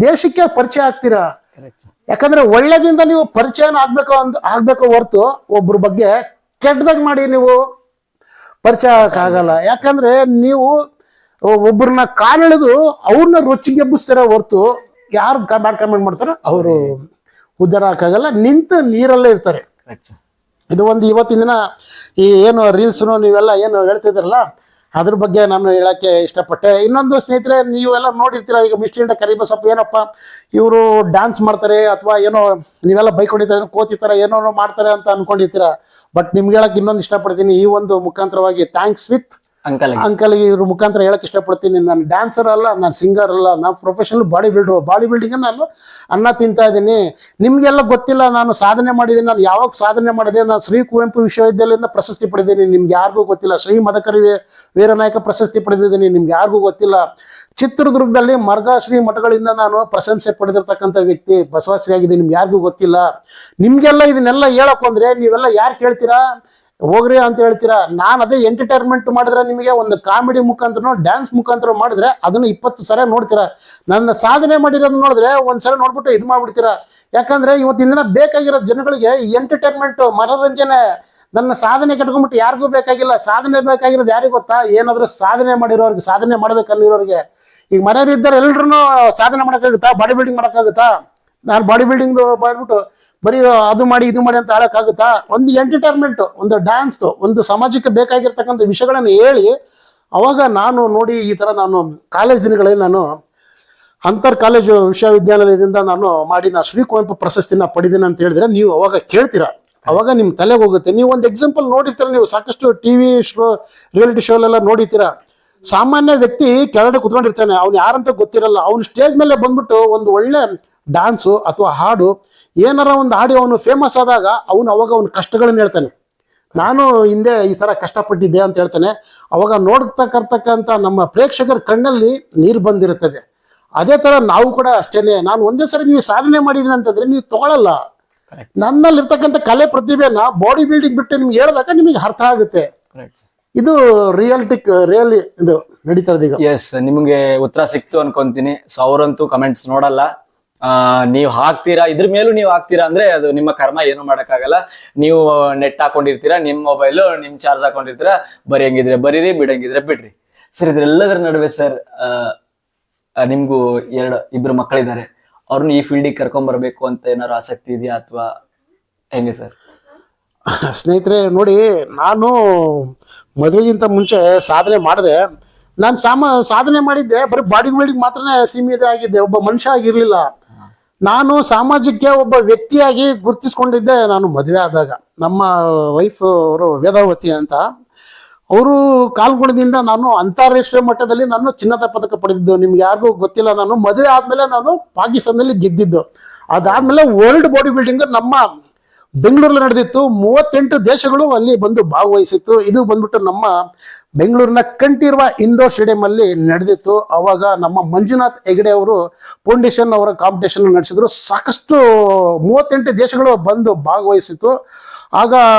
ದೇಶಕ್ಕೆ ಪರಿಚಯ ಆಗ್ತೀರಾ. ಯಾಕಂದ್ರೆ ಒಳ್ಳೆದಿಂದ ನೀವು ಪರಿಚಯ ಆಗ್ಬೇಕು ಹೊರತು ಒಬ್ರ ಬಗ್ಗೆ ಕೆಟ್ಟದಾಗ ಮಾಡಿ ನೀವು ಪರಿಚಯ ಆಗಲ್ಲ. ಯಾಕಂದ್ರೆ ನೀವು ಒಬ್ಬರನ್ನ ಕಾಲೆಳೆದು ಅವ್ರನ್ನ ರೊಚ್ಚಿಗೆ ಎಬ್ಬಿಸ್ತಾರ ಹೊರತು ಯಾರು ಬ್ಯಾಡ್ ಕಮೆಂಟ್ ಮಾಡ್ತಾರೋ ಅವರು ಉದ್ಧಾರ ಹಾಕಾಗಲ್ಲ, ನಿಂತು ನೀರಲ್ಲೇ ಇರ್ತಾರೆ. ಇದು ಒಂದು ಇವತ್ತಿನ ದಿನ ಈ ಏನು ರೀಲ್ಸ್ನು ನೀವೆಲ್ಲ ಏನು ಹೇಳ್ತಿದ್ರಲ್ಲ ಅದ್ರ ಬಗ್ಗೆ ನಾನು ಹೇಳಕ್ಕೆ ಇಷ್ಟಪಟ್ಟೆ. ಇನ್ನೊಂದು ಸ್ನೇಹಿತರೆ, ನೀವೆಲ್ಲ ನೋಡಿರ್ತೀರ, ಈಗ ಮಿಸ್ಟರ್ ಇಂಡಿಯಾ ಕರಿಬಸಪ್ಪ ಏನಪ್ಪ ಇವರು ಡ್ಯಾನ್ಸ್ ಮಾಡ್ತಾರೆ ಅಥವಾ ಏನೋ ನೀವೆಲ್ಲ ಬೈಕ್ ಹೊಡಿತಾರೆ, ಕೋತಿತಾರೆ, ಏನೋ ಮಾಡ್ತಾರೆ ಅಂತ ಅನ್ಕೊಂಡಿರ್ತೀರ. ಬಟ್ ನಿಮ್ಗೆ ಹೇಳಕ್ ಇನ್ನೊಂದು ಇಷ್ಟಪಡ್ತೀನಿ, ಈ ಒಂದು ಮುಖಾಂತರವಾಗಿ ಥ್ಯಾಂಕ್ಸ್ ವಿತ್ ಅಂಕಲ್ ಇದ್ರ ಮುಖಾಂತರ ಹೇಳಕ್ ಇಷ್ಟಪಡ್ತೀನಿ. ನಾನು ಡ್ಯಾನ್ಸರ್ ಅಲ್ಲ, ನಾನು ಸಿಂಗರ್ ಅಲ್ಲ, ನಾನು ಪ್ರೊಫೆಷನಲ್ ಬಾಡಿ ಬಿಲ್ಡಿಂಗ್ ನಾನು ಅನ್ನ ತಿಂತಾ ಇದ್ದೀನಿ. ನಿಮ್ಗೆಲ್ಲ ಗೊತ್ತಿಲ್ಲ ನಾನು ಸಾಧನೆ ಮಾಡಿದ್ದೀನಿ. ನಾನು ಯಾವಾಗ ಸಾಧನೆ ಮಾಡಿದೆ, ನಾನು ಶ್ರೀ ಕುವೆಂಪು ವಿಶ್ವವಿದ್ಯಾಲಯದಿಂದ ಪ್ರಶಸ್ತಿ ಪಡೆದಿದ್ದೀನಿ, ನಿಮ್ಗೆ ಯಾರಿಗೂ ಗೊತ್ತಿಲ್ಲ. ಶ್ರೀ ಮದಕರಿ ವೀರನಾಯಕ ಪ್ರಶಸ್ತಿ ಪಡೆದಿದ್ದೀನಿ, ನಿಮ್ಗೆ ಯಾರಿಗೂ ಗೊತ್ತಿಲ್ಲ. ಚಿತ್ರದುರ್ಗದಲ್ಲಿ ಮರ್ಗಾಶ್ರೀ ಮಠಗಳಿಂದ ನಾನು ಪ್ರಶಂಸೆ ಪಡೆದಿರ್ತಕ್ಕಂಥ ವ್ಯಕ್ತಿ ಬಸವಾಶ್ರೀ ಆಗಿದೆ, ನಿಮ್ಗೆ ಯಾರಿಗೂ ಗೊತ್ತಿಲ್ಲ. ನಿಮ್ಗೆಲ್ಲ ಇದನ್ನೆಲ್ಲ ಹೇಳಕ್ ಅಂದ್ರೆ ನೀವೆಲ್ಲ ಯಾರು ಕೇಳ್ತೀರಾ, ಹೋಗ್ರಿ ಅಂತ ಹೇಳ್ತೀರಾ. ನಾನು ಅದೇ ಎಂಟರ್ಟೈನ್ಮೆಂಟ್ ಮಾಡಿದ್ರೆ ನಿಮಗೆ ಒಂದು ಕಾಮಿಡಿ ಮುಖಾಂತರ ಡ್ಯಾನ್ಸ್ ಮುಖಾಂತರ ಮಾಡಿದ್ರೆ ಅದನ್ನ 20 ಸಲ ನೋಡ್ತೀರಾ. ನನ್ನ ಸಾಧನೆ ಮಾಡಿರೋದು ನೋಡಿದ್ರೆ ಒಂದ್ಸಲ ನೋಡ್ಬಿಟ್ಟು ಇದು ಮಾಡ್ಬಿಡ್ತೀರಾ. ಯಾಕಂದ್ರೆ ಇವತ್ತಿನ ದಿನ ಬೇಕಾಗಿರೋ ಜನಗಳಿಗೆ ಎಂಟರ್ಟೈನ್ಮೆಂಟ್, ಮನೋರಂಜನೆ. ನನ್ನ ಸಾಧನೆ ಕಟ್ಕೊಂಡ್ಬಿಟ್ಟು ಯಾರಿಗೂ ಬೇಕಾಗಿಲ್ಲ. ಸಾಧನೆ ಬೇಕಾಗಿರೋದು ಯಾರಿಗೂ ಗೊತ್ತಾ, ಏನಾದ್ರೂ ಸಾಧನೆ ಮಾಡಿರೋರಿಗೆ, ಸಾಧನೆ ಮಾಡ್ಬೇಕನ್ನಿರೋರಿಗೆ. ಈಗ ಮನೆಯವರಿದ್ದಾರೆ ಎಲ್ರು ಸಾಧನೆ ಮಾಡೋಕ್ಕಾಗುತ್ತಾ, ಬಾಡಿ ಬಿಲ್ಡಿಂಗ್ ಮಾಡೋಕ್ಕಾಗುತ್ತಾ? ನಾನು ಬಾಡಿ ಬಿಲ್ಡಿಂಗ್ ಮಾಡ್ಬಿಟ್ಟು ಬರೀ ಅದು ಮಾಡಿ ಇದು ಮಾಡಿ ಅಂತ ಹೇಳಕ್ಕಾಗುತ್ತಾ? ಒಂದು ಎಂಟರ್ಟೈನ್ಮೆಂಟ್, ಒಂದು ಡ್ಯಾನ್ಸ್, ಒಂದು ಸಮಾಜಕ್ಕೆ ಬೇಕಾಗಿರ್ತಕ್ಕಂಥ ವಿಷಯಗಳನ್ನು ಹೇಳಿ ಅವಾಗ ನಾನು ನೋಡಿ ಈ ಥರ ನಾನು ಕಾಲೇಜ್ ದಿನಗಳಲ್ಲಿ ನಾನು ಅಂತರ್ ಕಾಲೇಜು ವಿಶ್ವವಿದ್ಯಾನಿಲಯದಿಂದ ನಾನು ಶ್ರೀ ಕುವೆಂಪು ಪ್ರಶಸ್ತಿನ ಪಡೆದಿನ ಅಂತ ಹೇಳಿದ್ರೆ ನೀವು ಅವಾಗ ಕೇಳ್ತೀರಾ, ಅವಾಗ ನಿಮ್ಮ ತಲೆಗೆ ಹೋಗುತ್ತೆ. ನೀವು ಒಂದು ಎಕ್ಸಾಂಪಲ್ ನೋಡಿರ್ತೀರ, ನೀವು ಸಾಕಷ್ಟು ಟಿವಿ ಶೋ, ರಿಯಾಲಿಟಿ ಶೋಲೆಲ್ಲ ನೋಡಿರ್ತೀರ. ಸಾಮಾನ್ಯ ವ್ಯಕ್ತಿ ಕೆಳಗಡೆ ಕುತ್ಕೊಂಡಿರ್ತಾನೆ, ಅವ್ನು ಯಾರಂತ ಗೊತ್ತಿರಲ್ಲ. ಅವ್ನು ಸ್ಟೇಜ್ ಮೇಲೆ ಬಂದ್ಬಿಟ್ಟು ಒಂದು ಒಳ್ಳೆ ಡ್ಯಾನ್ಸು ಅಥವಾ ಹಾಡು ಏನಾರ ಒಂದು ಹಾಡಿ ಅವನು ಫೇಮಸ್ ಆದಾಗ ಅವಾಗ ಅವನ ಕಷ್ಟಗಳನ್ನ ಹೇಳ್ತಾನೆ. ನಾನು ಹಿಂದೆ ಈ ಥರ ಕಷ್ಟಪಟ್ಟಿದ್ದೆ ಅಂತ ಹೇಳ್ತಾನೆ. ಅವಾಗ ನೋಡ್ತಕ್ಕಂಥ ನಮ್ಮ ಪ್ರೇಕ್ಷಕರ ಕಣ್ಣಲ್ಲಿ ನೀರು ಬಂದಿರುತ್ತದೆ. ಅದೇ ಥರ ನಾವು ಕೂಡ ಅಷ್ಟೇನೆ. ನಾನು ಒಂದೇ ಸರಿ ನೀವು ಸಾಧನೆ ಮಾಡಿದೀನಿ ಅಂತಂದ್ರೆ ನೀವು ತಗೊಳ್ಳಲ್ಲ. ನನ್ನಲ್ಲಿರ್ತಕ್ಕಂಥ ಕಲೆ ಪ್ರತಿಭೆನ ಬಾಡಿ ಬಿಲ್ಡಿಂಗ್ ಬಿಟ್ಟು ನಿಮ್ಗೆ ಹೇಳಿದಾಗ ನಿಮಗೆ ಅರ್ಥ ಆಗುತ್ತೆ. ಇದು ರಿಯಲಿ ಇದು ನಡೀತಾ ಇದೆ ಈಗ. ಎಸ್, ನಿಮ್ಗೆ ಉತ್ತರ ಸಿಕ್ತು ಅನ್ಕೊಂತೀನಿ. ಸೊ ಅವರಂತೂ ಕಮೆಂಟ್ಸ್ ನೋಡಲ್ಲ. ನೀವು ಹಾಕ್ತೀರಾ, ಇದ್ರ ಮೇಲೂ ನೀವು ಹಾಕ್ತೀರಾ ಅಂದ್ರೆ ಅದು ನಿಮ್ಮ ಕರ್ಮ, ಏನು ಮಾಡಕ್ಕಾಗಲ್ಲ. ನೀವು ನೆಟ್ ಹಾಕೊಂಡಿರ್ತೀರಾ, ನಿಮ್ ಮೊಬೈಲ್ ನಿಮ್ ಚಾರ್ಜ್ ಹಾಕೊಂಡಿರ್ತೀರಾ, ಬರೆಯಂಗಿದ್ರೆ ಬರೀರಿ, ಬಿಡಂಗಿದ್ರೆ ಬಿಡ್ರಿ. ಸರ್, ಇದ್ರೆಲ್ಲದರ ನಡುವೆ ಸರ್ ನಿಮ್ಗೂ ಇಬ್ರು ಮಕ್ಕಳಿದ್ದಾರೆ, ಅವ್ರನ್ನ ಈ ಫೀಲ್ಡಿಗೆ ಕರ್ಕೊಂಡ್ ಬರ್ಬೇಕು ಅಂತ ಏನಾದ್ರು ಆಸಕ್ತಿ ಇದೆಯಾ ಅಥವಾ ಹೆಂಗೆ ಸರ್? ಸ್ನೇಹಿತರೆ ನೋಡಿ, ನಾನು ಮದುವೆಗಿಂತ ಮುಂಚೆ ಸಾಧನೆ ಮಾಡಿದೆ. ನಾನು ಸಾಧನೆ ಮಾಡಿದ್ದೆ ಬರೀ ಬಾಡಿ ಬಿಲ್ಡಿಂಗ್ ಮಾತ್ರನೇ ಸೀಮಿತ ಆಗಿದ್ದೆ, ಒಬ್ಬ ಮನುಷ್ಯ ಆಗಿರ್ಲಿಲ್ಲ. ನಾನು ಸಮಾಜಕ್ಕೆ ಒಬ್ಬ ವ್ಯಕ್ತಿಯಾಗಿ ಗುರುತಿಸ್ಕೊಂಡಿದ್ದೆ ನಾನು ಮದುವೆ ಆದಾಗ. ನಮ್ಮ ವೈಫ್ ಅವರು ವೇದಾವತಿ ಅಂತ, ಅವರು ಕಾಲ್ಗುಣದಿಂದ ನಾನು ಅಂತಾರಾಷ್ಟ್ರೀಯ ಮಟ್ಟದಲ್ಲಿ ನಾನು ಚಿನ್ನದ ಪದಕ ಪಡೆದಿದ್ದು. ನಿಮ್ಗೆ ಯಾರಿಗೂ ಗೊತ್ತಿಲ್ಲ, ನಾನು ಮದುವೆ ಆದಮೇಲೆ ನಾನು ಪಾಕಿಸ್ತಾನದಲ್ಲಿ ಗೆದ್ದಿದ್ದು. ಅದಾದಮೇಲೆ ವರ್ಲ್ಡ್ ಬಾಡಿ ಬಿಲ್ಡಿಂಗ್ ನಮ್ಮ ಬೆಂಗಳೂರಲ್ಲಿ ನಡೆದಿತ್ತು. 38 ದೇಶಗಳು ಅಲ್ಲಿ ಬಂದು ಭಾಗವಹಿಸಿತ್ತು. ಇದು ಬಂದ್ಬಿಟ್ಟು ನಮ್ಮ ಬೆಂಗಳೂರಿನ ಕಂಠೀರವ ಇಂಡೋರ್ ಸ್ಟೇಡಿಯಂ ಅಲ್ಲಿ ನಡೆದಿತ್ತು. ಅವಾಗ ನಮ್ಮ ಮಂಜುನಾಥ್ ಹೆಗಡೆ ಅವರು ಫೌಂಡೇಶನ್ ಅವರ ಕಾಂಪಿಟೇಷನ್ ನಡೆಸಿದ್ರು. ಸಾಕಷ್ಟು 38 ದೇಶಗಳು ಬಂದು ಭಾಗವಹಿಸಿತ್ತು. ಆಗ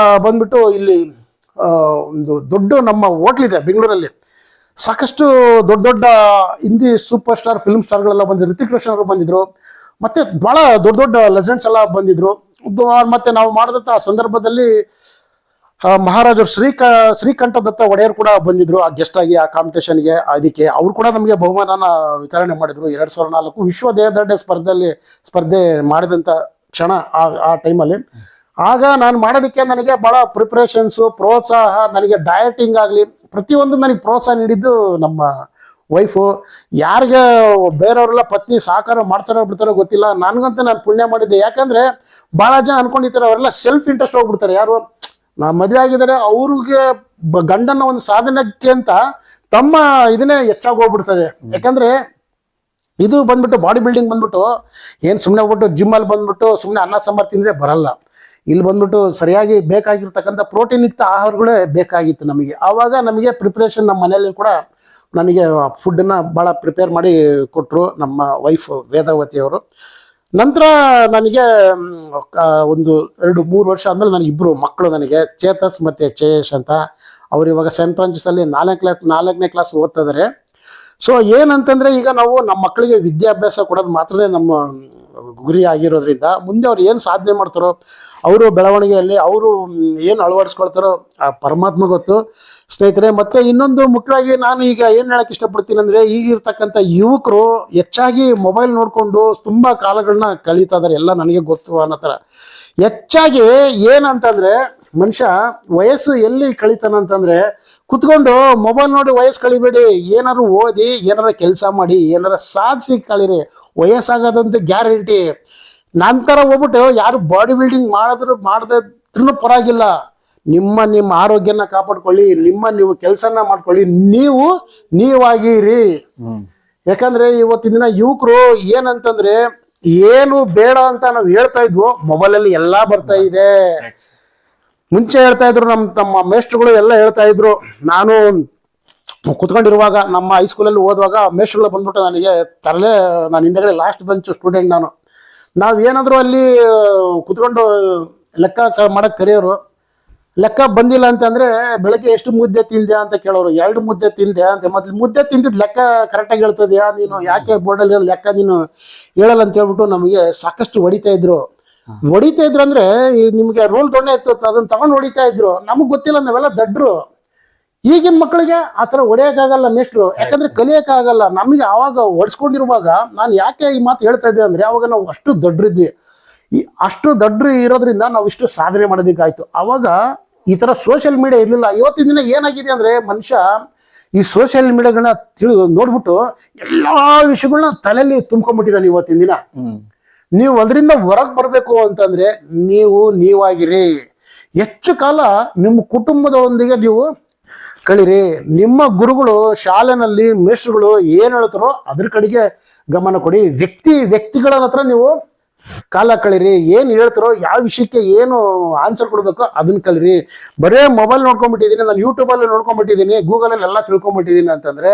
ಬಂದ್ಬಿಟ್ಟು ಇಲ್ಲಿ ಒಂದು ದೊಡ್ಡ ನಮ್ಮ ಹೋಟ್ಲಿದೆ ಬೆಂಗಳೂರಲ್ಲಿ, ಸಾಕಷ್ಟು ದೊಡ್ಡ ದೊಡ್ಡ ಹಿಂದಿ ಸೂಪರ್ ಸ್ಟಾರ್ ಫಿಲ್ಮ್ ಸ್ಟಾರ್ಗಳೆಲ್ಲ ಬಂದಿದ್ರು. ರಿತಿಕ್ ರೋಷನ್ ಅವರು ಬಂದಿದ್ರು, ಮತ್ತೆ ಬಹಳ ದೊಡ್ಡ ದೊಡ್ಡ ಲೆಜೆಂಡ್ಸ್ ಎಲ್ಲ ಬಂದಿದ್ರು. ಮತ್ತೆ ನಾವು ಮಾಡಿದಂಥ ಸಂದರ್ಭದಲ್ಲಿ ಮಹಾರಾಜರು ಶ್ರೀಕಂಠ ದತ್ತ ಒಡೆಯರ್ ಕೂಡ ಬಂದಿದ್ರು ಆ ಗೆಸ್ಟ್ ಆಗಿ ಆ ಕಾಂಪಿಟೇಷನ್ಗೆ. ಅದಕ್ಕೆ ಅವ್ರು ಕೂಡ ನಮಗೆ ಬಹುಮಾನನ ವಿತರಣೆ ಮಾಡಿದ್ರು. 2004 ವಿಶ್ವ ದೇಹದಾಢ್ಯ ಸ್ಪರ್ಧೆ ಮಾಡಿದಂಥ ಕ್ಷಣ ಆ ಟೈಮಲ್ಲಿ. ಆಗ ನಾನು ಮಾಡೋದಕ್ಕೆ ನನಗೆ ಭಾಳ ಪ್ರಿಪ್ರೇಷನ್ಸು, ಪ್ರೋತ್ಸಾಹ, ನನಗೆ ಡಯಟಿಂಗ್ ಆಗಲಿ ಪ್ರತಿಯೊಂದು ನನಗೆ ಪ್ರೋತ್ಸಾಹ ನೀಡಿದ್ದು ನಮ್ಮ ವೈಫು. ಯಾರಿಗೆ ಬೇರೆಯವರೆಲ್ಲ ಪತ್ನಿ ಸಹಕಾರ ಮಾಡ್ತಾರೋ ಬಿಡ್ತಾರೋ ಗೊತ್ತಿಲ್ಲ, ನನಗಂತೂ ನಾನು ಪುಣ್ಯ ಮಾಡಿದ್ದೆ. ಯಾಕಂದರೆ ಭಾಳ ಜನ ಅನ್ಕೊಂಡಿರ್ತಾರೆ, ಅವರೆಲ್ಲ ಸೆಲ್ಫ್ ಇಂಟ್ರೆಸ್ಟ್ ಹೋಗ್ಬಿಡ್ತಾರೆ. ಯಾರು ಮದುವೆ ಆಗಿದ್ದಾರೆ ಅವ್ರಿಗೆ ಗಂಡನ ಒಂದು ಸಾಧನೆಗೆ ಅಂತ ತಮ್ಮ ಇದನ್ನೇ ಹೆಚ್ಚಾಗಿ ಹೋಗ್ಬಿಡ್ತದೆ. ಯಾಕಂದರೆ ಇದು ಬಂದ್ಬಿಟ್ಟು ಬಾಡಿ ಬಿಲ್ಡಿಂಗ್ ಬಂದ್ಬಿಟ್ಟು ಏನು ಸುಮ್ಮನೆ ಹೋಗ್ಬಿಟ್ಟು ಜಿಮ್ಮಲ್ಲಿ ಬಂದ್ಬಿಟ್ಟು ಸುಮ್ಮನೆ ಅನ್ನ ಸಾಂಬಾರು ತಿಂದರೆ ಬರಲ್ಲ. ಇಲ್ಲಿ ಬಂದ್ಬಿಟ್ಟು ಸರಿಯಾಗಿ ಬೇಕಾಗಿರ್ತಕ್ಕಂಥ ಪ್ರೋಟೀನ್ಯುಕ್ತ ಆಹಾರಗಳೇ ಬೇಕಾಗಿತ್ತು ನಮಗೆ. ಆವಾಗ ನಮಗೆ ಪ್ರಿಪ್ರೇಷನ್ ನಮ್ಮ ಮನೆಯಲ್ಲಿ ಕೂಡ ನನಗೆ ಫುಡ್ಡನ್ನು ಭಾಳ ಪ್ರಿಪೇರ್ ಮಾಡಿ ಕೊಟ್ಟರು ನಮ್ಮ ವೈಫ್ ವೇದಾವತಿಯವರು. ನಂತರ ನನಗೆ ಒಂದು 2-3 ವರ್ಷ ಆದಮೇಲೆ ನನಗಿಬ್ಬರು ಮಕ್ಕಳು, ನನಗೆ ಚೇತಸ್ ಮತ್ತು ಜಯೇಶ್ ಅಂತ. ಅವರು ಇವಾಗ ಸೆಂಟ್ ಫ್ರಾನ್ಸಿಸಲ್ಲಿ 4ನೇ ಕ್ಲಾಸ್ ಓದ್ತಾ ಇದ್ದಾರೆ. ಸೊ ಏನಂತಂದರೆ ಈಗ ನಾವು ನಮ್ಮ ಮಕ್ಕಳಿಗೆ ವಿದ್ಯಾಭ್ಯಾಸ ಕೊಡೋದು ಮಾತ್ರನೇ ನಮ್ಮ ಗುರಿ ಆಗಿರೋದ್ರಿಂದ ಮುಂದೆ ಅವ್ರು ಏನು ಸಾಧನೆ ಮಾಡ್ತಾರೋ, ಅವರು ಬೆಳವಣಿಗೆಯಲ್ಲಿ ಅವರು ಏನು ಅಳವಡಿಸ್ಕೊಳ್ತಾರೋ ಆ ಪರಮಾತ್ಮ ಗೊತ್ತು ಸ್ನೇಹಿತರೆ. ಮತ್ತು ಇನ್ನೊಂದು ಮುಖ್ಯವಾಗಿ ನಾನು ಈಗ ಏನು ಹೇಳಕ್ಕೆ ಇಷ್ಟಪಡ್ತೀನಿ ಅಂದರೆ, ಈಗಿರ್ತಕ್ಕಂಥ ಯುವಕರು ಹೆಚ್ಚಾಗಿ ಮೊಬೈಲ್ ನೋಡಿಕೊಂಡು ತುಂಬ ಕಾಲಗಳನ್ನ ಕಳೀತಾ ಇದ್ದಾರೆ, ಎಲ್ಲ ನನಗೆ ಗೊತ್ತು ಅನ್ನೋ ಥರ. ಹೆಚ್ಚಾಗಿ ಏನಂತಂದರೆ ಮನುಷ್ಯ ವಯಸ್ಸು ಎಲ್ಲಿ ಕಳೀತಾನಂತಂದರೆ, ಕುತ್ಕೊಂಡು ಮೊಬೈಲ್ ನೋಡಿ ವಯಸ್ಸು ಕಳಿಬೇಡಿ. ಏನಾದ್ರು ಓದಿ, ಏನಾರ ಕೆಲಸ ಮಾಡಿ, ಏನಾರ ಸಾಧಿಸಿ ಕಳೀರಿ. ವಯಸ್ಸಾಗೋದಂತ ಗ್ಯಾರಂಟಿ. ನಂತರ ಹೋಗ್ಬಿಟ್ಟು ಯಾರು ಬಾಡಿ ಬಿಲ್ಡಿಂಗ್ ಮಾಡದಿದ್ರೂ ಪರವಾಗಿಲ್ಲ, ನಿಮ್ಮ ಆರೋಗ್ಯನ ಕಾಪಾಡ್ಕೊಳ್ಳಿ, ನೀವು ಕೆಲಸನ ಮಾಡ್ಕೊಳ್ಳಿ, ನೀವಾಗಿರಿ. ಯಾಕಂದ್ರೆ ಇವತ್ತಿನ ದಿನ ಯುವಕರು ಏನಂತಂದ್ರೆ, ಏನು ಬೇಡ ಅಂತ ನಾವು ಹೇಳ್ತಾ ಇದ್ವು, ಮೊಬೈಲಲ್ಲಿ ಎಲ್ಲಾ ಬರ್ತಾ ಇದೆ. ಮುಂಚೆ ಹೇಳ್ತಾ ಇದ್ರು, ನಮ್ಮ ಮೇಸ್ಟ್ರುಗಳು ಎಲ್ಲ ಹೇಳ್ತಾ ಇದ್ರು. ನಾನು ಕುತ್ಕೊಂಡಿರುವಾಗ ನಮ್ಮ ಹೈಸ್ಕೂಲಲ್ಲಿ ಓದುವಾಗ ಮೇಸ್ಟ್ರುಗಳು ಬಂದ್ಬಿಟ್ಟು ನನಗೆ ನಾನು ಹಿಂದೆಗಡೆ ಲಾಸ್ಟ್ ಬೆಂಚ್ ಸ್ಟೂಡೆಂಟ್. ನಾವು ಏನಾದರೂ ಅಲ್ಲಿ ಕುತ್ಕೊಂಡು ಲೆಕ್ಕ ಮಾಡಕ್ಕೆ ಕರೆಯೋರು. ಲೆಕ್ಕ ಬಂದಿಲ್ಲ ಅಂತಂದರೆ ಬೆಳಗ್ಗೆ ಎಷ್ಟು ಮುದ್ದೆ ತಿಂದೆ ಅಂತ ಕೇಳೋರು. 2 ಮುದ್ದೆ ತಿಂದೆ ಅಂತ. ಮೊದಲು ಮುದ್ದೆ ತಿಂದಿದ್ದು ಲೆಕ್ಕ ಕರೆಕ್ಟಾಗಿ ಹೇಳ್ತದ್ಯಾ ನೀನು, ಯಾಕೆ ಬೋರ್ಡಲ್ಲಿ ಲೆಕ್ಕ ನೀನು ಹೇಳಲ್ಲ ಅಂತ ಹೇಳ್ಬಿಟ್ಟು ನಮಗೆ ಸಾಕಷ್ಟು ಹೊಡಿತಾ ಇದ್ರು ಅಂದ್ರೆ ನಿಮಗೆ ರೋಲ್ ತೊಗೊಂಡೇ ಇರ್ತದೆ, ಅದನ್ನ ತಗೊಂಡು ಹೊಡಿತಾ ಇದ್ರು. ನಮಗೆ ಗೊತ್ತಿಲ್ಲ, ನಾವೆಲ್ಲ ದಡ್ರು. ಈಗಿನ ಮಕ್ಕಳಿಗೆ ಆ ಥರ ಹೊಡೆಯೋಕ್ಕಾಗಲ್ಲ ಮೇಷ್ಟ್ರು, ಯಾಕಂದ್ರೆ ಕಲಿಯೋಕ್ಕಾಗಲ್ಲ. ನಮಗೆ ಆವಾಗ ಹೊಡ್ಸ್ಕೊಂಡಿರುವಾಗ ನಾನು ಯಾಕೆ ಈ ಮಾತು ಹೇಳ್ತಾ ಇದ್ದೆ ಅಂದರೆ, ಅವಾಗ ನಾವು ಅಷ್ಟು ದಡ್ರಿದ್ವಿ. ಅಷ್ಟು ದಡ್ರು ಇರೋದ್ರಿಂದ ನಾವು ಇಷ್ಟು ಸಾಧನೆ ಮಾಡೋದಕ್ಕಾಯ್ತು. ಆವಾಗ ಈ ಥರ ಸೋಷಿಯಲ್ ಮೀಡಿಯಾ ಇರಲಿಲ್ಲ. ಇವತ್ತಿನ ದಿನ ಏನಾಗಿದೆ ಅಂದರೆ, ಮನುಷ್ಯ ಈ ಸೋಷಿಯಲ್ ಮೀಡಿಯಾಗಳನ್ನ ನೋಡ್ಬಿಟ್ಟು ಎಲ್ಲ ವಿಷಯಗಳನ್ನ ತಲೆಯಲ್ಲಿ ತುಂಬ್ಕೊಂಡ್ಬಿಟ್ಟಿದ್ದಾನೆ ಇವತ್ತಿನ ದಿನ. ನೀವು ಅದರಿಂದ ಹೊರಗೆ ಬರಬೇಕು ಅಂತಂದ್ರೆ ನೀವಾಗಿರಿ. ಹೆಚ್ಚು ಕಾಲ ನಿಮ್ಮ ಕುಟುಂಬದೊಂದಿಗೆ ನೀವು ಕಳೀರಿ. ನಿಮ್ಮ ಗುರುಗಳು, ಶಾಲೆನಲ್ಲಿ ಮೇಷ್ಟ್ರುಗಳು ಏನು ಹೇಳ್ತಾರೋ ಅದ್ರ ಕಡೆಗೆ ಗಮನ ಕೊಡಿ. ವ್ಯಕ್ತಿಗಳ ಹತ್ರ ನೀವು ಕಾಲ ಕಳೀರಿ. ಏನು ಹೇಳ್ತಾರೋ, ಯಾವ ವಿಷಯಕ್ಕೆ ಏನು ಆನ್ಸರ್ ಕೊಡಬೇಕೋ ಅದನ್ನ ಕಲೀರಿ. ಬರೇ ಮೊಬೈಲ್ ನೋಡ್ಕೊಂಡ್ಬಿಟ್ಟಿದ್ದೀನಿ, ನಾನು ಯೂಟ್ಯೂಬಲ್ಲಿ ನೋಡ್ಕೊಂಡ್ಬಿಟ್ಟಿದ್ದೀನಿ, ಗೂಗಲಲ್ಲಿ ಎಲ್ಲ ತಿಳ್ಕೊಂಡ್ಬಿಟ್ಟಿದ್ದೀನಿ ಅಂತಂದರೆ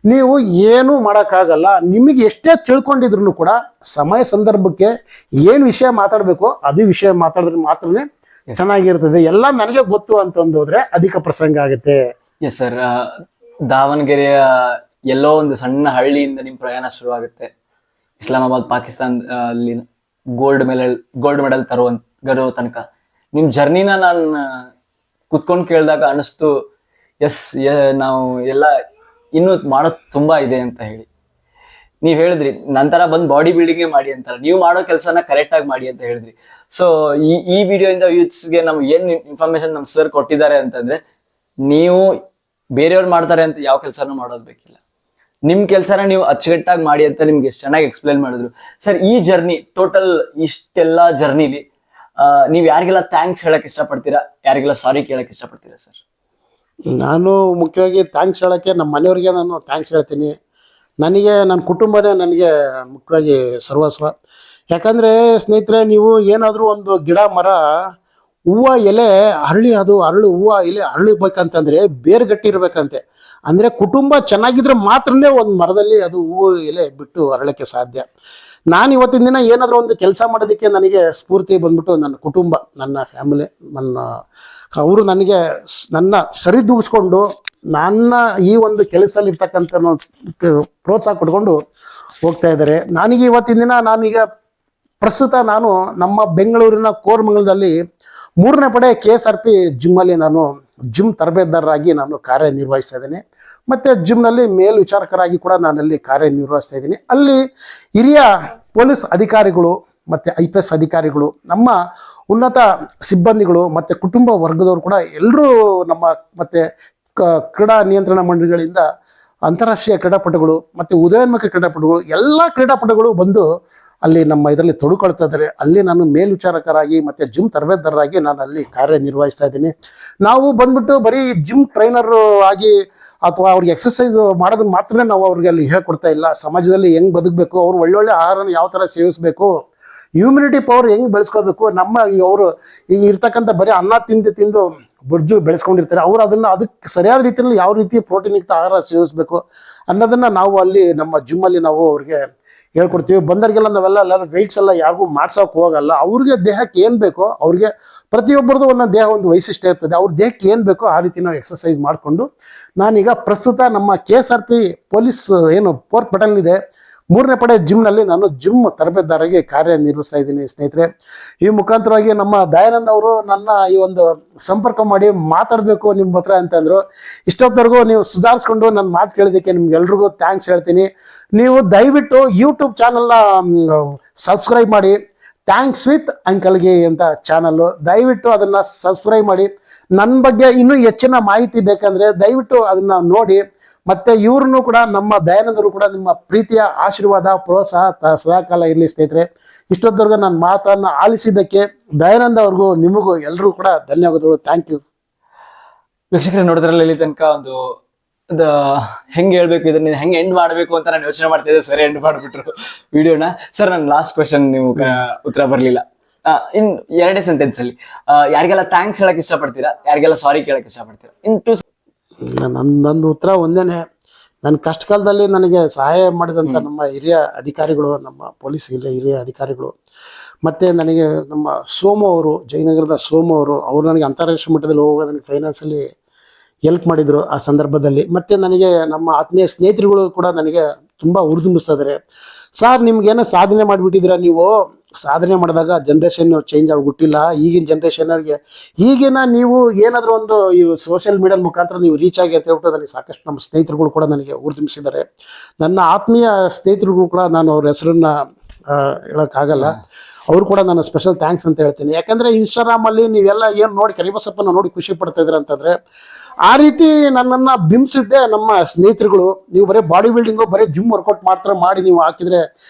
ನೀವು ಏನೂ ಮಾಡೋಕ್ಕಾಗಲ್ಲ. ನಿಮಗೆ ಎಷ್ಟೇ ತಿಳ್ಕೊಂಡಿದ್ರು ಕೂಡ ಸಮಯ ಸಂದರ್ಭಕ್ಕೆ ಏನು ವಿಷಯ ಮಾತಾಡಬೇಕು ಅದು ವಿಷಯ ಮಾತಾಡಿದ್ರೆ ಮಾತ್ರನೇ ಚೆನ್ನಾಗಿರ್ತದೆ. ಎಲ್ಲ ನನಗೆ ಗೊತ್ತು ಅಂತಂದು ಹೋದ್ರೆ ಅಧಿಕ ಪ್ರಸಂಗ ಆಗುತ್ತೆ. Yes sir. ದಾವಣಗೆರೆಯ ಎಲ್ಲೋ ಒಂದು ಸಣ್ಣ ಹಳ್ಳಿಯಿಂದ ನಿಮ್ಮ ಪ್ರಯಾಣ ಶುರುವಾಗುತ್ತೆ. ಇಸ್ಲಾಮಾಬಾದ್ ಪಾಕಿಸ್ತಾನ್ ಅಲ್ಲಿ ಗೋಲ್ಡ್ ಮೆಡಲ್ ಗರೋ ತನಕ ನಿಮ್ಮ ಜರ್ನಿನ ನಾನು ಕುತ್ಕೊಂಡು ಕೇಳಿದಾಗ ಅನಿಸ್ತು, ಎಸ್ ನಾವು ಎಲ್ಲ ಇನ್ನೂ ಮಾಡೋದು ತುಂಬಾ ಇದೆ ಅಂತ ಹೇಳಿ. ನೀವು ಹೇಳಿದ್ರಿ ನಂತರ ಬಂದು ಬಾಡಿ ಬಿಲ್ಡಿಂಗೇ ಮಾಡಿ ಅಂತ, ನೀವು ಮಾಡೋ ಕೆಲಸನ ಕರೆಕ್ಟಾಗಿ ಮಾಡಿ ಅಂತ ಹೇಳಿದ್ರಿ. ಸೊ ಈ ವಿಡಿಯೋಯಿಂದ ಯೂತ್ಸ್ಗೆ ನಮ್ಗೆ ಏನು ಇನ್ಫಾರ್ಮೇಶನ್ ನಮ್ಮ ಸರ್ ಕೊಟ್ಟಿದ್ದಾರೆ ಅಂತಂದ್ರೆ, ನೀವು ಬೇರೆಯವ್ರು ಮಾಡ್ತಾರೆ ಅಂತ ಯಾವ ಕೆಲಸನೂ ಮಾಡೋದು ಬೇಕಿಲ್ಲ, ನಿಮ್ಮ ಕೆಲಸನ ನೀವು ಅಚ್ಚುಕಟ್ಟಾಗಿ ಮಾಡಿ ಅಂತ ನಿಮ್ಗೆ ಎಷ್ಟು ಚೆನ್ನಾಗಿ ಎಕ್ಸ್ಪ್ಲೈನ್ ಮಾಡಿದ್ರು ಸರ್. ಈ ಜರ್ನಿ ಟೋಟಲ್ ಇಷ್ಟೆಲ್ಲ ಜರ್ನಿಲಿ ನೀವು ಯಾರಿಗೆಲ್ಲ ಥ್ಯಾಂಕ್ಸ್ ಹೇಳಕ್ ಇಷ್ಟಪಡ್ತೀರಾ, ಯಾರಿಗೆಲ್ಲ ಸಾರಿ ಕೇಳಕ್ ಇಷ್ಟಪಡ್ತೀರಾ ಸರ್? ನಾನು ಮುಖ್ಯವಾಗಿ ಥ್ಯಾಂಕ್ಸ್ ಹೇಳೋಕ್ಕೆ ನಮ್ಮ ಮನೆಯವ್ರಿಗೆ ನಾನು ಥ್ಯಾಂಕ್ಸ್ ಹೇಳ್ತೀನಿ. ನನಗೆ ನನ್ನ ಕುಟುಂಬನೇ ನನಗೆ ಮುಖ್ಯವಾಗಿ ಸರ್ವಸ್ವ. ಯಾಕಂದರೆ ಸ್ನೇಹಿತರೆ, ನೀವು ಏನಾದರೂ ಒಂದು ಗಿಡ ಮರ ಹೂವು ಎಲೆ ಅರಳು ಹೂವು ಎಲೆ ಅರಳಬೇಕಂತಂದರೆ ಬೇರು ಗಟ್ಟಿ ಇರಬೇಕಂತೆ. ಅಂದರೆ ಕುಟುಂಬ ಚೆನ್ನಾಗಿದ್ರೆ ಮಾತ್ರನೇ ಒಂದು ಮರದಲ್ಲಿ ಅದು ಹೂವು ಎಲೆ ಬಿಟ್ಟು ಅರಳಕ್ಕೆ ಸಾಧ್ಯ. ನಾನು ಇವತ್ತಿನ ದಿನ ಏನಾದರೂ ಒಂದು ಕೆಲಸ ಮಾಡೋದಕ್ಕೆ ನನಗೆ ಸ್ಫೂರ್ತಿ ಬಂದ್ಬಿಟ್ಟು ನನ್ನ ಕುಟುಂಬ, ನನ್ನ ಫ್ಯಾಮಿಲಿ, ಅವರು ನನ್ನ ಸರಿದೂಗಿಸ್ಕೊಂಡು ನನ್ನ ಈ ಒಂದು ಕೆಲಸದಲ್ಲಿ ಇರ್ತಕ್ಕಂಥ ಪ್ರೋತ್ಸಾಹ ಕೊಟ್ಕೊಂಡು ಹೋಗ್ತಾ ಇದ್ದಾರೆ. ನನಗೆ ಇವತ್ತಿನ ದಿನ ಪ್ರಸ್ತುತ ನಾನು ನಮ್ಮ ಬೆಂಗಳೂರಿನ ಕೋರಮಂಗಲದಲ್ಲಿ 3ನೇ ಪಡೆ KSRP ಜಿಮ್ಮಲ್ಲಿ ನಾನು ಜಿಮ್ ತರಬೇತುದಾರರಾಗಿ ನಾನು ಕಾರ್ಯನಿರ್ವಹಿಸ್ತಾ ಇದ್ದೀನಿ. ಮತ್ತು ಜಿಮ್ನಲ್ಲಿ ಮೇಲ್ವಿಚಾರಕರಾಗಿ ಕೂಡ ನಾನಲ್ಲಿ ಕಾರ್ಯನಿರ್ವಹಿಸ್ತಾ ಇದ್ದೀನಿ. ಅಲ್ಲಿ ಹಿರಿಯ ಪೊಲೀಸ್ ಅಧಿಕಾರಿಗಳು ಮತ್ತು IPS ಅಧಿಕಾರಿಗಳು, ನಮ್ಮ ಉನ್ನತ ಸಿಬ್ಬಂದಿಗಳು ಮತ್ತು ಕುಟುಂಬ ವರ್ಗದವರು ಕೂಡ ಎಲ್ಲರೂ ನಮ್ಮ ಮತ್ತು ಕ್ರೀಡಾ ನಿಯಂತ್ರಣ ಮಂಡಳಿಗಳಿಂದ ಅಂತಾರಾಷ್ಟ್ರೀಯ ಕ್ರೀಡಾಪಟುಗಳು ಮತ್ತು ಉದಯೋನ್ಮುಖ ಕ್ರೀಡಾಪಟುಗಳು ಎಲ್ಲ ಕ್ರೀಡಾಪಟುಗಳು ಬಂದು ಅಲ್ಲಿ ನಮ್ಮ ಇದರಲ್ಲಿ ತೊಡಕೊಳ್ತಾ ಇದ್ದಾರೆ. ಅಲ್ಲಿ ನಾನು ಮೇಲ್ವಿಚಾರಕರಾಗಿ ಮತ್ತು ಜಿಮ್ ತರಬೇತುದಾರರಾಗಿ ನಾನು ಅಲ್ಲಿ ಕಾರ್ಯನಿರ್ವಹಿಸ್ತಾ ಇದ್ದೀನಿ. ನಾವು ಬಂದ್ಬಿಟ್ಟು ಬರೀ ಜಿಮ್ ಟ್ರೈನರ್ ಆಗಿ ಅಥವಾ ಅವ್ರಿಗೆ ಎಕ್ಸಸೈಸ್ ಮಾಡೋದನ್ನ ಮಾತ್ರ ನಾವು ಅವ್ರಿಗೆ ಅಲ್ಲಿ ಹೇಳ್ಕೊಡ್ತಾ ಇಲ್ಲ. ಸಮಾಜದಲ್ಲಿ ಹೆಂಗೆ ಬದುಕಬೇಕು, ಅವ್ರು ಒಳ್ಳೊಳ್ಳೆ ಆಹಾರನ ಯಾವ ಥರ ಸೇವಿಸಬೇಕು, ಇಮ್ಯುನಿಟಿ ಪವರ್ ಹೆಂಗೆ ಬೆಳೆಸ್ಕೋಬೇಕು, ಅವರು ಈಗ ಇರ್ತಕ್ಕಂಥ ಬರೀ ಅನ್ನ ತಿಂದು ಬೊಜ್ಜು ಬೆಳೆಸ್ಕೊಂಡಿರ್ತಾರೆ, ಅವರು ಅದಕ್ಕೆ ಸರಿಯಾದ ರೀತಿಯಲ್ಲಿ ಯಾವ ರೀತಿ ಪ್ರೋಟೀನ್ಯುಕ್ತ ಆಹಾರ ಸೇವಿಸಬೇಕು ಅನ್ನೋದನ್ನು ನಾವು ಅಲ್ಲಿ ನಮ್ಮ ಜಿಮ್ಮಲ್ಲಿ ನಾವು ಅವ್ರಿಗೆ ಹೇಳ್ಕೊಡ್ತೀವಿ. ಬಂದವರಿಗೆಲ್ಲ ನಾವೆಲ್ಲ ವೆಯ್ಟ್ಸ್ ಎಲ್ಲ ಯಾರಿಗೂ ಮಾಡ್ಸೋಕೆ ಹೋಗಲ್ಲ. ಅವ್ರಿಗೆ ದೇಹಕ್ಕೆ ಏನು ಬೇಕೋ, ಅವ್ರಿಗೆ ಪ್ರತಿಯೊಬ್ಬರದ್ದು ಒಂದೊಂದು ದೇಹ ಒಂದು ವೈಶಿಷ್ಟ್ಯ ಇರ್ತದೆ, ಅವ್ರ ದೇಹಕ್ಕೆ ಏನು ಬೇಕೋ ಆ ರೀತಿ ನಾವು ಎಕ್ಸಸೈಸ್ ಮಾಡಿಕೊಂಡು ನಾನೀಗ ಪ್ರಸ್ತುತ ನಮ್ಮ KSRP ಪೊಲೀಸ್ ಏನು 4th ಬಟಾಲಿಯನ್ ಇದೆ 3ನೇ ಪಡೆ ಜಿಮ್ನಲ್ಲಿ ನಾನು ಜಿಮ್ ತರಬೇತುದಾರರಾಗಿ ಕಾರ್ಯನಿರ್ವಹಿಸ್ತಾ ಇದ್ದೀನಿ ಸ್ನೇಹಿತರೆ. ಈ ಮುಖಾಂತರವಾಗಿ ನಮ್ಮ ದಯಾನಂದ್ ಅವರು ನನ್ನ ಈ ಒಂದು ಸಂಪರ್ಕ ಮಾಡಿ ಮಾತಾಡಬೇಕು ನಿಮ್ಮ ಹತ್ರ ಅಂತಂದರು. ಇಷ್ಟೊತ್ತವರೆಗೂ ನೀವು ಸುಧಾರಿಸ್ಕೊಂಡು ನನ್ನ ಮಾತು ಕೇಳೋದಕ್ಕೆ ನಿಮ್ಗೆಲ್ರಿಗೂ ಥ್ಯಾಂಕ್ಸ್ ಹೇಳ್ತೀನಿ. ನೀವು ದಯವಿಟ್ಟು ಯೂಟ್ಯೂಬ್ ಚಾನಲ್ನ ಸಬ್ಸ್ಕ್ರೈಬ್ ಮಾಡಿ, ಥ್ಯಾಂಕ್ಸ್ ವಿತ್ ಅಂಕಲ್ಗೆ ಅಂತ ಚಾನಲ್ಲು, ದಯವಿಟ್ಟು ಅದನ್ನು ಸಬ್ಸ್ಕ್ರೈಬ್ ಮಾಡಿ. ನನ್ನ ಬಗ್ಗೆ ಇನ್ನೂ ಹೆಚ್ಚಿನ ಮಾಹಿತಿ ಬೇಕಂದರೆ ದಯವಿಟ್ಟು ಅದನ್ನು ನೋಡಿ. ಮತ್ತು ಇವ್ರನ್ನೂ ಕೂಡ ನಮ್ಮ ದಯಾನಂದರು ಕೂಡ ನಿಮ್ಮ ಪ್ರೀತಿಯ ಆಶೀರ್ವಾದ ಪ್ರೋತ್ಸಾಹ ಸದಾಕಾಲ ಇರಲಿ ಸ್ನೇಹಿತರೆ. ಇಷ್ಟೊತ್ತವರೆಗೂ ನನ್ನ ಮಾತನ್ನು ಆಲಿಸಿದ್ದಕ್ಕೆ ದಯಾನಂದ ಅವ್ರಿಗೂ ನಿಮಗೂ ಎಲ್ಲರೂ ಕೂಡ ಧನ್ಯವಾದಗಳು. Thank you. ವೀಕ್ಷಕರೇ, ನೋಡಿದ್ರಲ್ಲ ಇಲ್ಲಿ ತನಕ ಒಂದು ಹೆಂಗೆ ಹೇಳ್ಬೇಕು, ಇದನ್ನ ಹೆಂಗೆ ಎಂಡ್ ಮಾಡಬೇಕು ಅಂತ ನಾನು ಯೋಚನೆ ಮಾಡ್ತಾ ಇದ್ದೆ. ಸರಿ, ಎಂಡ್ ಮಾಡಿಬಿಟ್ರು ವಿಡಿಯೋನ. ಸರ್, ನನ್ನ ಲಾಸ್ಟ್ ಕ್ವೆಶನ್ ನೀವು ಉತ್ತರ ಬರಲಿಲ್ಲ. ಇನ್ 2 ಸೆಂಟೆನ್ಸ್ ಅಲ್ಲಿ ಯಾರಿಗೆಲ್ಲ ಥ್ಯಾಂಕ್ಸ್ ಹೇಳಕ್ ಇಷ್ಟಪಡ್ತೀರಾ, ಯಾರಿಗೆಲ್ಲ ಸಾರಿ ಕೇಳಕ್ ಇಷ್ಟಪಡ್ತೀರಾ? ನಂದು ಉತ್ತರ ಒಂದೇನೆ. ನನ್ನ ಕಷ್ಟ ಕಾಲದಲ್ಲಿ ನನಗೆ ಸಹಾಯ ಮಾಡಿದಂಥ ನಮ್ಮ ಹಿರಿಯ ಅಧಿಕಾರಿಗಳು, ನಮ್ಮ ಪೊಲೀಸ್ ಹಿರಿಯ ಅಧಿಕಾರಿಗಳು, ಮತ್ತು ನನಗೆ ನಮ್ಮ ಸೋಮು ಅವರು, ಜಯನಗರದ ಸೋಮು ಅವರು ನನಗೆ ಅಂತಾರಾಷ್ಟ್ರೀಯ ಮಟ್ಟದಲ್ಲಿ ಹೋಗುವಾಗ ನನಗೆ ಫೈನಾನ್ಸಲ್ಲಿ ಹೆಲ್ಪ್ ಮಾಡಿದರು ಆ ಸಂದರ್ಭದಲ್ಲಿ. ಮತ್ತು ನನಗೆ ನಮ್ಮ ಆತ್ಮೀಯ ಸ್ನೇಹಿತರುಗಳು ಕೂಡ ನನಗೆ ತುಂಬ ಹುರಿದುಂಬಿಸ್ತಾ ಇದ್ದಾರೆ. ಸರ್, ನಿಮ್ಗೇನೋ ಸಾಧನೆ ಮಾಡಿಬಿಟ್ಟಿದ್ದೀರಾ, ನೀವು ಸಾಧನೆ ಮಾಡಿದಾಗ ಜನ್ರೇಷನ್ ಚೇಂಜ್ ಆಗಿಬಿಟ್ಟಿಲ್ಲ. ಈಗಿನ ಜನ್ರೇಷನ್ಗೆ ಈಗಿನ ನೀವು ಏನಾದರೂ ಒಂದು ಈ ಸೋಷಿಯಲ್ ಮೀಡಿಯಾ ಮುಖಾಂತರ ನೀವು ರೀಚ್ ಆಗಿ ಅಂತ ಹೇಳ್ಬಿಟ್ಟು ನನಗೆ ಸಾಕಷ್ಟು ನಮ್ಮ ಸ್ನೇಹಿತರುಗಳು ಕೂಡ ನನಗೆ ಹುರಿದುಂಬಿಸಿದ್ದಾರೆ. ನನ್ನ ಆತ್ಮೀಯ ಸ್ನೇಹಿತರಿಗೂ ಕೂಡ ನಾನು ಅವ್ರ ಹೆಸರನ್ನ ಹೇಳೋಕ್ಕಾಗಲ್ಲ, ಅವರು ಕೂಡ ನಾನು ಸ್ಪೆಷಲ್ ಥ್ಯಾಂಕ್ಸ್ ಅಂತ ಹೇಳ್ತೀನಿ. ಯಾಕಂದರೆ ಇನ್ಸ್ಟಾಗ್ರಾಮಲ್ಲಿ ನೀವೆಲ್ಲ ಏನು ನೋಡಿ ಕರಿಬಸಪ್ಪನ ನೋಡಿ ಖುಷಿ ಪಡ್ತಾ ಇದ್ದೀರ ಅಂತಂದರೆ, ಆ ರೀತಿ ನನ್ನನ್ನು ಬಿಂಬಿಸಿದ್ದೆ ನಮ್ಮ ಸ್ನೇಹಿತರುಗಳು. ನೀವು ಬರೀ ಬಾಡಿ ಬಿಲ್ಡಿಂಗು, ಬರೀ ಜಿಮ್ ವರ್ಕೌಟ್ ಮಾತ್ರ ಮಾಡಿ ನೀವು ಹಾಕಿದರೆ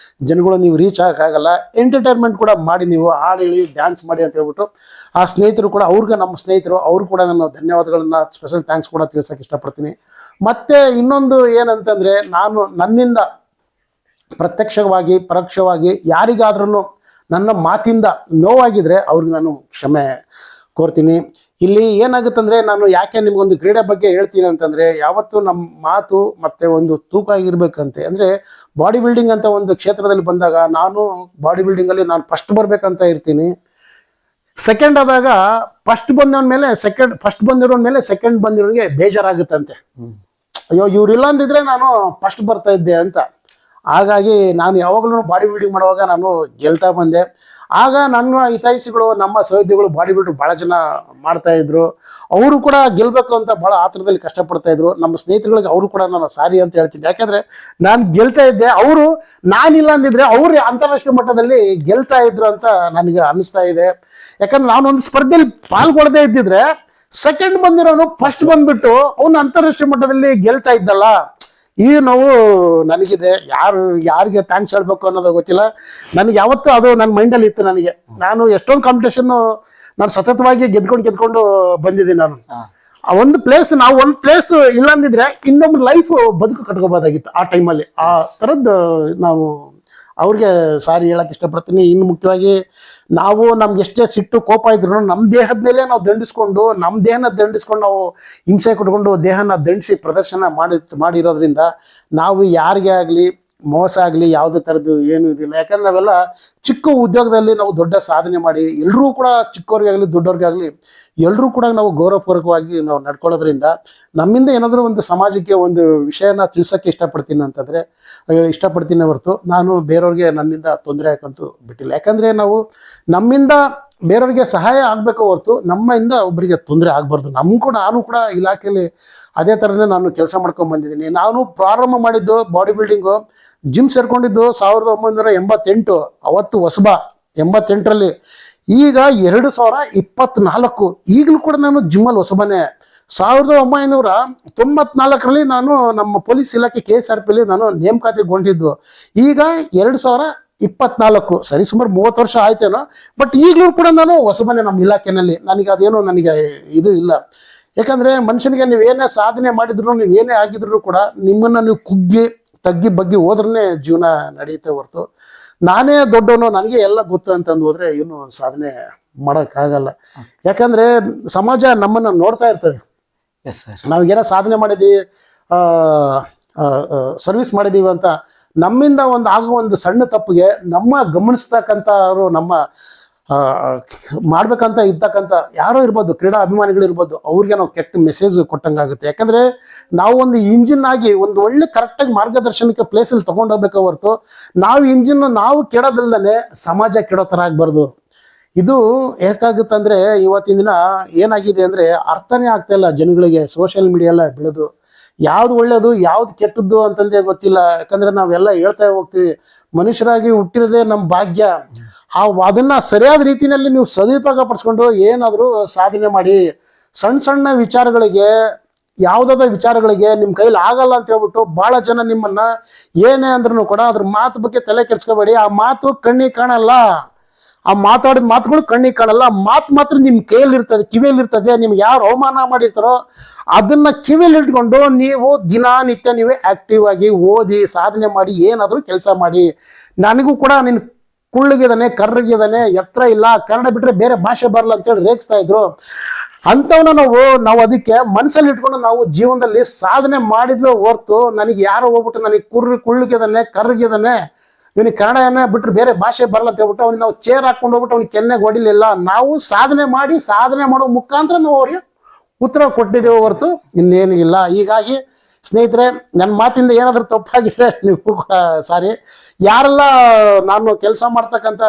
ಜನಗಳು ನೀವು ರೀಚ್ ಆಗೋಕ್ಕಾಗಲ್ಲ. ಎಂಟರ್ಟೈನ್ಮೆಂಟ್ ಕೂಡ ಮಾಡಿ, ನೀವು ಹಾಡು ಹೇಳಿ ಡ್ಯಾನ್ಸ್ ಮಾಡಿ ಅಂತ ಹೇಳ್ಬಿಟ್ಟು ಆ ಸ್ನೇಹಿತರು ಕೂಡ, ಅವ್ರಿಗೆ ನಮ್ಮ ಸ್ನೇಹಿತರು ಅವರು ಕೂಡ ನಾನು ಧನ್ಯವಾದಗಳನ್ನು ಸ್ಪೆಷಲ್ ಥ್ಯಾಂಕ್ಸ್ ಕೂಡ ತಿಳ್ಸೋಕೆ ಇಷ್ಟಪಡ್ತೀನಿ. ಮತ್ತು ಇನ್ನೊಂದು ಏನಂತಂದರೆ, ನಾನು ನನ್ನಿಂದ ಪ್ರತ್ಯಕ್ಷವಾಗಿ ಪರೋಕ್ಷವಾಗಿ ಯಾರಿಗಾದ್ರೂ ನನ್ನ ಮಾತಿಂದ ನೋವಾಗಿದ್ರೆ ಅವ್ರಿಗೆ ನಾನು ಕ್ಷಮೆ ಕೋರ್ತೀನಿ. ಇಲ್ಲಿ ಏನಾಗುತ್ತಂದರೆ, ನಾನು ಯಾಕೆ ನಿಮಗೊಂದು ಕ್ರೀಡೆ ಬಗ್ಗೆ ಹೇಳ್ತೀನಿ ಅಂತಂದರೆ, ಯಾವತ್ತೂ ನಮ್ಮ ಮಾತು ಮತ್ತು ಒಂದು ತೂಕ ಆಗಿರ್ಬೇಕಂತೆ. ಅಂದರೆ ಬಾಡಿ ಬಿಲ್ಡಿಂಗ್ ಅಂತ ಒಂದು ಕ್ಷೇತ್ರದಲ್ಲಿ ಬಂದಾಗ ನಾನು ಬಾಡಿ ಬಿಲ್ಡಿಂಗಲ್ಲಿ ನಾನು ಫಸ್ಟ್ ಬರಬೇಕಂತ ಇರ್ತೀನಿ. ಸೆಕೆಂಡ್ ಆದಾಗ ಫಸ್ಟ್ ಬಂದಿರೋನ್ ಮೇಲೆ ಸೆಕೆಂಡ್ ಬಂದಿರೋರಿಗೆ ಬೇಜಾರಾಗುತ್ತಂತೆ. ಅಯ್ಯೋ ಇವ್ರಿಲ್ಲ ಅಂದಿದ್ರೆ ನಾನು ಫಸ್ಟ್ ಬರ್ತಾ ಇದ್ದೆ ಅಂತ. ಹಾಗಾಗಿ ನಾನು ಯಾವಾಗಲೂ ಬಾಡಿ ಬಿಲ್ಡಿಂಗ್ ಮಾಡುವಾಗ ನಾನು ಗೆಲ್ತಾ ಬಂದೆ. ಆಗ ನನ್ನ ಹಿತೈಷಿಗಳು, ನಮ್ಮ ಸಹೋದ್ಯೋಗಿಗಳು ಬಾಡಿ ಬಿಲ್ಡರ್ ಭಾಳ ಜನ ಮಾಡ್ತಾ ಇದ್ರು. ಅವರು ಕೂಡ ಗೆಲ್ಬೇಕು ಅಂತ ಭಾಳ ಆತರದಲ್ಲಿ ಕಷ್ಟಪಡ್ತಾ ಇದ್ರು. ನಮ್ಮ ಸ್ನೇಹಿತರುಗಳಿಗೆ ಅವರು ಕೂಡ ನಾನು ಸಾರಿ ಅಂತ ಹೇಳ್ತೀನಿ. ಯಾಕಂದ್ರೆ ನಾನು ಗೆಲ್ತಾ ಇದ್ದೆ, ಅವರು ನಾನಿಲ್ಲ ಅಂದಿದ್ರೆ ಅವರು ಅಂತಾರಾಷ್ಟ್ರೀಯ ಮಟ್ಟದಲ್ಲಿ ಗೆಲ್ತಾ ಇದ್ರು ಅಂತ ನನಗೆ ಅನಿಸ್ತಾ ಇದೆ. ಯಾಕಂದ್ರೆ ನಾನೊಂದು ಸ್ಪರ್ಧೆಯಲ್ಲಿ ಪಾಲ್ಗೊಳ್ಳದೇ ಇದ್ದಿದ್ರೆ ಸೆಕೆಂಡ್ ಬಂದಿರೋನು ಫಸ್ಟ್ ಬಂದ್ಬಿಟ್ಟು ಅವನು ಅಂತಾರಾಷ್ಟ್ರೀಯ ಮಟ್ಟದಲ್ಲಿ ಗೆಲ್ತಾ ಇದ್ದಲ್ಲ. ಈ ನೋವು ನನಗಿದೆ. ಯಾರಿಗೆ ಥ್ಯಾಂಕ್ಸ್ ಹೇಳ್ಬೇಕು ಅನ್ನೋದು ಗೊತ್ತಿಲ್ಲ. ನನಗೆ ಯಾವತ್ತೂ ಅದು ನನ್ನ ಮೈಂಡಲ್ಲಿ ಇತ್ತು. ನಾನು ಎಷ್ಟೊಂದು ಕಾಂಪಿಟೇಷನ್ ನಾನು ಸತತವಾಗಿ ಗೆದ್ಕೊಂಡು ಬಂದಿದ್ದೀನಿ. ನಾನು ಒಂದು ಪ್ಲೇಸ್ ಇಲ್ಲ ಅಂದಿದ್ರೆ ಇನ್ನೊಂದು ಲೈಫ್ ಬದುಕು ಕಟ್ಕೋಬೋದಾಗಿತ್ತು ಆ ಟೈಮಲ್ಲಿ. ಆ ಥರದ್ದು ನಾವು ಅವ್ರಿಗೆ ಸಾರಿ ಹೇಳಕ್ ಇಷ್ಟಪಡ್ತೀನಿ. ಇನ್ನು ಮುಖ್ಯವಾಗಿ ನಾವು ನಮ್ಗೆ ಎಷ್ಟೇ ಸಿಟ್ಟು ಕೋಪ ಇದ್ರು ನಮ್ಮ ದೇಹದ ಮೇಲೆ ನಾವು ದಂಡಿಸ್ಕೊಂಡು ನಾವು ಹಿಂಸೆ ಕೊಟ್ಕೊಂಡು ದೇಹನ ದಂಡಿಸಿ ಪ್ರದರ್ಶನ ಮಾಡಿರೋದ್ರಿಂದ ನಾವು ಯಾರಿಗೇ ಆಗಲಿ ಮೋಸ ಆಗಲಿ ಯಾವುದೇ ಥರದ್ದು ಏನೂ ಇದಿಲ್ಲ. ಯಾಕಂದ್ರೆ ನಾವೆಲ್ಲ ಚಿಕ್ಕ ಉದ್ಯೋಗದಲ್ಲಿ ನಾವು ದೊಡ್ಡ ಸಾಧನೆ ಮಾಡಿ ಎಲ್ಲರೂ ಕೂಡ ಚಿಕ್ಕವ್ರಿಗಾಗಲಿ ದೊಡ್ಡವ್ರಿಗಾಗಲಿ ಎಲ್ಲರೂ ಕೂಡ ನಾವು ಗೌರವಪೂರ್ವಕವಾಗಿ ನಾವು ನಡ್ಕೊಳ್ಳೋದ್ರಿಂದ ನಮ್ಮಿಂದ ಏನಾದರೂ ಒಂದು ಸಮಾಜಕ್ಕೆ ಒಂದು ವಿಷಯನ ತಿಳಿಸೋಕ್ಕೆ ಇಷ್ಟಪಡ್ತೀನಿ ಹೊರತು ನಾನು ಬೇರೆಯವ್ರಿಗೆ ನನ್ನಿಂದ ತೊಂದರೆ ಹಾಕಂತೂ ಬಿಟ್ಟಿಲ್ಲ. ಯಾಕಂದರೆ ನಾವು ನಮ್ಮಿಂದ ಬೇರೆಯವ್ರಿಗೆ ಸಹಾಯ ಆಗಬೇಕು ಹೊರತು ನಮ್ಮಿಂದ ಒಬ್ಬರಿಗೆ ತೊಂದರೆ ಆಗಬಾರ್ದು. ನಾನು ಕೂಡ ಇಲಾಖೆಯಲ್ಲಿ ಅದೇ ಥರನೇ ನಾನು ಕೆಲಸ ಮಾಡ್ಕೊಂಡು ಬಂದಿದ್ದೀನಿ. ನಾನು ಪ್ರಾರಂಭ ಮಾಡಿದ್ದು ಬಾಡಿ ಬಿಲ್ಡಿಂಗು, ಜಿಮ್ ಸೇರ್ಕೊಂಡಿದ್ದು 1988, ಅವತ್ತು ಹೊಸಬ 88ರಲ್ಲಿ. ಈಗ 2024, ಈಗಲೂ ಕೂಡ ನಾನು ಜಿಮ್ಮಲ್ಲಿ ಹೊಸಬನೇ. 1994ರಲ್ಲಿ ನಾನು ನಮ್ಮ ಪೊಲೀಸ್ ಇಲಾಖೆ KSRPಯಲ್ಲಿ ನಾನು ನೇಮಕಾತಿಗೊಂಡಿದ್ದು. ಈಗ 2024, ಸರಿ ಸುಮಾರು 30 ವರ್ಷ ಆಯ್ತೇನೋ. ಬಟ್ ಈಗಲೂ ಕೂಡ ನಾನು ಹೊಸಬನೇ ನಮ್ಮ ಇಲಾಖೆಯಲ್ಲಿ. ನನಗೆ ಇದು ಇಲ್ಲ. ಯಾಕಂದರೆ ಮನುಷ್ಯನಿಗೆ ನೀವೇನೇ ಸಾಧನೆ ಮಾಡಿದ್ರು, ನೀವೇನೇ ಆಗಿದ್ರು ಕೂಡ ನಿಮ್ಮನ್ನು ನೀವು ತಗ್ಗಿ ಬಗ್ಗಿ ಹೋದ್ರೇ ಜೀವನ ನಡೆಯುತ್ತೆ ಹೊರತು ನಾನೇ ದೊಡ್ಡವನು ನನಗೆ ಎಲ್ಲ ಗೊತ್ತು ಅಂತಂದು ಹೋದ್ರೆ ಏನು ಸಾಧನೆ ಮಾಡೋಕ್ಕಾಗಲ್ಲ. ಯಾಕಂದರೆ ಸಮಾಜ ನಮ್ಮನ್ನು ನೋಡ್ತಾ ಇರ್ತದೆ. ನಾವು ಏನೋ ಸಾಧನೆ ಮಾಡಿದ್ದೀವಿ, ಸರ್ವಿಸ್ ಮಾಡಿದ್ದೀವಿ ಅಂತ ನಮ್ಮಿಂದ ಆಗೋ ಒಂದು ಸಣ್ಣ ತಪ್ಪಿಗೆ ನಮ್ಮ ಗಮನಿಸ್ತಕ್ಕಂಥವ್ರು, ನಮ್ಮ ಮಾಡ್ಬೇಕಂತ ಇರ್ತಕ್ಕಂಥ ಯಾರೋ ಇರ್ಬೋದು, ಕ್ರೀಡಾ ಅಭಿಮಾನಿಗಳಿರ್ಬೋದು, ಅವ್ರಿಗೆ ನಾವು ಕೆಟ್ಟ ಮೆಸೇಜ್ ಕೊಟ್ಟಂಗಾಗುತ್ತೆ. ಯಾಕಂದರೆ ನಾವು ಒಂದು ಇಂಜಿನ್ ಆಗಿ ಒಂದು ಒಳ್ಳೆ ಕರೆಕ್ಟಾಗಿ ಮಾರ್ಗದರ್ಶನಕ್ಕೆ ಪ್ಲೇಸಲ್ಲಿ ತೊಗೊಂಡೋಗ್ಬೇಕು ಹೊರತು ನಾವು ಕೆಡೋದಲ್ದೇ ಸಮಾಜ ಕೆಡೋ ಥರ ಆಗಬಾರ್ದು. ಇದು ಯಾಕಾಗುತ್ತೆ ಅಂದರೆ ಇವತ್ತಿನ ದಿನ ಏನಾಗಿದೆ ಅಂದರೆ ಅರ್ಥನೇ ಆಗ್ತಾಯಿಲ್ಲ ಜನಗಳಿಗೆ. ಸೋಷಿಯಲ್ ಮೀಡಿಯಾ ಎಲ್ಲ ಬೆಳೆದು ಯಾವ್ದು ಒಳ್ಳೇದು ಯಾವ್ದು ಕೆಟ್ಟದ್ದು ಅಂತಂದೇ ಗೊತ್ತಿಲ್ಲ. ಯಾಕಂದರೆ ನಾವೆಲ್ಲ ಹೇಳ್ತಾ ಹೋಗ್ತೀವಿ, ಮನುಷ್ಯರಾಗಿ ಹುಟ್ಟಿರೋದೇ ನಮ್ಮ ಭಾಗ್ಯ. ಅದನ್ನು ಸರಿಯಾದ ರೀತಿಯಲ್ಲಿ ನೀವು ಸದುಪಯೋಗ ಪಡಿಸ್ಕೊಂಡು ಏನಾದರೂ ಸಾಧನೆ ಮಾಡಿ. ಸಣ್ಣ ವಿಚಾರಗಳಿಗೆ, ಯಾವುದಾದ ವಿಚಾರಗಳಿಗೆ ನಿಮ್ಮ ಕೈಲಿ ಆಗಲ್ಲ ಅಂತ ಹೇಳ್ಬಿಟ್ಟು ಭಾಳ ಜನ ನಿಮ್ಮನ್ನು ಏನೇ ಅಂದ್ರೂ ಕೂಡ ಅದ್ರ ಮಾತು ಬಗ್ಗೆ ತಲೆ ಕೆಡಿಸ್ಕೋಬೇಡಿ. ಆ ಮಾತು ಕಣ್ಣಿಗೆ ಕಾಣಲ್ಲ, ಆ ಮಾತಾಡಿದ ಮಾತುಗಳು ಕಣ್ಣಿಗೆ ಕಾಣಲ್ಲ. ಮಾತು ಮಾತ್ರ ನಿಮ್ಮ ಕೈಯಲ್ಲಿರ್ತದೆ, ಕಿವಿಯಲ್ಲಿರ್ತದೆ. ನಿಮ್ಗೆ ಯಾರು ಅವಮಾನ ಮಾಡಿರ್ತಾರೋ ಅದನ್ನು ಕಿವಿಯಲ್ಲಿ ಇಟ್ಕೊಂಡು ನೀವು ದಿನನಿತ್ಯ ನೀವೇ ಆ್ಯಕ್ಟಿವ್ ಆಗಿ ಓದಿ ಸಾಧನೆ ಮಾಡಿ ಏನಾದರೂ ಕೆಲಸ ಮಾಡಿ. ನನಗೂ ಕೂಡ ನಿನ್ನ ಕುಳ್ಳಗಿದಾನೆ, ಕರ್ರಗಿದಾನೆ, ಎತ್ತರ ಇಲ್ಲ, ಕನ್ನಡ ಬಿಟ್ಟರೆ ಬೇರೆ ಭಾಷೆ ಬರಲ್ಲ ಅಂತೇಳಿ ರೇಗಿಸ್ತಾ ಇದ್ರು. ಅಂಥವನ್ನ ನಾವು ಅದಕ್ಕೆ ಮನಸ್ಸಲ್ಲಿ ಇಟ್ಕೊಂಡು ನಾವು ಜೀವನದಲ್ಲಿ ಸಾಧನೆ ಮಾಡಿದ್ವಿ ಹೊರ್ತು ನನಗೆ ಯಾರೋ ಹೋಗ್ಬಿಟ್ಟು ನನಗೆ ಕುಳ್ಳಗಿದಾನೆ, ಕರ್ರಗಿದಾನೆ, ಇವನಿಗೆ ಕನ್ನಡ ಏನೇ ಬಿಟ್ಟರೆ ಬೇರೆ ಭಾಷೆ ಬರಲ್ಲ ಅಂತ ಹೇಳ್ಬಿಟ್ಟು ಅವ್ನಿಗೆ ನಾವು ಚೇರ್ ಹಾಕೊಂಡು ಹೋಗ್ಬಿಟ್ಟು ಅವ್ನಿಗೆ ಕೆನ್ನೆಗೆ ಹೊಡಿಲಿಲ್ಲ. ನಾವು ಸಾಧನೆ ಮಾಡೋ ಮುಖಾಂತರ ನಾವು ಅವ್ರಿಗೆ ಉತ್ತರ ಕೊಟ್ಟಿದ್ದೇವೆ ಹೊರತು ಇನ್ನೇನು ಇಲ್ಲ. ಹೀಗಾಗಿ ಸ್ನೇಹಿತರೆ, ನನ್ನ ಮಾತಿಂದ ಏನಾದರೂ ತಪ್ಪಾಗಿದ್ರೆ ನೀವು ಕೂಡ ಸಾರಿ. ಯಾರೆಲ್ಲ ನಾನು ಕೆಲಸ ಮಾಡ್ತಕ್ಕಂಥ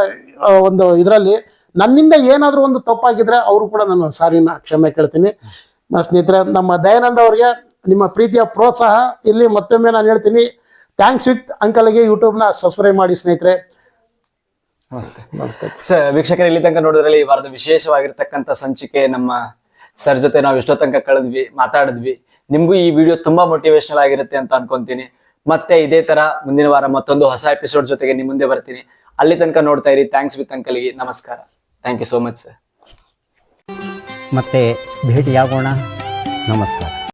ಒಂದು ಇದರಲ್ಲಿ ನನ್ನಿಂದ ಏನಾದರೂ ಒಂದು ತಪ್ಪಾಗಿದ್ರೆ ಅವರು ಕೂಡ ನಾನು ಸಾರಿನ ಕ್ಷಮೆ ಕೇಳ್ತೀನಿ. ಸ್ನೇಹಿತರೆ, ನಮ್ಮ ದಯಾನಂದ ಅವರಿಗೆ ನಿಮ್ಮ ಪ್ರೀತಿಯ ಪ್ರೋತ್ಸಾಹ ಇಲ್ಲಿ ಮತ್ತೊಮ್ಮೆ ನಾನು ಹೇಳ್ತೀನಿ. ಥ್ಯಾಂಕ್ಸ್ ವಿತ್ ಅಂಕಲ್ಗೆ ಯೂಟ್ಯೂಬ್ನ ಸಬ್ಸ್ಕ್ರೈಬ್ ಮಾಡಿ ಸ್ನೇಹಿತರೆ. ನಮಸ್ತೆ ಸರ್. ವೀಕ್ಷಕರು, ಇಲ್ಲಿ ತನಕ ನೋಡಿದ್ರಲ್ಲಿ ಈ ವಾರದ ವಿಶೇಷವಾಗಿರ್ತಕ್ಕಂಥ ಸಂಚಿಕೆ ನಮ್ಮ ಸರ್ ಜೊತೆ ನಾವು ಎಷ್ಟೋ ತನಕ ಮಾತಾಡಿದ್ವಿ. ನಿಮ್ಗೂ ಈ ವಿಡಿಯೋ ತುಂಬಾ ಮೋಟಿವೇಶನಲ್ ಆಗಿರುತ್ತೆ ಅಂತ ಅನ್ಕೊಂತೀನಿ. ಮತ್ತೆ ಇದೇ ತರ ಮುಂದಿನ ವಾರ ಮತ್ತೊಂದು ಹೊಸ ಎಪಿಸೋಡ್ ಜೊತೆಗೆ ನಿಮ್ಮ ಮುಂದೆ ಬರ್ತೀನಿ. ಅಲ್ಲಿ ತನಕ ನೋಡ್ತಾ ಇರಿ ಥ್ಯಾಂಕ್ಸ್ ವಿತ್ ಅಂಕಲ್ಗೆ. ನಮಸ್ಕಾರ. Thank you so much sir. ಮತ್ತೆ ಭೇಟಿಯಾಗೋಣ. ನಮಸ್ಕಾರ.